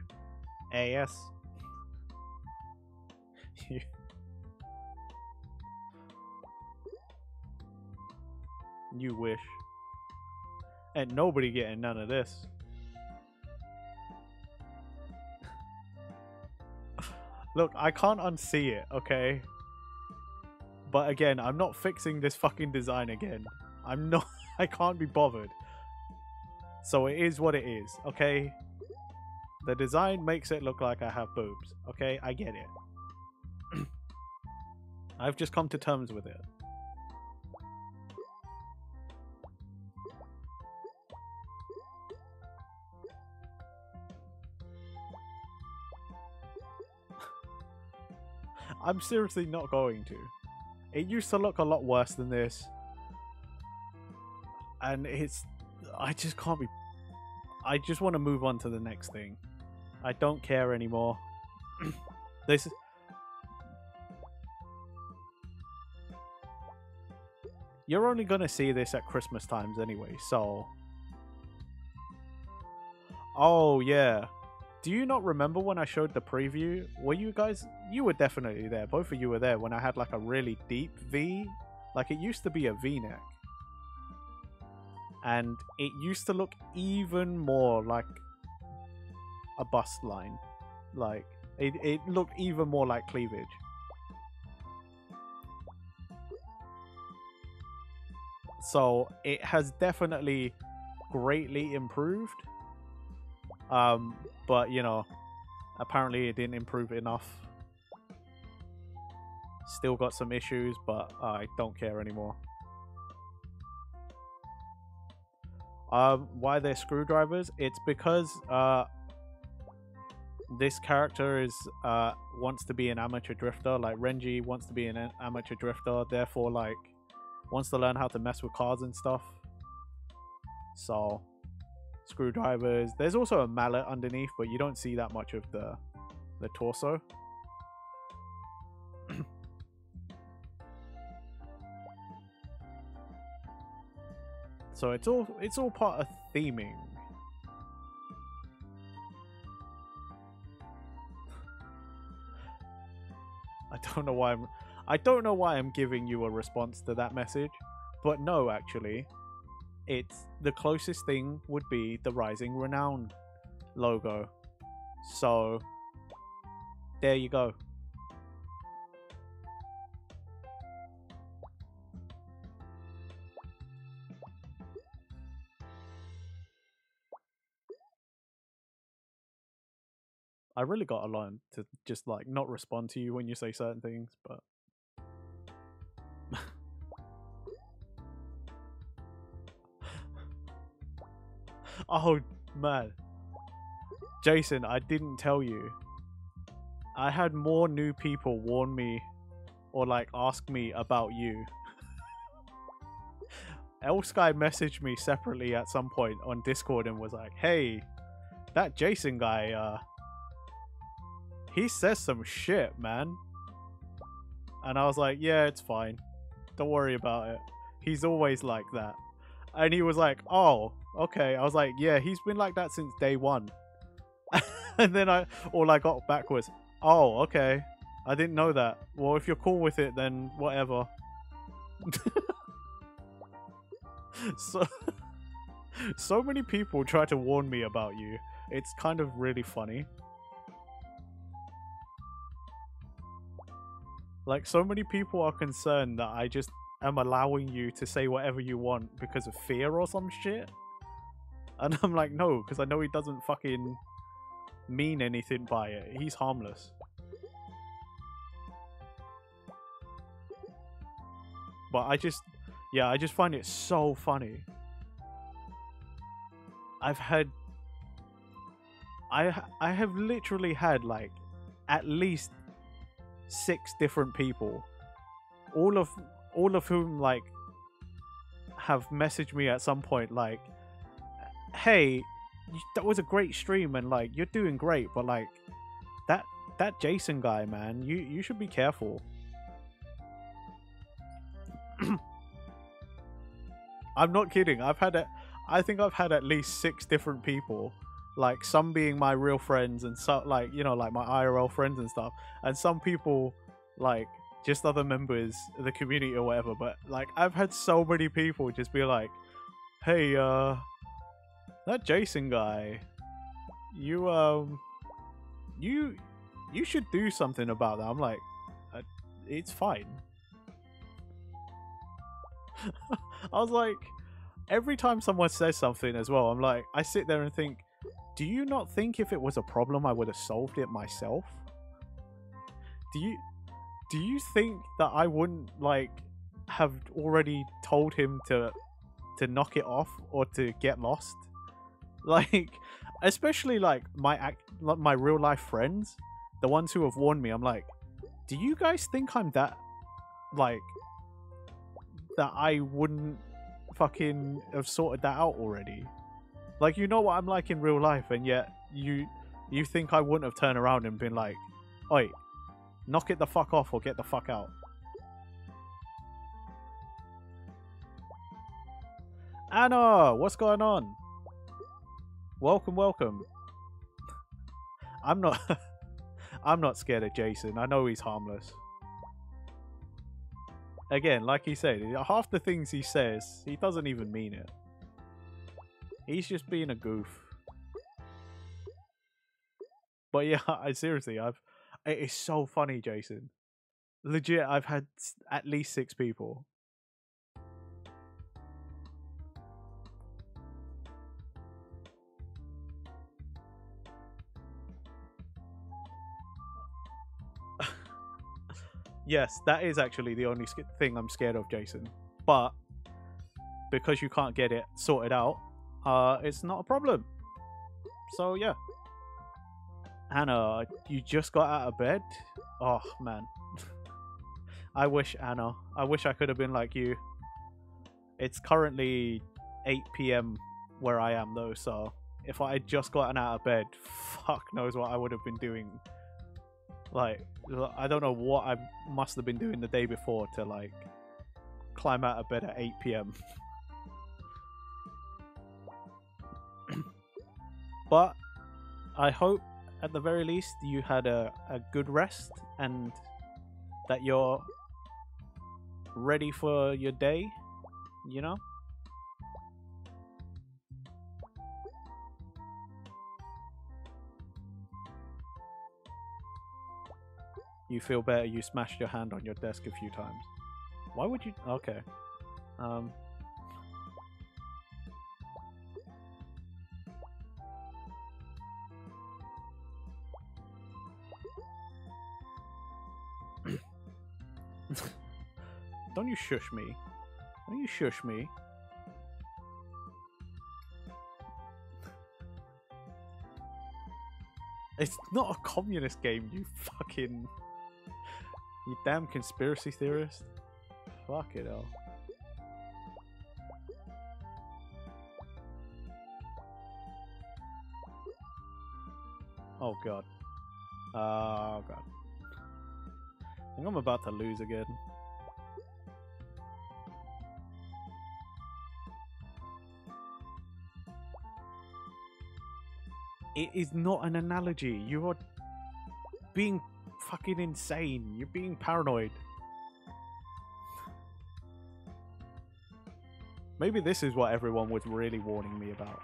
ass. You wish. And nobody getting none of this. Look, I can't unsee it, okay? But again, I'm not fixing this fucking design again. I'm not. I can't be bothered. So it is what it is, okay? The design makes it look like I have boobs, okay? I get it. I've just come to terms with it. I'm seriously not going to. It used to look a lot worse than this. And it's... I just can't be... I just want to move on to the next thing. I don't care anymore. This... You're only going to see this at Christmas times anyway, so... Oh, yeah. Do you not remember when I showed the preview? Were you guys... You were definitely there. Both of you were there when I had like a really deep V. Like it used to be a V-neck. And it used to look even more like a bust line. Like, it looked even more like cleavage. So, it has definitely greatly improved. But, you know, apparently it didn't improve enough. Still got some issues, but I don't care anymore. Why they're screwdrivers? It's because this character is wants to be an amateur drifter. Like Renji wants to be an amateur drifter, therefore like wants to learn how to mess with cars and stuff. So screwdrivers. There's also a mallet underneath, but you don't see that much of the torso. So it's all part of theming. I don't know why I'm giving you a response to that message, but no, actually, it's the closest thing would be the Rising Renown logo. So there you go. I really gotta learn to just like not respond to you when you say certain things, but oh man, Jason, I didn't tell you. I had more new people warn me or like ask me about you. Elsky messaged me separately at some point on Discord and was like, "Hey, that Jason guy, he says some shit, man." And I was like, "Yeah, it's fine. Don't worry about it. He's always like that." And he was like, "Oh, okay." I was like, "Yeah, he's been like that since day one." And then all I got back was, "Oh, okay. I didn't know that. Well, if you're cool with it, then whatever." So many people try to warn me about you. It's kind of really funny. Like, so many people are concerned that I just am allowing you to say whatever you want because of fear or some shit. And I'm like, no, because I know he doesn't fucking mean anything by it. He's harmless. But I just find it so funny. I have literally had like at least 6 different people, all of whom like have messaged me at some point like, "Hey, that was a great stream and like you're doing great, but like that Jason guy, man, you should be careful." I'm not kidding. I think I've had at least 6 different people, like some being my real friends and so like, you know, like my IRL friends and stuff, and some people like just other members of the community or whatever. But like I've had so many people just be like, "Hey, that Jason guy, you should do something about that." I'm like, "It's fine." I was like, every time someone says something as well, I'm like, I sit there and think, do you not think if it was a problem I would have solved it myself? Do you think that I wouldn't like have already told him to knock it off or to get lost? Like, especially like my real life friends, the ones who have warned me, I'm like, do you guys think I'm that like that I wouldn't fucking have sorted that out already? Like, you know what I'm like in real life, and yet you think I wouldn't have turned around and been like, "Oi, knock it the fuck off or get the fuck out." Anna, what's going on? Welcome, welcome. I'm not I'm not scared of Jason. I know he's harmless. Again, like he said, half the things he says, he doesn't even mean it. He's just being a goof. But yeah, seriously, it is so funny, Jason. Legit, I've had at least 6 people. Yes, that is actually the only thing I'm scared of, Jason. But because you can't get it sorted out, it's not a problem. So yeah. Anna, you just got out of bed? Oh man. I wish, Anna. I wish I could have been like you. It's currently 8 p.m. where I am though, so if I had just gotten out of bed, fuck knows what I would have been doing. Like, I don't know what I must have been doing the day before to like climb out of bed at 8 p.m. But I hope at the very least you had a good rest and that you're ready for your day, you know? You feel better, you smashed your hand on your desk a few times. Why would you? Okay. Um. Don't you shush me. Don't you shush me. It's not a communist game, you fucking... You damn conspiracy theorist. Fuck it all. Oh god. Oh god. I think I'm about to lose again. It is not an analogy. You are being fucking insane. You're being paranoid. Maybe this is what everyone was really warning me about.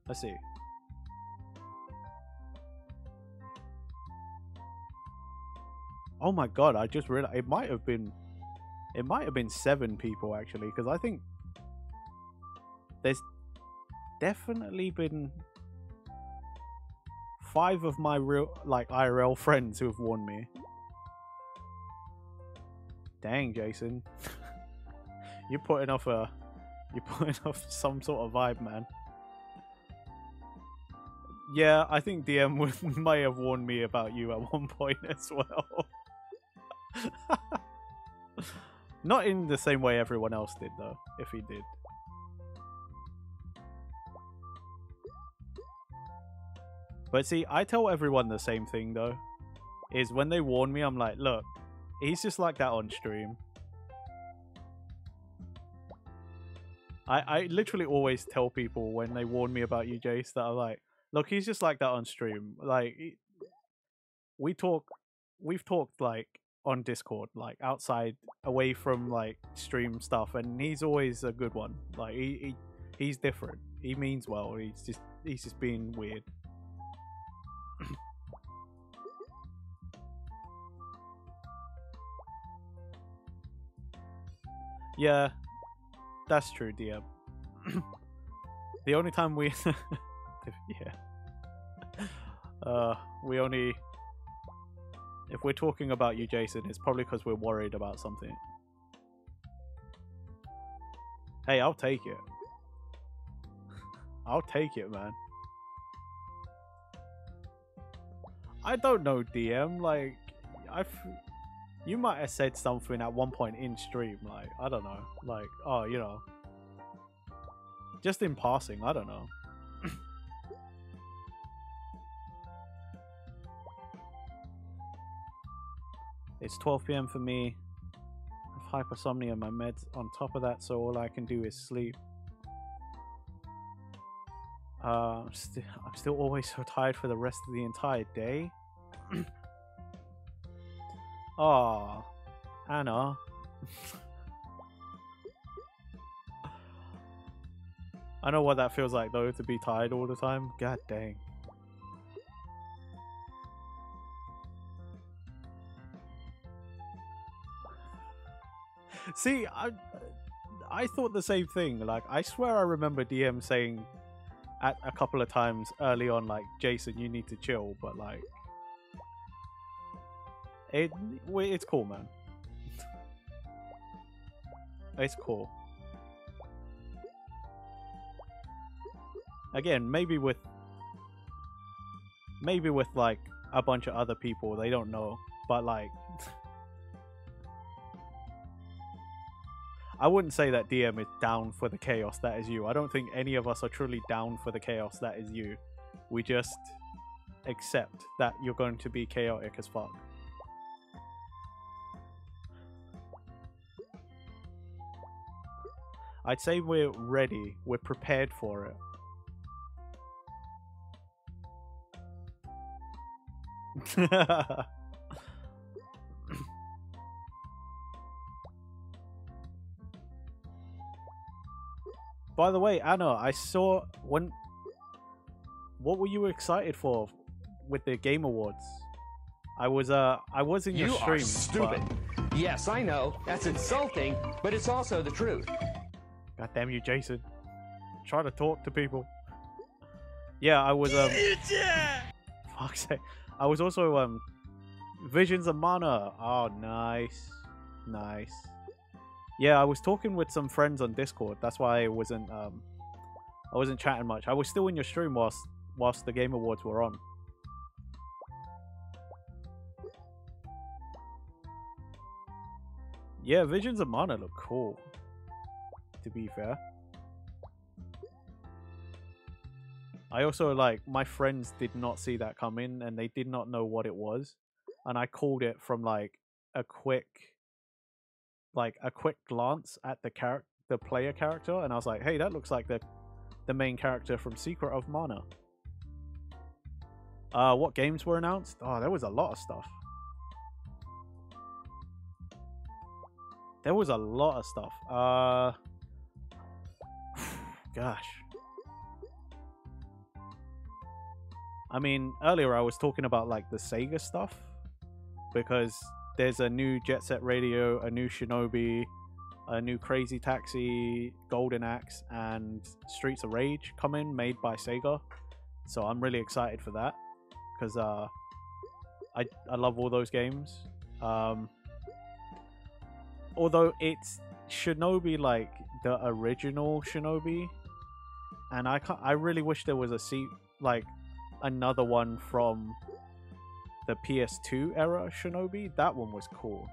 Let's see. Oh my god, I just realized it might have been 7 people actually, because I think there's definitely been 5 of my real IRL friends who have warned me. Dang, Jason. You're putting off some sort of vibe, man. Yeah, I think DM may have warned me about you at one point as well. Not in the same way everyone else did, though, if he did. But see, I tell everyone the same thing, though. Is when they warn me, I'm like, look, he's just like that on stream. I literally always tell people when they warn me about you, Jace, that I'm like, look, he's just like that on stream. Like, we've talked like on Discord, like outside, away from like stream stuff, and he's always a good one. Like he's different. He means well. He's just being weird. Yeah, that's true, DM. The only time we we only, if we're talking about you, Jason, it's probably because we're worried about something. Hey, I'll take it. I'll take it, man. I don't know, DM. Like, you might have said something at one point in stream. Like, I don't know. Like, oh, you know, just in passing. I don't know. It's 12 PM for me. I have hypersomnia, my meds on top of that, so all I can do is sleep. I'm still always so tired for the rest of the entire day. Aw, Anna. I know what that feels like though, to be tired all the time. God dang. See, I thought the same thing. Like, I swear I remember DM saying at a couple of times early on, like, Jason, you need to chill, but like, it's cool, man. It's cool. Again, maybe with like a bunch of other people, they don't know, but like, I wouldn't say that DM is down for the chaos that is you. I don't think any of us are truly down for the chaos that is you. We just accept that you're going to be chaotic as fuck. I'd say we're ready. We're prepared for it. By the way, Anna, I saw when. What were you excited for with the Game Awards? I was in your stream. You are stupid. But... Yes, I know. That's insulting, but it's also the truth. God damn you, Jason. Try to talk to people. Yeah, I was fuck's sake. I was also Visions of Mana. Oh, nice. Nice. Yeah, I was talking with some friends on Discord. That's why I wasn't chatting much. I was still in your stream whilst the Game Awards were on. Yeah, Visions of Mana look cool, to be fair. I also, like, my friends did not see that coming, and they did not know what it was. And I called it from, like, a quick glance at the player character, and I was like, hey, that looks like the main character from Secret of Mana. What games were announced? Oh, there was a lot of stuff. There was a lot of stuff. Gosh. I mean, earlier I was talking about, like, the Sega stuff, because there's a new Jet Set Radio, a new Shinobi, a new Crazy Taxi, Golden Axe, and Streets of Rage coming, made by Sega. So I'm really excited for that, because I love all those games. Although it's Shinobi, like the original Shinobi, and I really wish there was another one from the PS2 era Shinobi. That one was cool.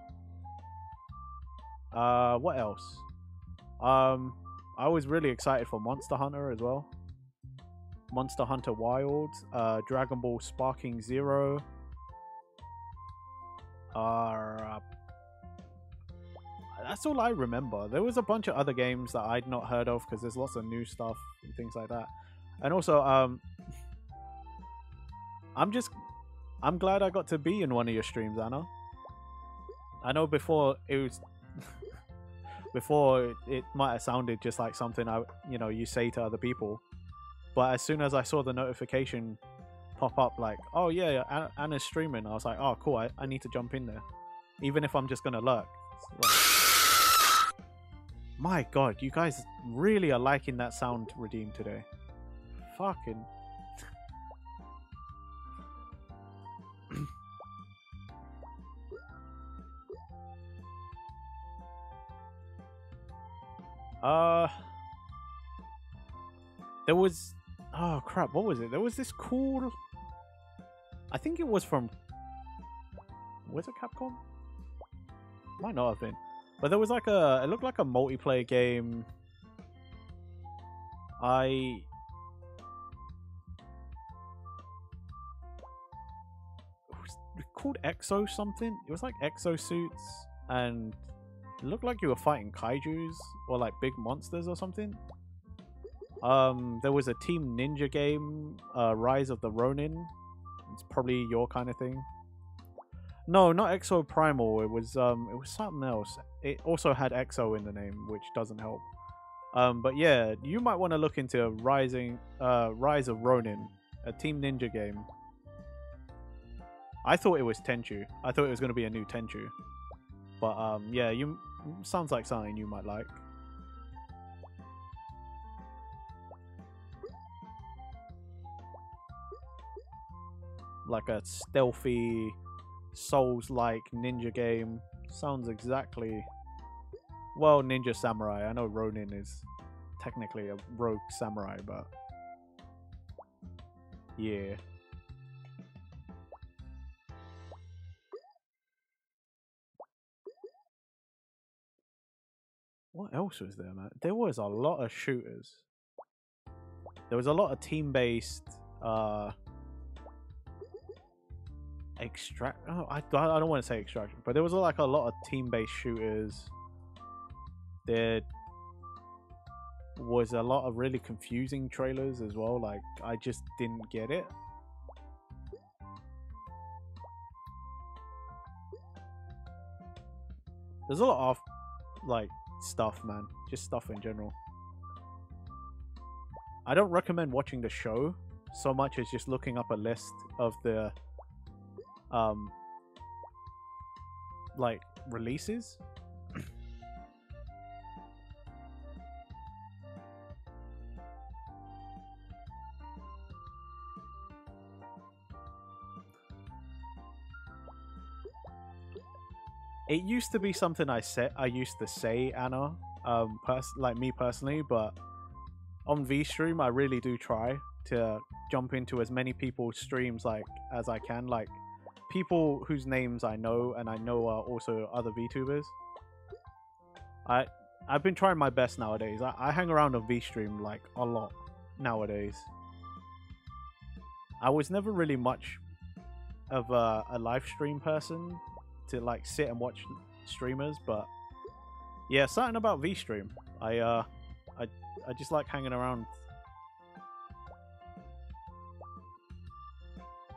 What else? I was really excited for Monster Hunter as well. Monster Hunter Wild, Dragon Ball Sparking Zero. That's all I remember. There was a bunch of other games that I'd not heard of, because there's lots of new stuff and things like that. And also, I'm glad I got to be in one of your streams, Anna. I know before it was before it might have sounded just like something you say to other people, but as soon as I saw the notification pop up, like, oh yeah, Anna's streaming, I was like, oh cool, I need to jump in there, even if I'm just gonna lurk. My god, you guys really are liking that sound redeem today. Fucking. There was, oh crap, what was it? There was this cool, I think it was from, was it Capcom? Might not have been. But there was like it looked like a multiplayer game. It was called Exo something. It was like exo suits, and it looked like you were fighting kaijus or like big monsters or something. There was a Team Ninja game, Rise of the Ronin. It's probably your kind of thing. No, not Exo Primal. It was something else. It also had Exo in the name, which doesn't help. But yeah, you might want to look into Rise of Ronin, a Team Ninja game. I thought it was Tenchu. I thought it was going to be a new Tenchu. But yeah, sounds like something you might like. Like a stealthy, Souls-like ninja game. Sounds exactly... Well, Ninja Samurai. I know Ronin is technically a rogue samurai, but... Yeah. What else was there, man? There was a lot of shooters. There was a lot of team-based... I don't want to say extraction, but there was like a lot of team-based shooters. They're was a lot of really confusing trailers as well. Like, I just didn't get it. There's a lot of, like, stuff, man. Just stuff in general. I don't recommend watching the show so much as just looking up a list of the, like, releases. It used to be something I used to say, Anna, like me personally, but on VStream, I really do try to jump into as many people's streams like as I can, like people whose names I know and I know are also other VTubers. I've been trying my best nowadays. I hang around on VStream like a lot nowadays. I was never really much of a live stream person to like sit and watch streamers, but yeah, something about VStream. I just like hanging around.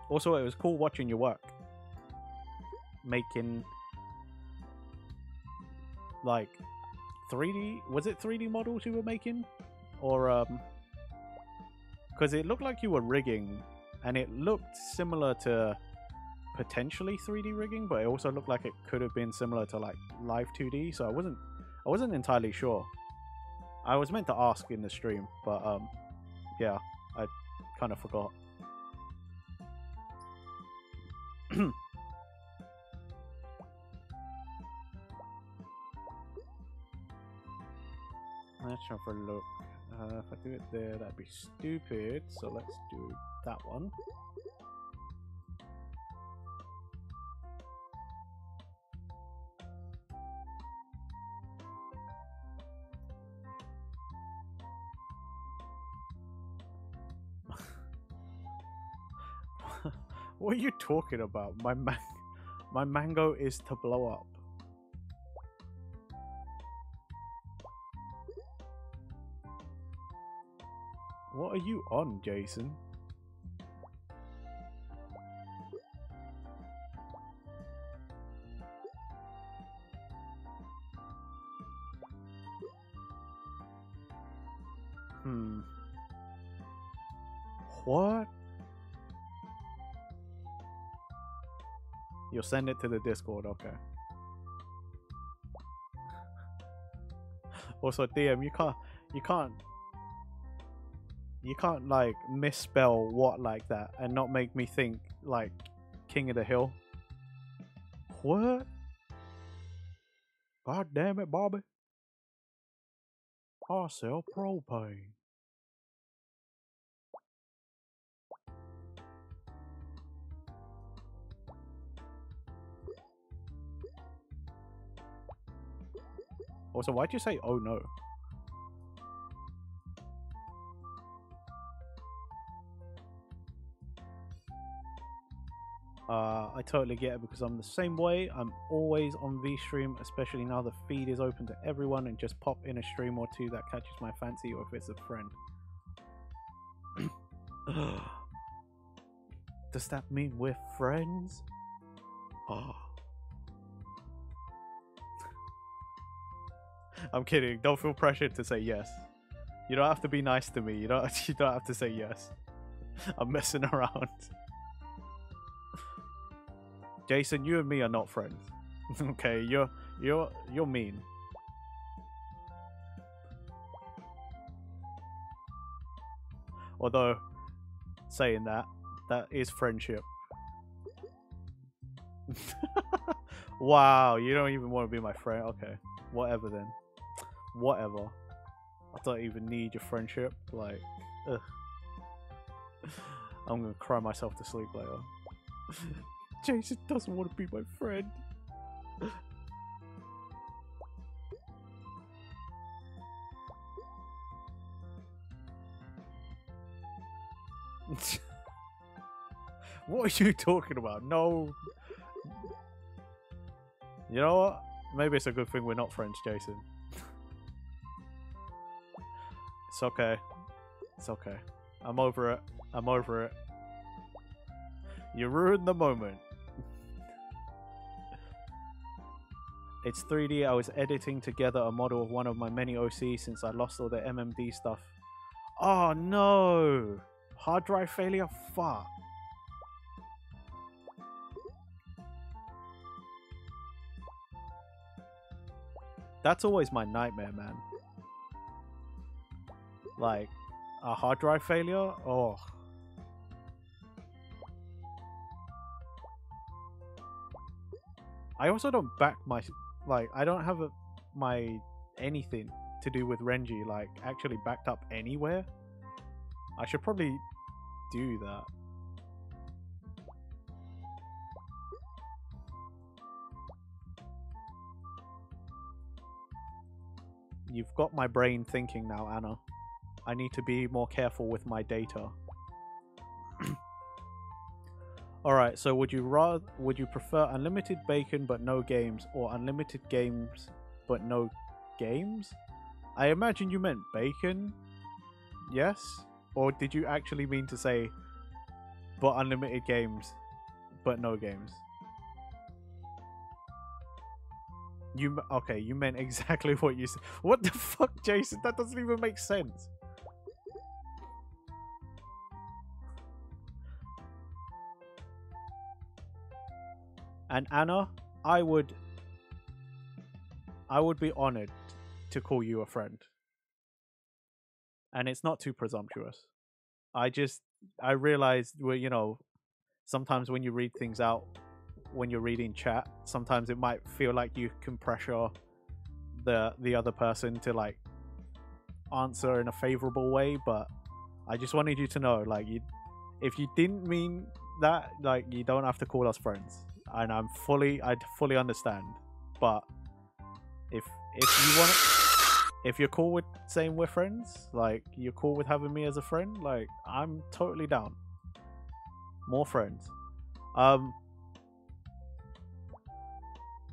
Also, it was cool watching your work, making like 3D. Was it 3D models you were making, or because it looked like you were rigging, and it looked similar to potentially 3D rigging, but it also looked like it could have been similar to like live 2D. So I wasn't entirely sure. I was meant to ask in the stream, but yeah, I kind of forgot. Let's have a look. If I do it there, that'd be stupid. So let's do that one. What are you talking about? My mango is to blow up. What are you on, Jason? What? You'll send it to the Discord, okay. Also, DM, you can't like misspell what like that and not make me think like King of the Hill. What? God damn it, Bobby. I sell propane. Also, why'd you say oh no? I totally get it because I'm the same way. I'm always on VStream, especially now the feed is open to everyone, and just pop in a stream or two that catches my fancy, or if it's a friend. Does that mean we're friends? Oh. I'm kidding. Don't feel pressured to say yes. You don't have to be nice to me. You don't have to say yes. I'm messing around. Jason, you and me are not friends. Okay, you're mean. Although, saying that is friendship. Wow, you don't even want to be my friend. Okay, whatever then. Whatever. I don't even need your friendship. Like, ugh. I'm gonna cry myself to sleep later. Jason doesn't want to be my friend. What are you talking about? No. You know what? Maybe it's a good thing we're not friends, Jason. It's okay. It's okay. I'm over it. I'm over it. You ruined the moment. It's 3D. I was editing together a model of one of my many OCs since I lost all the MMD stuff. Oh no! Hard drive failure? Fuck. That's always my nightmare, man. Like, a hard drive failure? Oh. I also don't back my... Like, I don't have my anything to do with Renji, like, actually backed up anywhere. I should probably do that. You've got my brain thinking now, Anna. I need to be more careful with my data. Alright, so would you prefer unlimited bacon but no games, or unlimited games but no games? I imagine you meant bacon. Yes? Or did you actually mean to say but unlimited games but no games? Okay, you meant exactly what you said. What the fuck, Jason? That doesn't even make sense. And Anna, I would be honored to call you a friend. And it's not too presumptuous. I realized, well, you know, sometimes when you read things out, when you're reading chat, sometimes it might feel like you can pressure the other person to like answer in a favorable way, but I just wanted you to know, like, if you didn't mean that, like, you don't have to call us friends. And I'd fully understand. But if you want, if you're cool with saying we're friends, like, you're cool with having me as a friend, like, I'm totally down. More friends.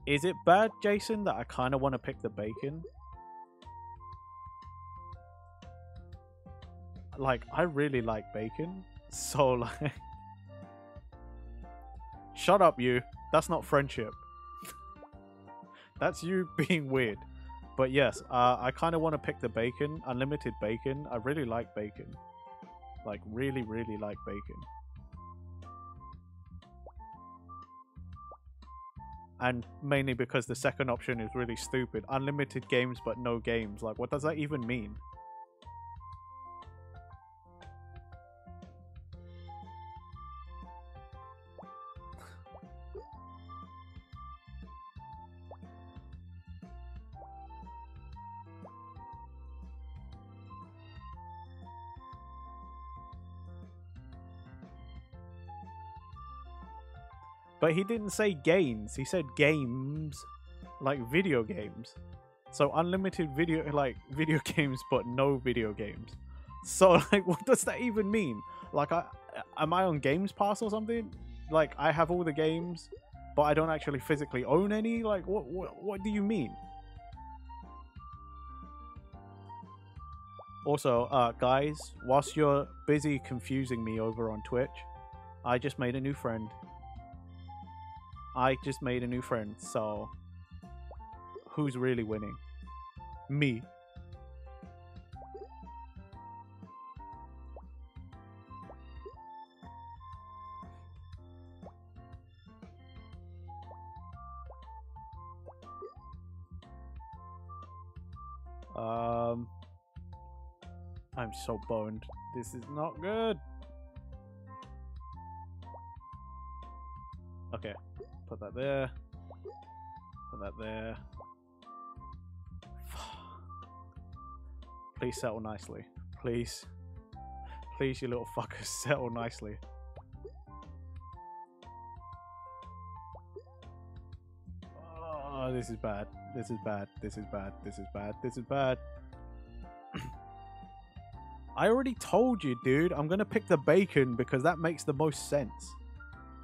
Is it bad, Jason, that I kind of want to pick the bacon? Like, I really like bacon, so like... Shut up, you. That's not friendship. That's you being weird. But yes, I kind of want to pick the bacon. Unlimited bacon. I really like bacon. Like, really, really like bacon. And mainly because the second option is really stupid. Unlimited games, but no games. Like, what does that even mean? But he didn't say games. He said games, like video games. So unlimited video games, but no video games. So like, what does that even mean? Like, am I on Games Pass or something? Like, I have all the games, but I don't actually physically own any. Like, what do you mean? Also, guys, whilst you're busy confusing me over on Twitch, I just made a new friend. So who's really winning? Me. I'm so boned. This is not good. Okay. Put that there. Put that there. Please settle nicely. Please. Please, you little fuckers, settle nicely. Oh, this is bad. This is bad. This is bad. This is bad. This is bad. I already told you, dude. I'm gonna pick the bacon because that makes the most sense.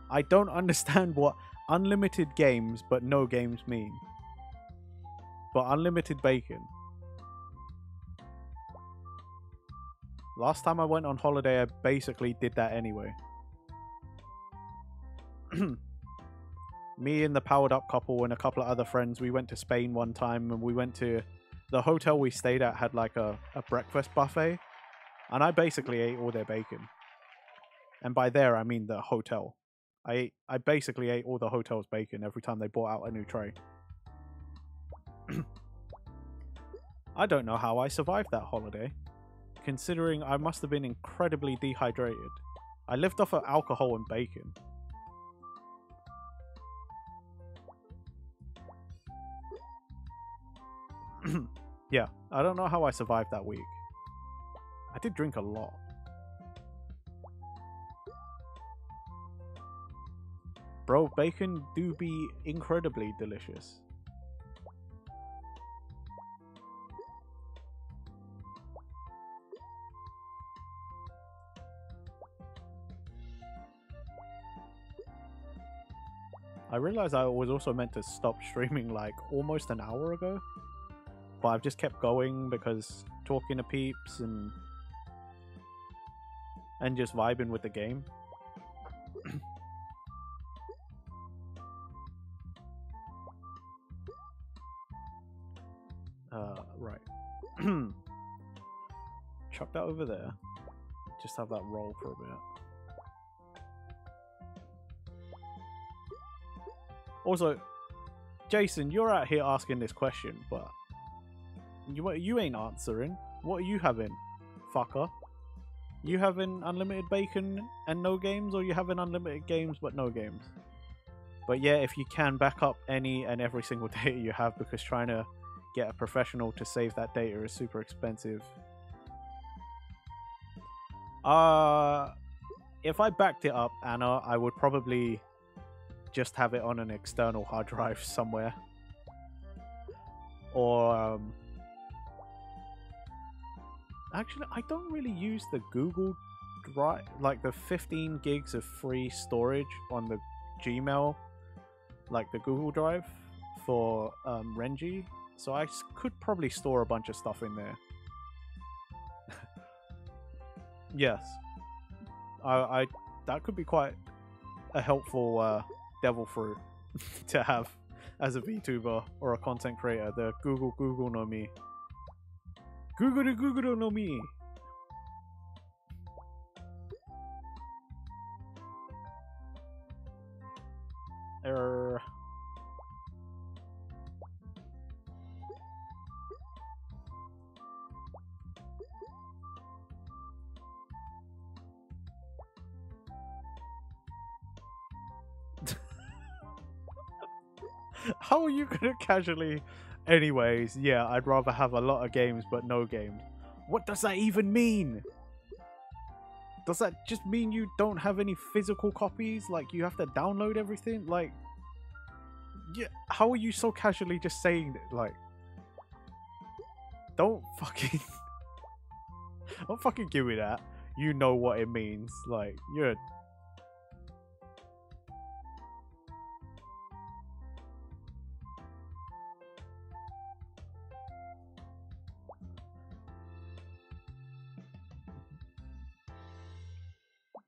I don't understand what unlimited games but no games mean. But unlimited bacon. Last time I went on holiday, I basically did that anyway. Me and the powered up couple and a couple of other friends, we went to Spain one time, and we went to the hotel we stayed at had like a breakfast buffet, and I basically ate all their bacon. And by there I mean the hotel. I basically ate all the hotel's bacon every time they brought out a new tray. I don't know how I survived that holiday, considering I must have been incredibly dehydrated. I lived off of alcohol and bacon. Yeah, I don't know how I survived that week. I did drink a lot. Bro, bacon do be incredibly delicious. I realized I was also meant to stop streaming like almost an hour ago, but I've just kept going because talking to peeps and just vibing with the game. Right. Chuck that over there. Just have that roll for a bit. Also, Jason, you're out here asking this question, but you ain't answering. What are you having, fucker? You having unlimited bacon and no games, or you having unlimited games but no games? But yeah, if you can, back up any and every single data you have, because trying to get a professional to save that data is super expensive. If I backed it up, Anna, I would probably just have it on an external hard drive somewhere. Or actually, I don't really use the Google Drive, like the 15 gigs of free storage on the Gmail, like the Google Drive for Renji. So I could probably store a bunch of stuff in there. Yes, I that could be quite a helpful devil fruit to have as a VTuber or a content creator. The Google no Mi. Google no Mi. How are you gonna casually? Anyways, yeah, I'd rather have a lot of games but no games. What does that even mean? Does that just mean you don't have any physical copies? Like you have to download everything? Like, yeah, how are you so casually just saying it? Like, don't fucking don't fucking give me that. You know what it means. Like, you're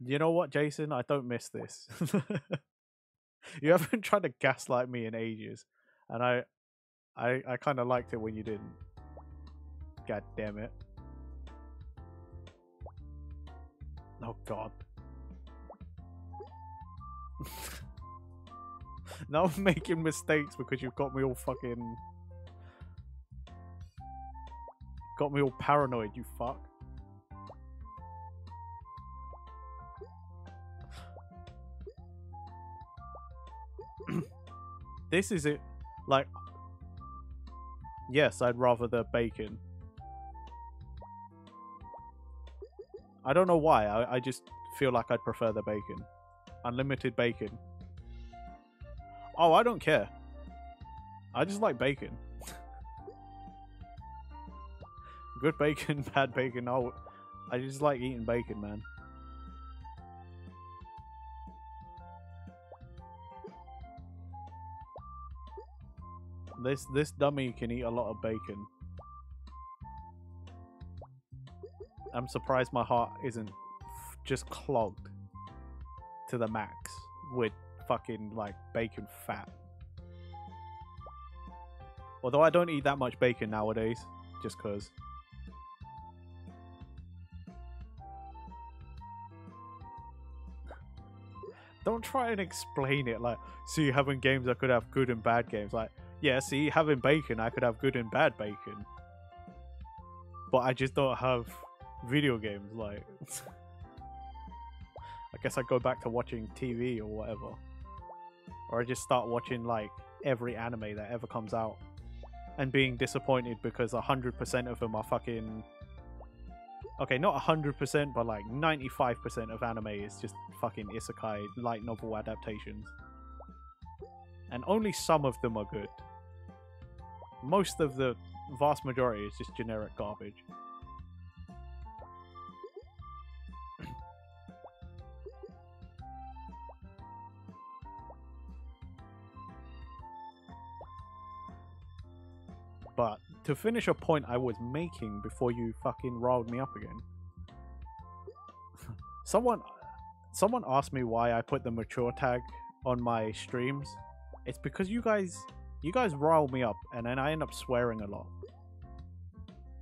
you know what, Jason? I don't miss this. You haven't tried to gaslight me in ages, and I kind of liked it when you didn't. God damn it! Oh God! Now I'm making mistakes because you've got me all fucking got me all paranoid. You fuck. This is it. Like, yes, I'd rather the bacon. I don't know why. I just feel like I'd prefer the bacon. Unlimited bacon. Oh, I don't care. I just like bacon. Good bacon, bad bacon. Oh, I just like eating bacon, man. This dummy can eat a lot of bacon. I'm surprised my heart isn't just clogged to the max with fucking like bacon fat. Although I don't eat that much bacon nowadays, just cause. Don't try and explain it like, see, having games I could have good and bad games. Like, yeah, see, having bacon I could have good and bad bacon. But I just don't have video games, like. I guess I go back to watching TV or whatever. Or I just start watching like every anime that ever comes out. And being disappointed because 100% of them are fucking... Okay, not 100%, but like 95% of anime is just fucking isekai light novel adaptations. And only some of them are good. Most of the vast majority is just generic garbage. But to finish a point I was making before you fucking riled me up again. Someone asked me why I put the mature tag on my streams. It's because you guys rile me up and then I end up swearing a lot.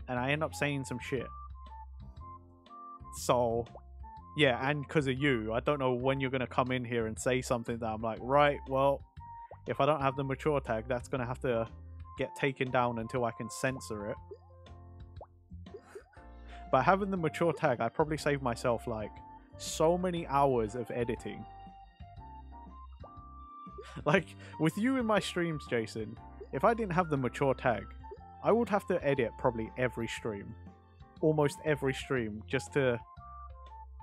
And I end up saying some shit. So, yeah, and because of you, I don't know when you're going to come in here and say something that I'm like, right, well, if I don't have the mature tag, that's going to have to get taken down until I can censor it. But having the mature tag, I probably saved myself like so many hours of editing. Like with you in my streams, Jason, if I didn't have the mature tag, I would have to edit probably every stream, almost every stream, just to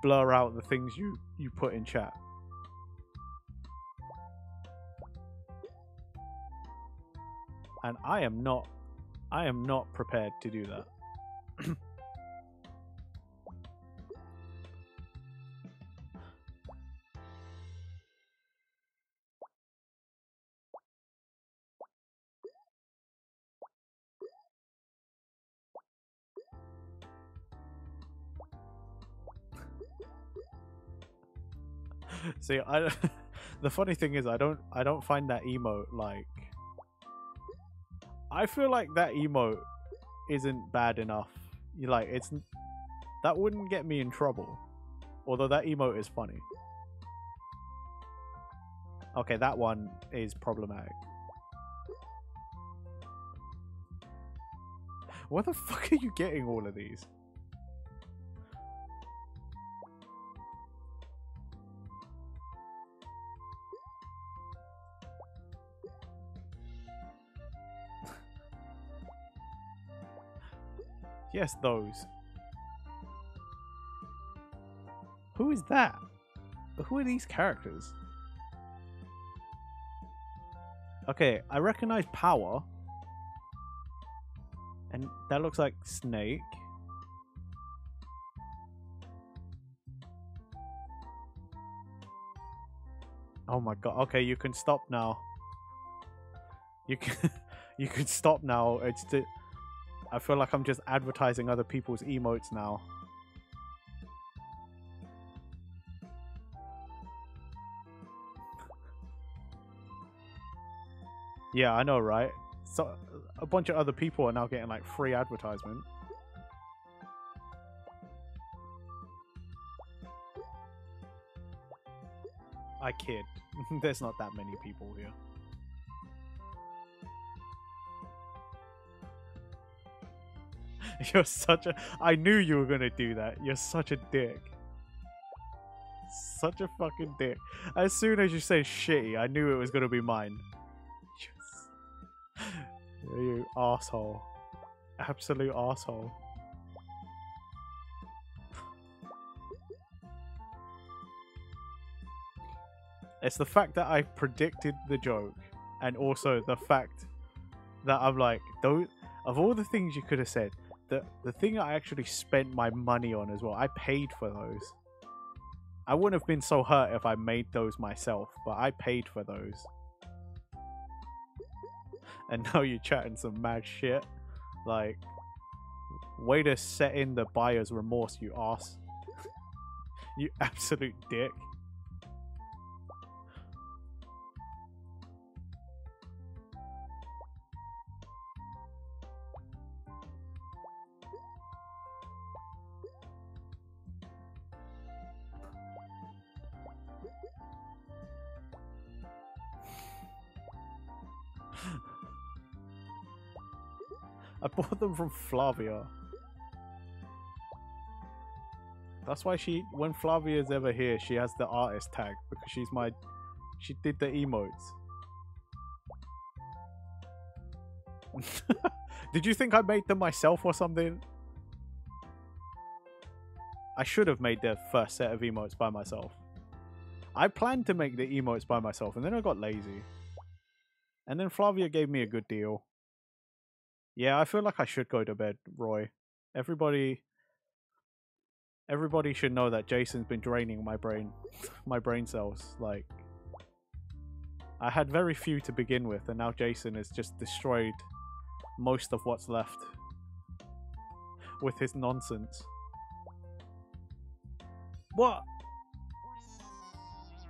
blur out the things you put in chat. And I am not prepared to do that. See, the funny thing is I don't find that emote like... I feel like that emote isn't bad enough. That wouldn't get me in trouble. Although that emote is funny. Okay, that one is problematic. Where the fuck are you getting all of these? Yes, those. Who is that? Who are these characters? Okay, I recognize Power. And that looks like Snake. Oh my god. Okay, you can stop now. You can stop now. I feel like I'm just advertising other people's emotes now. Yeah, I know, right? So a bunch of other people are now getting like free advertisement. I kid. There's not that many people here. You're such a... I knew you were gonna do that. You're such a dick. Such a fucking dick. As soon as you say shitty, I knew it was gonna be mine. Yes. You asshole. Absolute asshole. It's the fact that I predicted the joke, and also the fact that I'm like, of all the things you could have said, the thing I actually spent my money on as well, I paid for those. I wouldn't have been so hurt if I made those myself, but I paid for those. And now you're chatting some mad shit. Like, Way to set in the buyer's remorse, you ass. You absolute dick. I bought them from Flavia. That's why when Flavia's ever here, she has the artist tag, because she did the emotes. Did you think I made them myself or something? I should have made the first set of emotes by myself. I planned to make the emotes by myself, and then I got lazy. And then Flavia gave me a good deal. Yeah, I feel like I should go to bed, Roy. Everybody should know that Jason's been draining my brain cells. Like, I had very few to begin with, and now Jason has just destroyed most of what's left with his nonsense. What?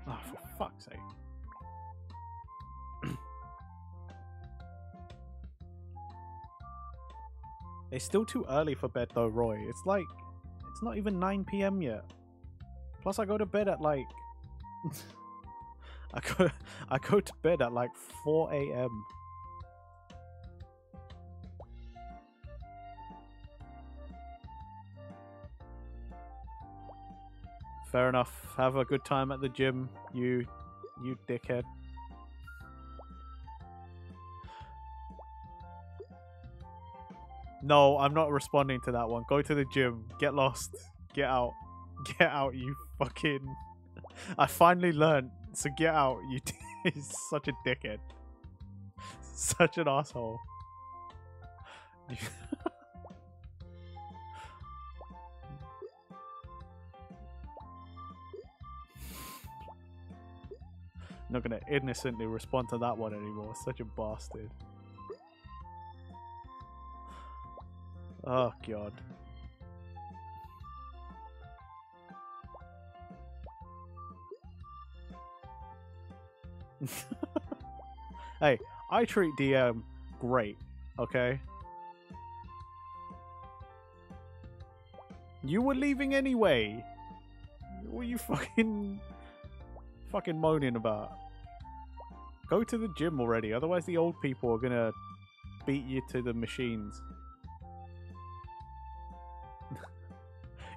Oh, for fuck's sake. It's still too early for bed though, Roy. It's like, it's not even 9 PM yet. Plus I go to bed at like... I go to bed at like 4 AM. Fair enough. Have a good time at the gym, you dickhead. No, I'm not responding to that one. Go to the gym. Get lost. Get out. Get out, you fucking... I finally learned. So get out. He's such a dickhead. Such an asshole. Not gonna innocently respond to that one anymore. Such a bastard. Oh god. Hey, I treat DM great, okay? You were leaving anyway. What were you fucking moaning about? Go to the gym already, otherwise the old people are gonna beat you to the machines.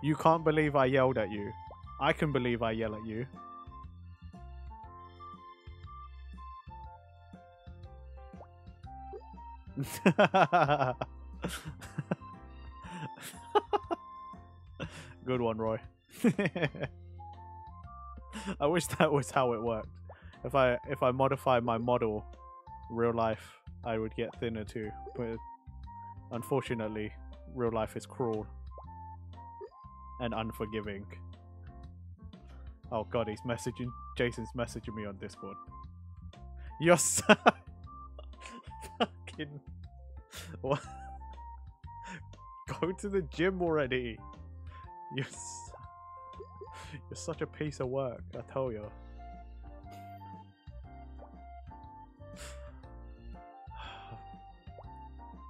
You can't believe I yelled at you. I can believe I yell at you. Good one, Roy. I wish that was how it worked. If I modify my model real life, I would get thinner too. But unfortunately, real life is cruel and unforgiving. Oh god, Jason's messaging me on Discord. You're so fucking... What? Go to the gym already. You're such a piece of work, I tell you.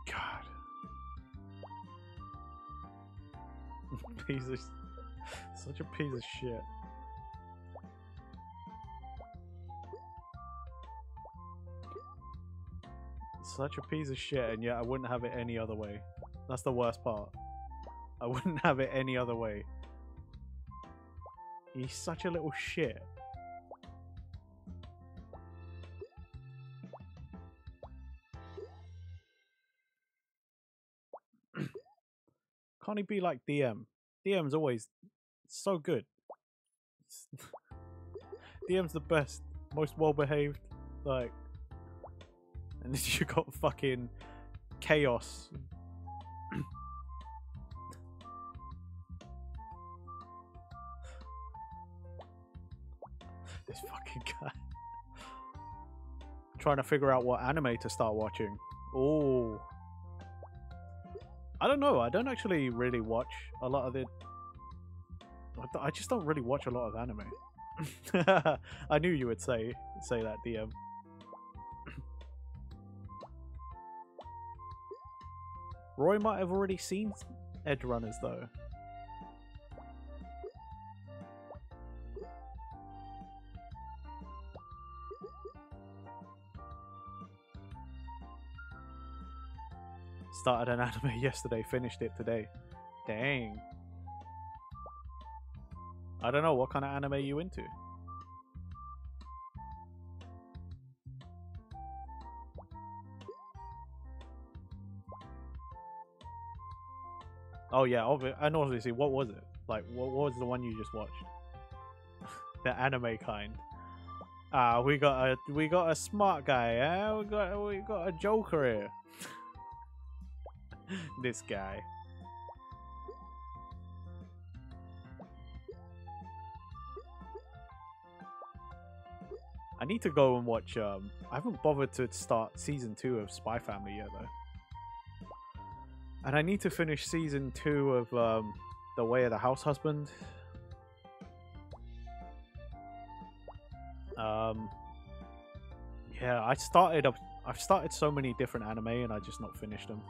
God. Such a piece of shit. Such a piece of shit, and yet I wouldn't have it any other way. That's the worst part. I wouldn't have it any other way. He's such a little shit. Can't he be like DM? DM's always so good. DM's the best, most well behaved, like. And then you got fucking chaos. This fucking guy. Trying to figure out what anime to start watching. Oh. I don't know. I don't actually really watch a lot of the. I just don't really watch a lot of anime. I knew you would say that, DM. Roy might have already seen Edge Runners though. Started an anime yesterday, finished it today. Dang. I don't know, what kind of anime are you into? Oh yeah, and obviously, what was it? Like, what was the one you just watched? The anime kind. Ah, we got a smart guy, eh? We got a Joker here. This guy. I need to go and watch. I haven't bothered to start season 2 of Spy Family yet though. And I need to finish season 2 of The Way of the House Husband. Yeah, I've started so many different anime and I just not finished them.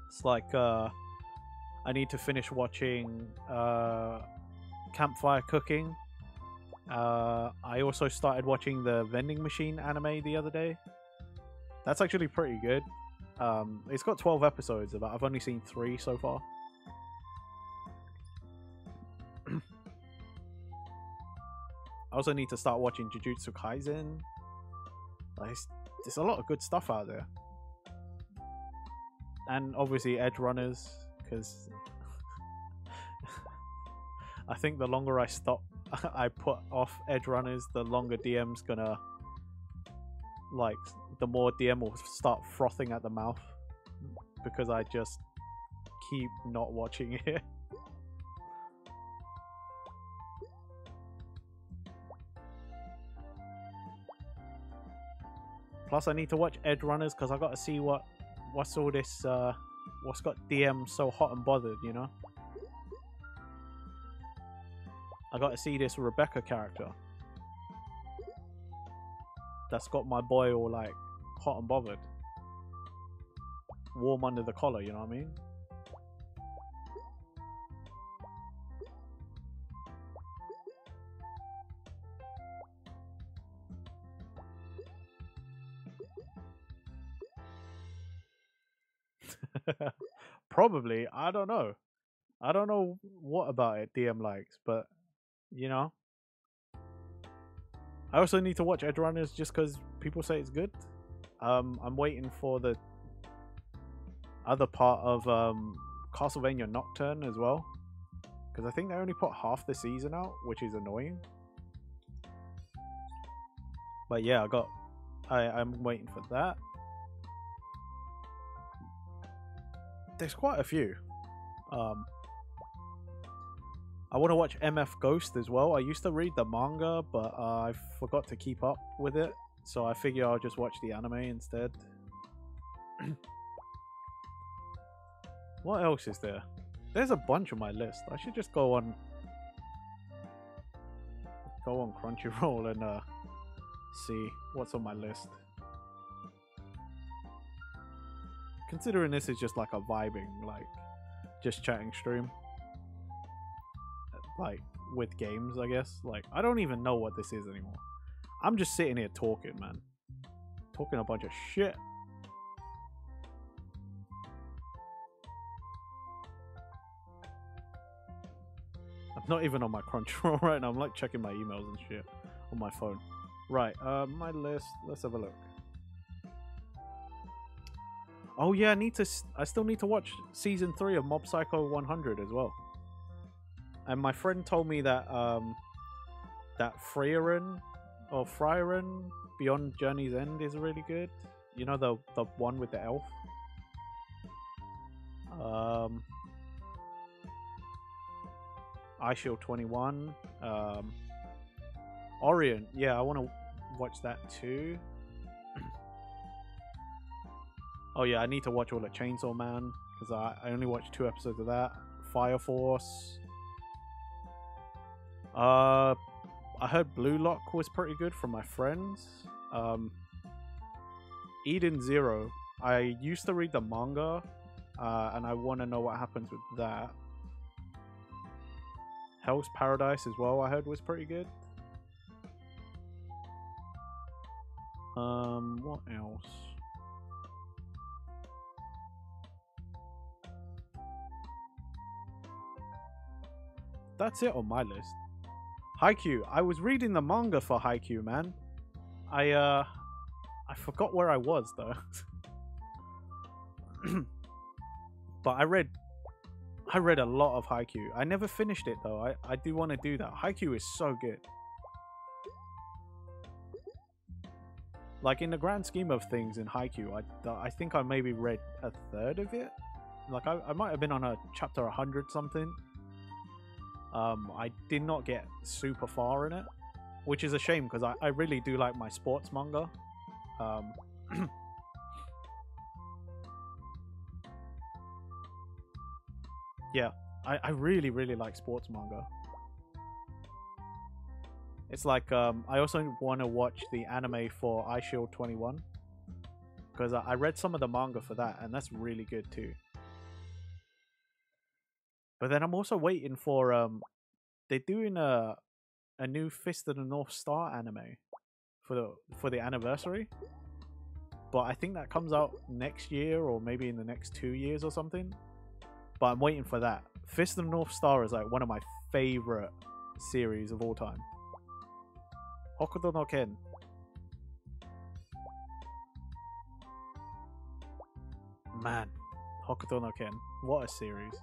It's like I need to finish watching Campfire Cooking. I also started watching the Vending Machine anime the other day. That's actually pretty good. It's got 12 episodes, but I've only seen 3 so far. I also need to start watching Jujutsu Kaisen. There's a lot of good stuff out there. And obviously Edge Runners, because I think the longer I put off Edge Runners, the longer DM's gonna, like, the more DM will start frothing at the mouth because I just keep not watching it. Plus, I need to watch Edge Runners because I got to see what's all this, what's got DM so hot and bothered, you know? I got to see this Rebecca character that's got my boy all like hot and bothered, warm under the collar, you know what I mean? Probably. I don't know. I don't know what about it DM likes, but you know. I also need to watch Edge Runners just because people say it's good. I'm waiting for the other part of Castlevania Nocturne as well, because I think they only put half the season out, which is annoying. But yeah, I'm waiting for that. There's quite a few. I want to watch MF Ghost as well. I used to read the manga, but I forgot to keep up with it, so I figure I'll just watch the anime instead. What else is there? There's a bunch on my list. I should just go on Crunchyroll and see what's on my list. Considering this is just like a vibing, like just chatting stream, like with games, I guess. Like, I don't even know what this is anymore. I'm just sitting here talking, man. Talking a bunch of shit. I'm not even on my Crunchyroll right now. I'm like checking my emails and shit on my phone. Right, my list. Let's have a look. Oh yeah, I still need to watch season 3 of Mob Psycho 100 as well. And my friend told me that that Frieren Beyond Journey's End is really good. You know, the one with the elf. iShield 21. Orient. Yeah, I want to watch that too. Oh yeah, I need to watch all of Chainsaw Man because I only watched 2 episodes of that. Fire Force. I heard Blue Lock was pretty good from my friends. Eden Zero. I used to read the manga, and I want to know what happens with that. Hell's Paradise as well, I heard was pretty good. What else? That's it on my list. Haikyuu. I was reading the manga for Haikyuu, man. I forgot where I was though. But I read a lot of Haikyuu. I never finished it though. I do want to do that. Haikyuu is so good. Like in the grand scheme of things in Haikyuu, I think I maybe read a third of it. Like I might have been on a chapter 100 something. I did not get super far in it, which is a shame because I really do like my sports manga. Yeah, I really, really like sports manga. It's like, I also want to watch the anime for iShield 21 because I read some of the manga for that, and that's really good too. But then I'm also waiting for, they're doing a new Fist of the North Star anime for the anniversary. But I think that comes out next year or maybe in the next 2 years or something. But I'm waiting for that. Fist of the North Star is like one of my favorite series of all time. Hokuto no Ken. Man, Hokuto no Ken. What a series.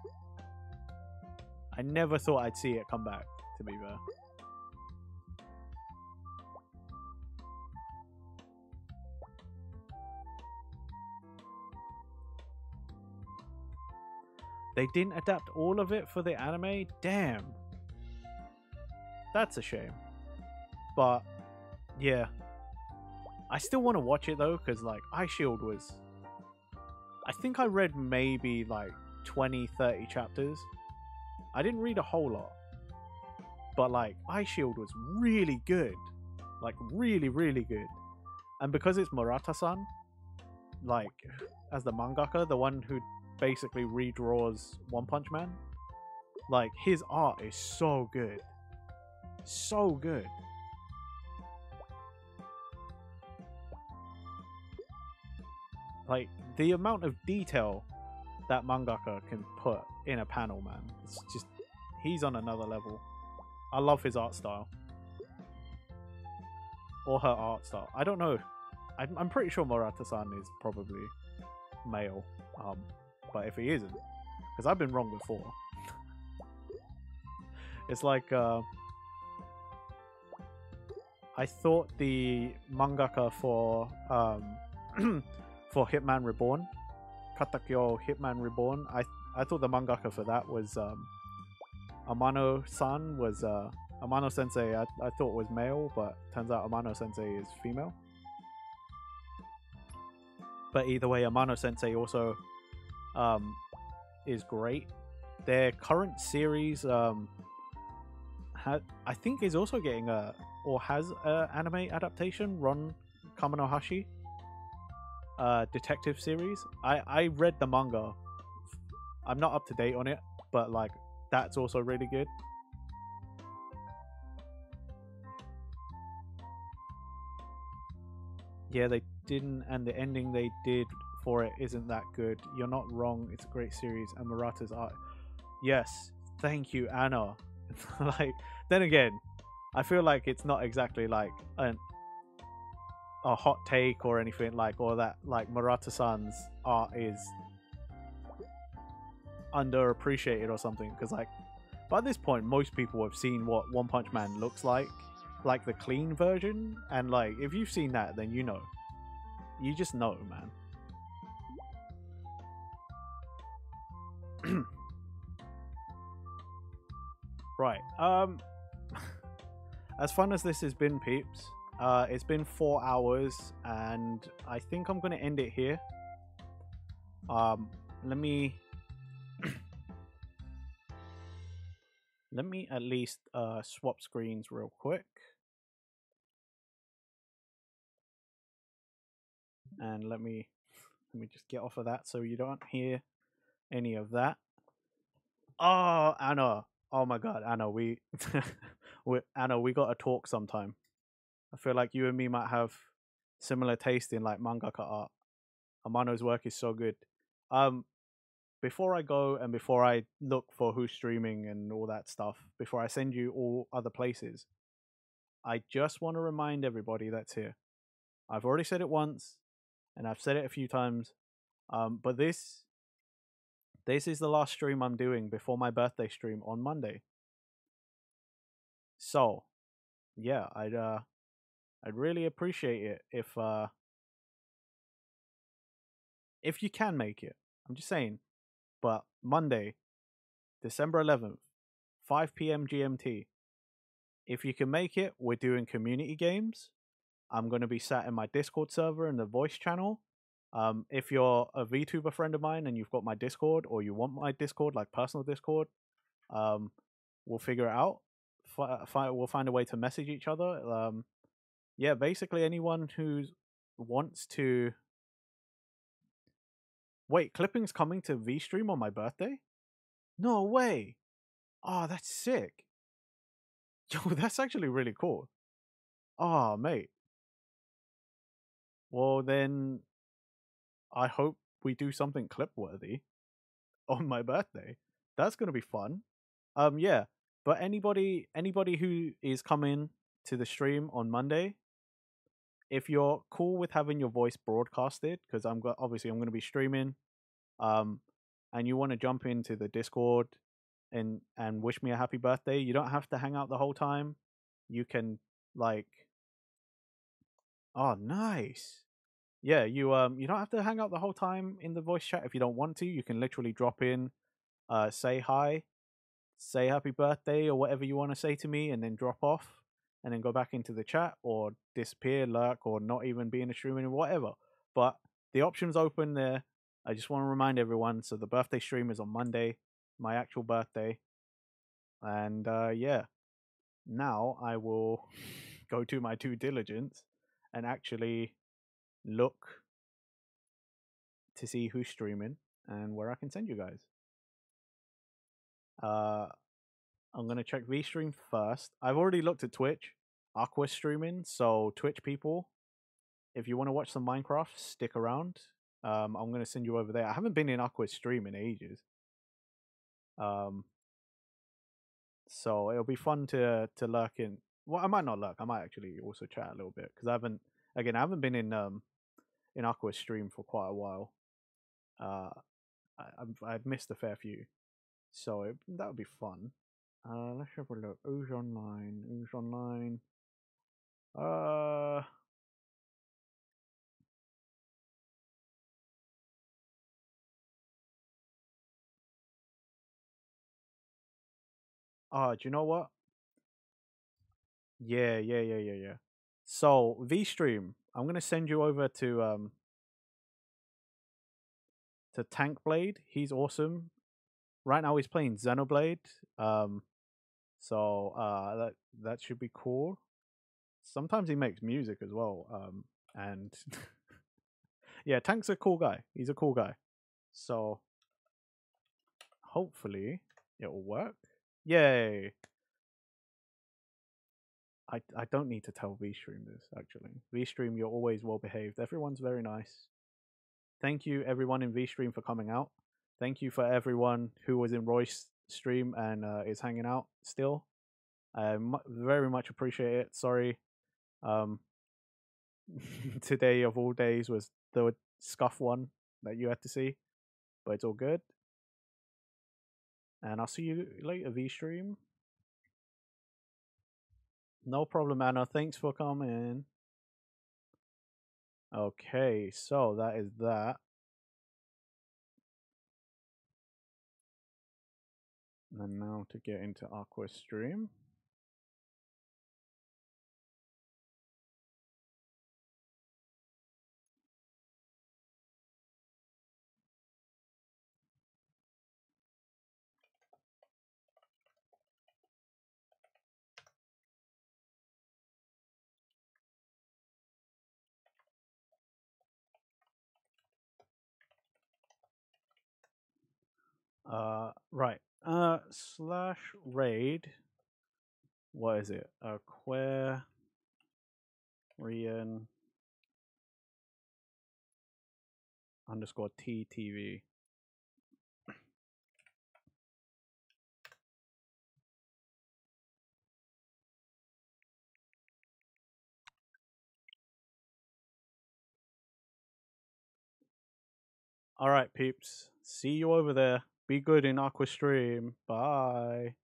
I never thought I'd see it come back, to be fair. They didn't adapt all of it for the anime? Damn. That's a shame. But, yeah. I still want to watch it though, because like, iShield was... I think I read maybe like 20, 30 chapters. I didn't read a whole lot. But like, iShield was really good. Like, really, really good. And because it's Murata-san, like, as the mangaka, the one who basically redraws One Punch Man, like, his art is so good. So good. Like, the amount of detail that mangaka can put in a panel, man. It's just, he's on another level. I love his art style. Or her art style. I don't know. I'm pretty sure Murata-san is probably male. But if he isn't, because I've been wrong before. It's like, I thought the mangaka for for Hitman Reborn, Katakyo Hitman Reborn, I thought the mangaka for that was Amano-san, was Amano Sensei. I thought was male, but turns out Amano Sensei is female. But either way, Amano Sensei also is great. Their current series I think is also getting or has a anime adaptation, Ron Kamanohashi detective series. I read the manga. I'm not up to date on it, but like, that's also really good. Yeah, they didn't, and the ending they did for it isn't that good. You're not wrong. It's a great series, and Murata's art. Yes, thank you, Anna. Like, then again, I feel like it's not exactly like a hot take or anything like, or that like Murata-san's art is underappreciated or something, because like, by this point most people have seen what One Punch Man looks like the clean version, and like, if you've seen that, then you know. You just know, man. Right. As fun as this has been, peeps, it's been 4 hours, and I think I'm going to end it here. Um, let me at least swap screens real quick, and let me just get off of that so you don't hear any of that. Oh, Anna. Oh my God, Anna. Anna, we got to talk sometime. I feel like you and me might have similar taste in like mangaka art. Amano's work is so good. Um, before I go and before I look for who's streaming and all that stuff, before I send you all other places, I just want to remind everybody that's here. I've already said it once, and I've said it a few times. But this is the last stream I'm doing before my birthday stream on Monday. So yeah, I'd really appreciate it if you can make it. I'm just saying. But Monday, December 11th, 5 p.m. GMT. If you can make it, we're doing community games. I'm going to be sat in my Discord server in the voice channel. If you're a VTuber friend of mine and you've got my Discord or you want my Discord, like personal Discord, um, we'll figure it out. We'll find a way to message each other. Yeah, basically anyone who wants to. Wait, clipping's coming to V stream on my birthday? No way! Oh, that's sick. Yo, that's actually really cool. Oh, mate. Well, then I hope we do something clip worthy on my birthday. That's gonna be fun. Yeah. But anybody who is coming to the stream on Monday, if you're cool with having your voice broadcasted, because obviously I'm gonna be streaming, um, and you want to jump into the Discord and wish me a happy birthday, you don't have to hang out the whole time. You can like, oh, nice. Yeah, you don't have to hang out the whole time in the voice chat if you don't want to. You can literally drop in, say hi, say happy birthday or whatever you want to say to me, and then drop off, and then go back into the chat or disappear, lurk, or not even be in the stream anymore, whatever. But the option's open there. I just want to remind everyone. So the birthday stream is on Monday, my actual birthday, and yeah. Now I will go to my due diligence and actually look to see who's streaming and where I can send you guys. I'm gonna check VStream first. I've already looked at Twitch. Aqua's streaming, so Twitch people, if you want to watch some Minecraft, stick around. I'm gonna send you over there. I haven't been in Aqua's stream in ages. So it'll be fun to lurk in. Well, I might not lurk. I might actually also chat a little bit because I haven't been in Aqua's stream for quite a while. I've missed a fair few, so that would be fun. Let's have a look. Who's online? Who's online? Uh, do you know what? Yeah. So VStream, I'm gonna send you over to Tank Blade. He's awesome. Right now he's playing Xenoblade. So that should be cool. Sometimes he makes music as well. And yeah, Tank's a cool guy. He's a cool guy. So hopefully it will work. Yay! I don't need to tell VStream this actually. VStream, you're always well behaved. Everyone's very nice. Thank you everyone in VStream for coming out. Thank you for everyone who was in Roy's stream and is hanging out still. I very much appreciate it. Sorry, um, today of all days was the scuff one that you had to see, but it's all good. And I'll see you later, VStream. No problem, Anna. Thanks for coming. Okay, so that is that. And now to get into Aqua Stream. Right. Slash raid. What is it? Aquarian underscore TTV. All right, peeps. See you over there. Be good in Aqua Stream. Bye.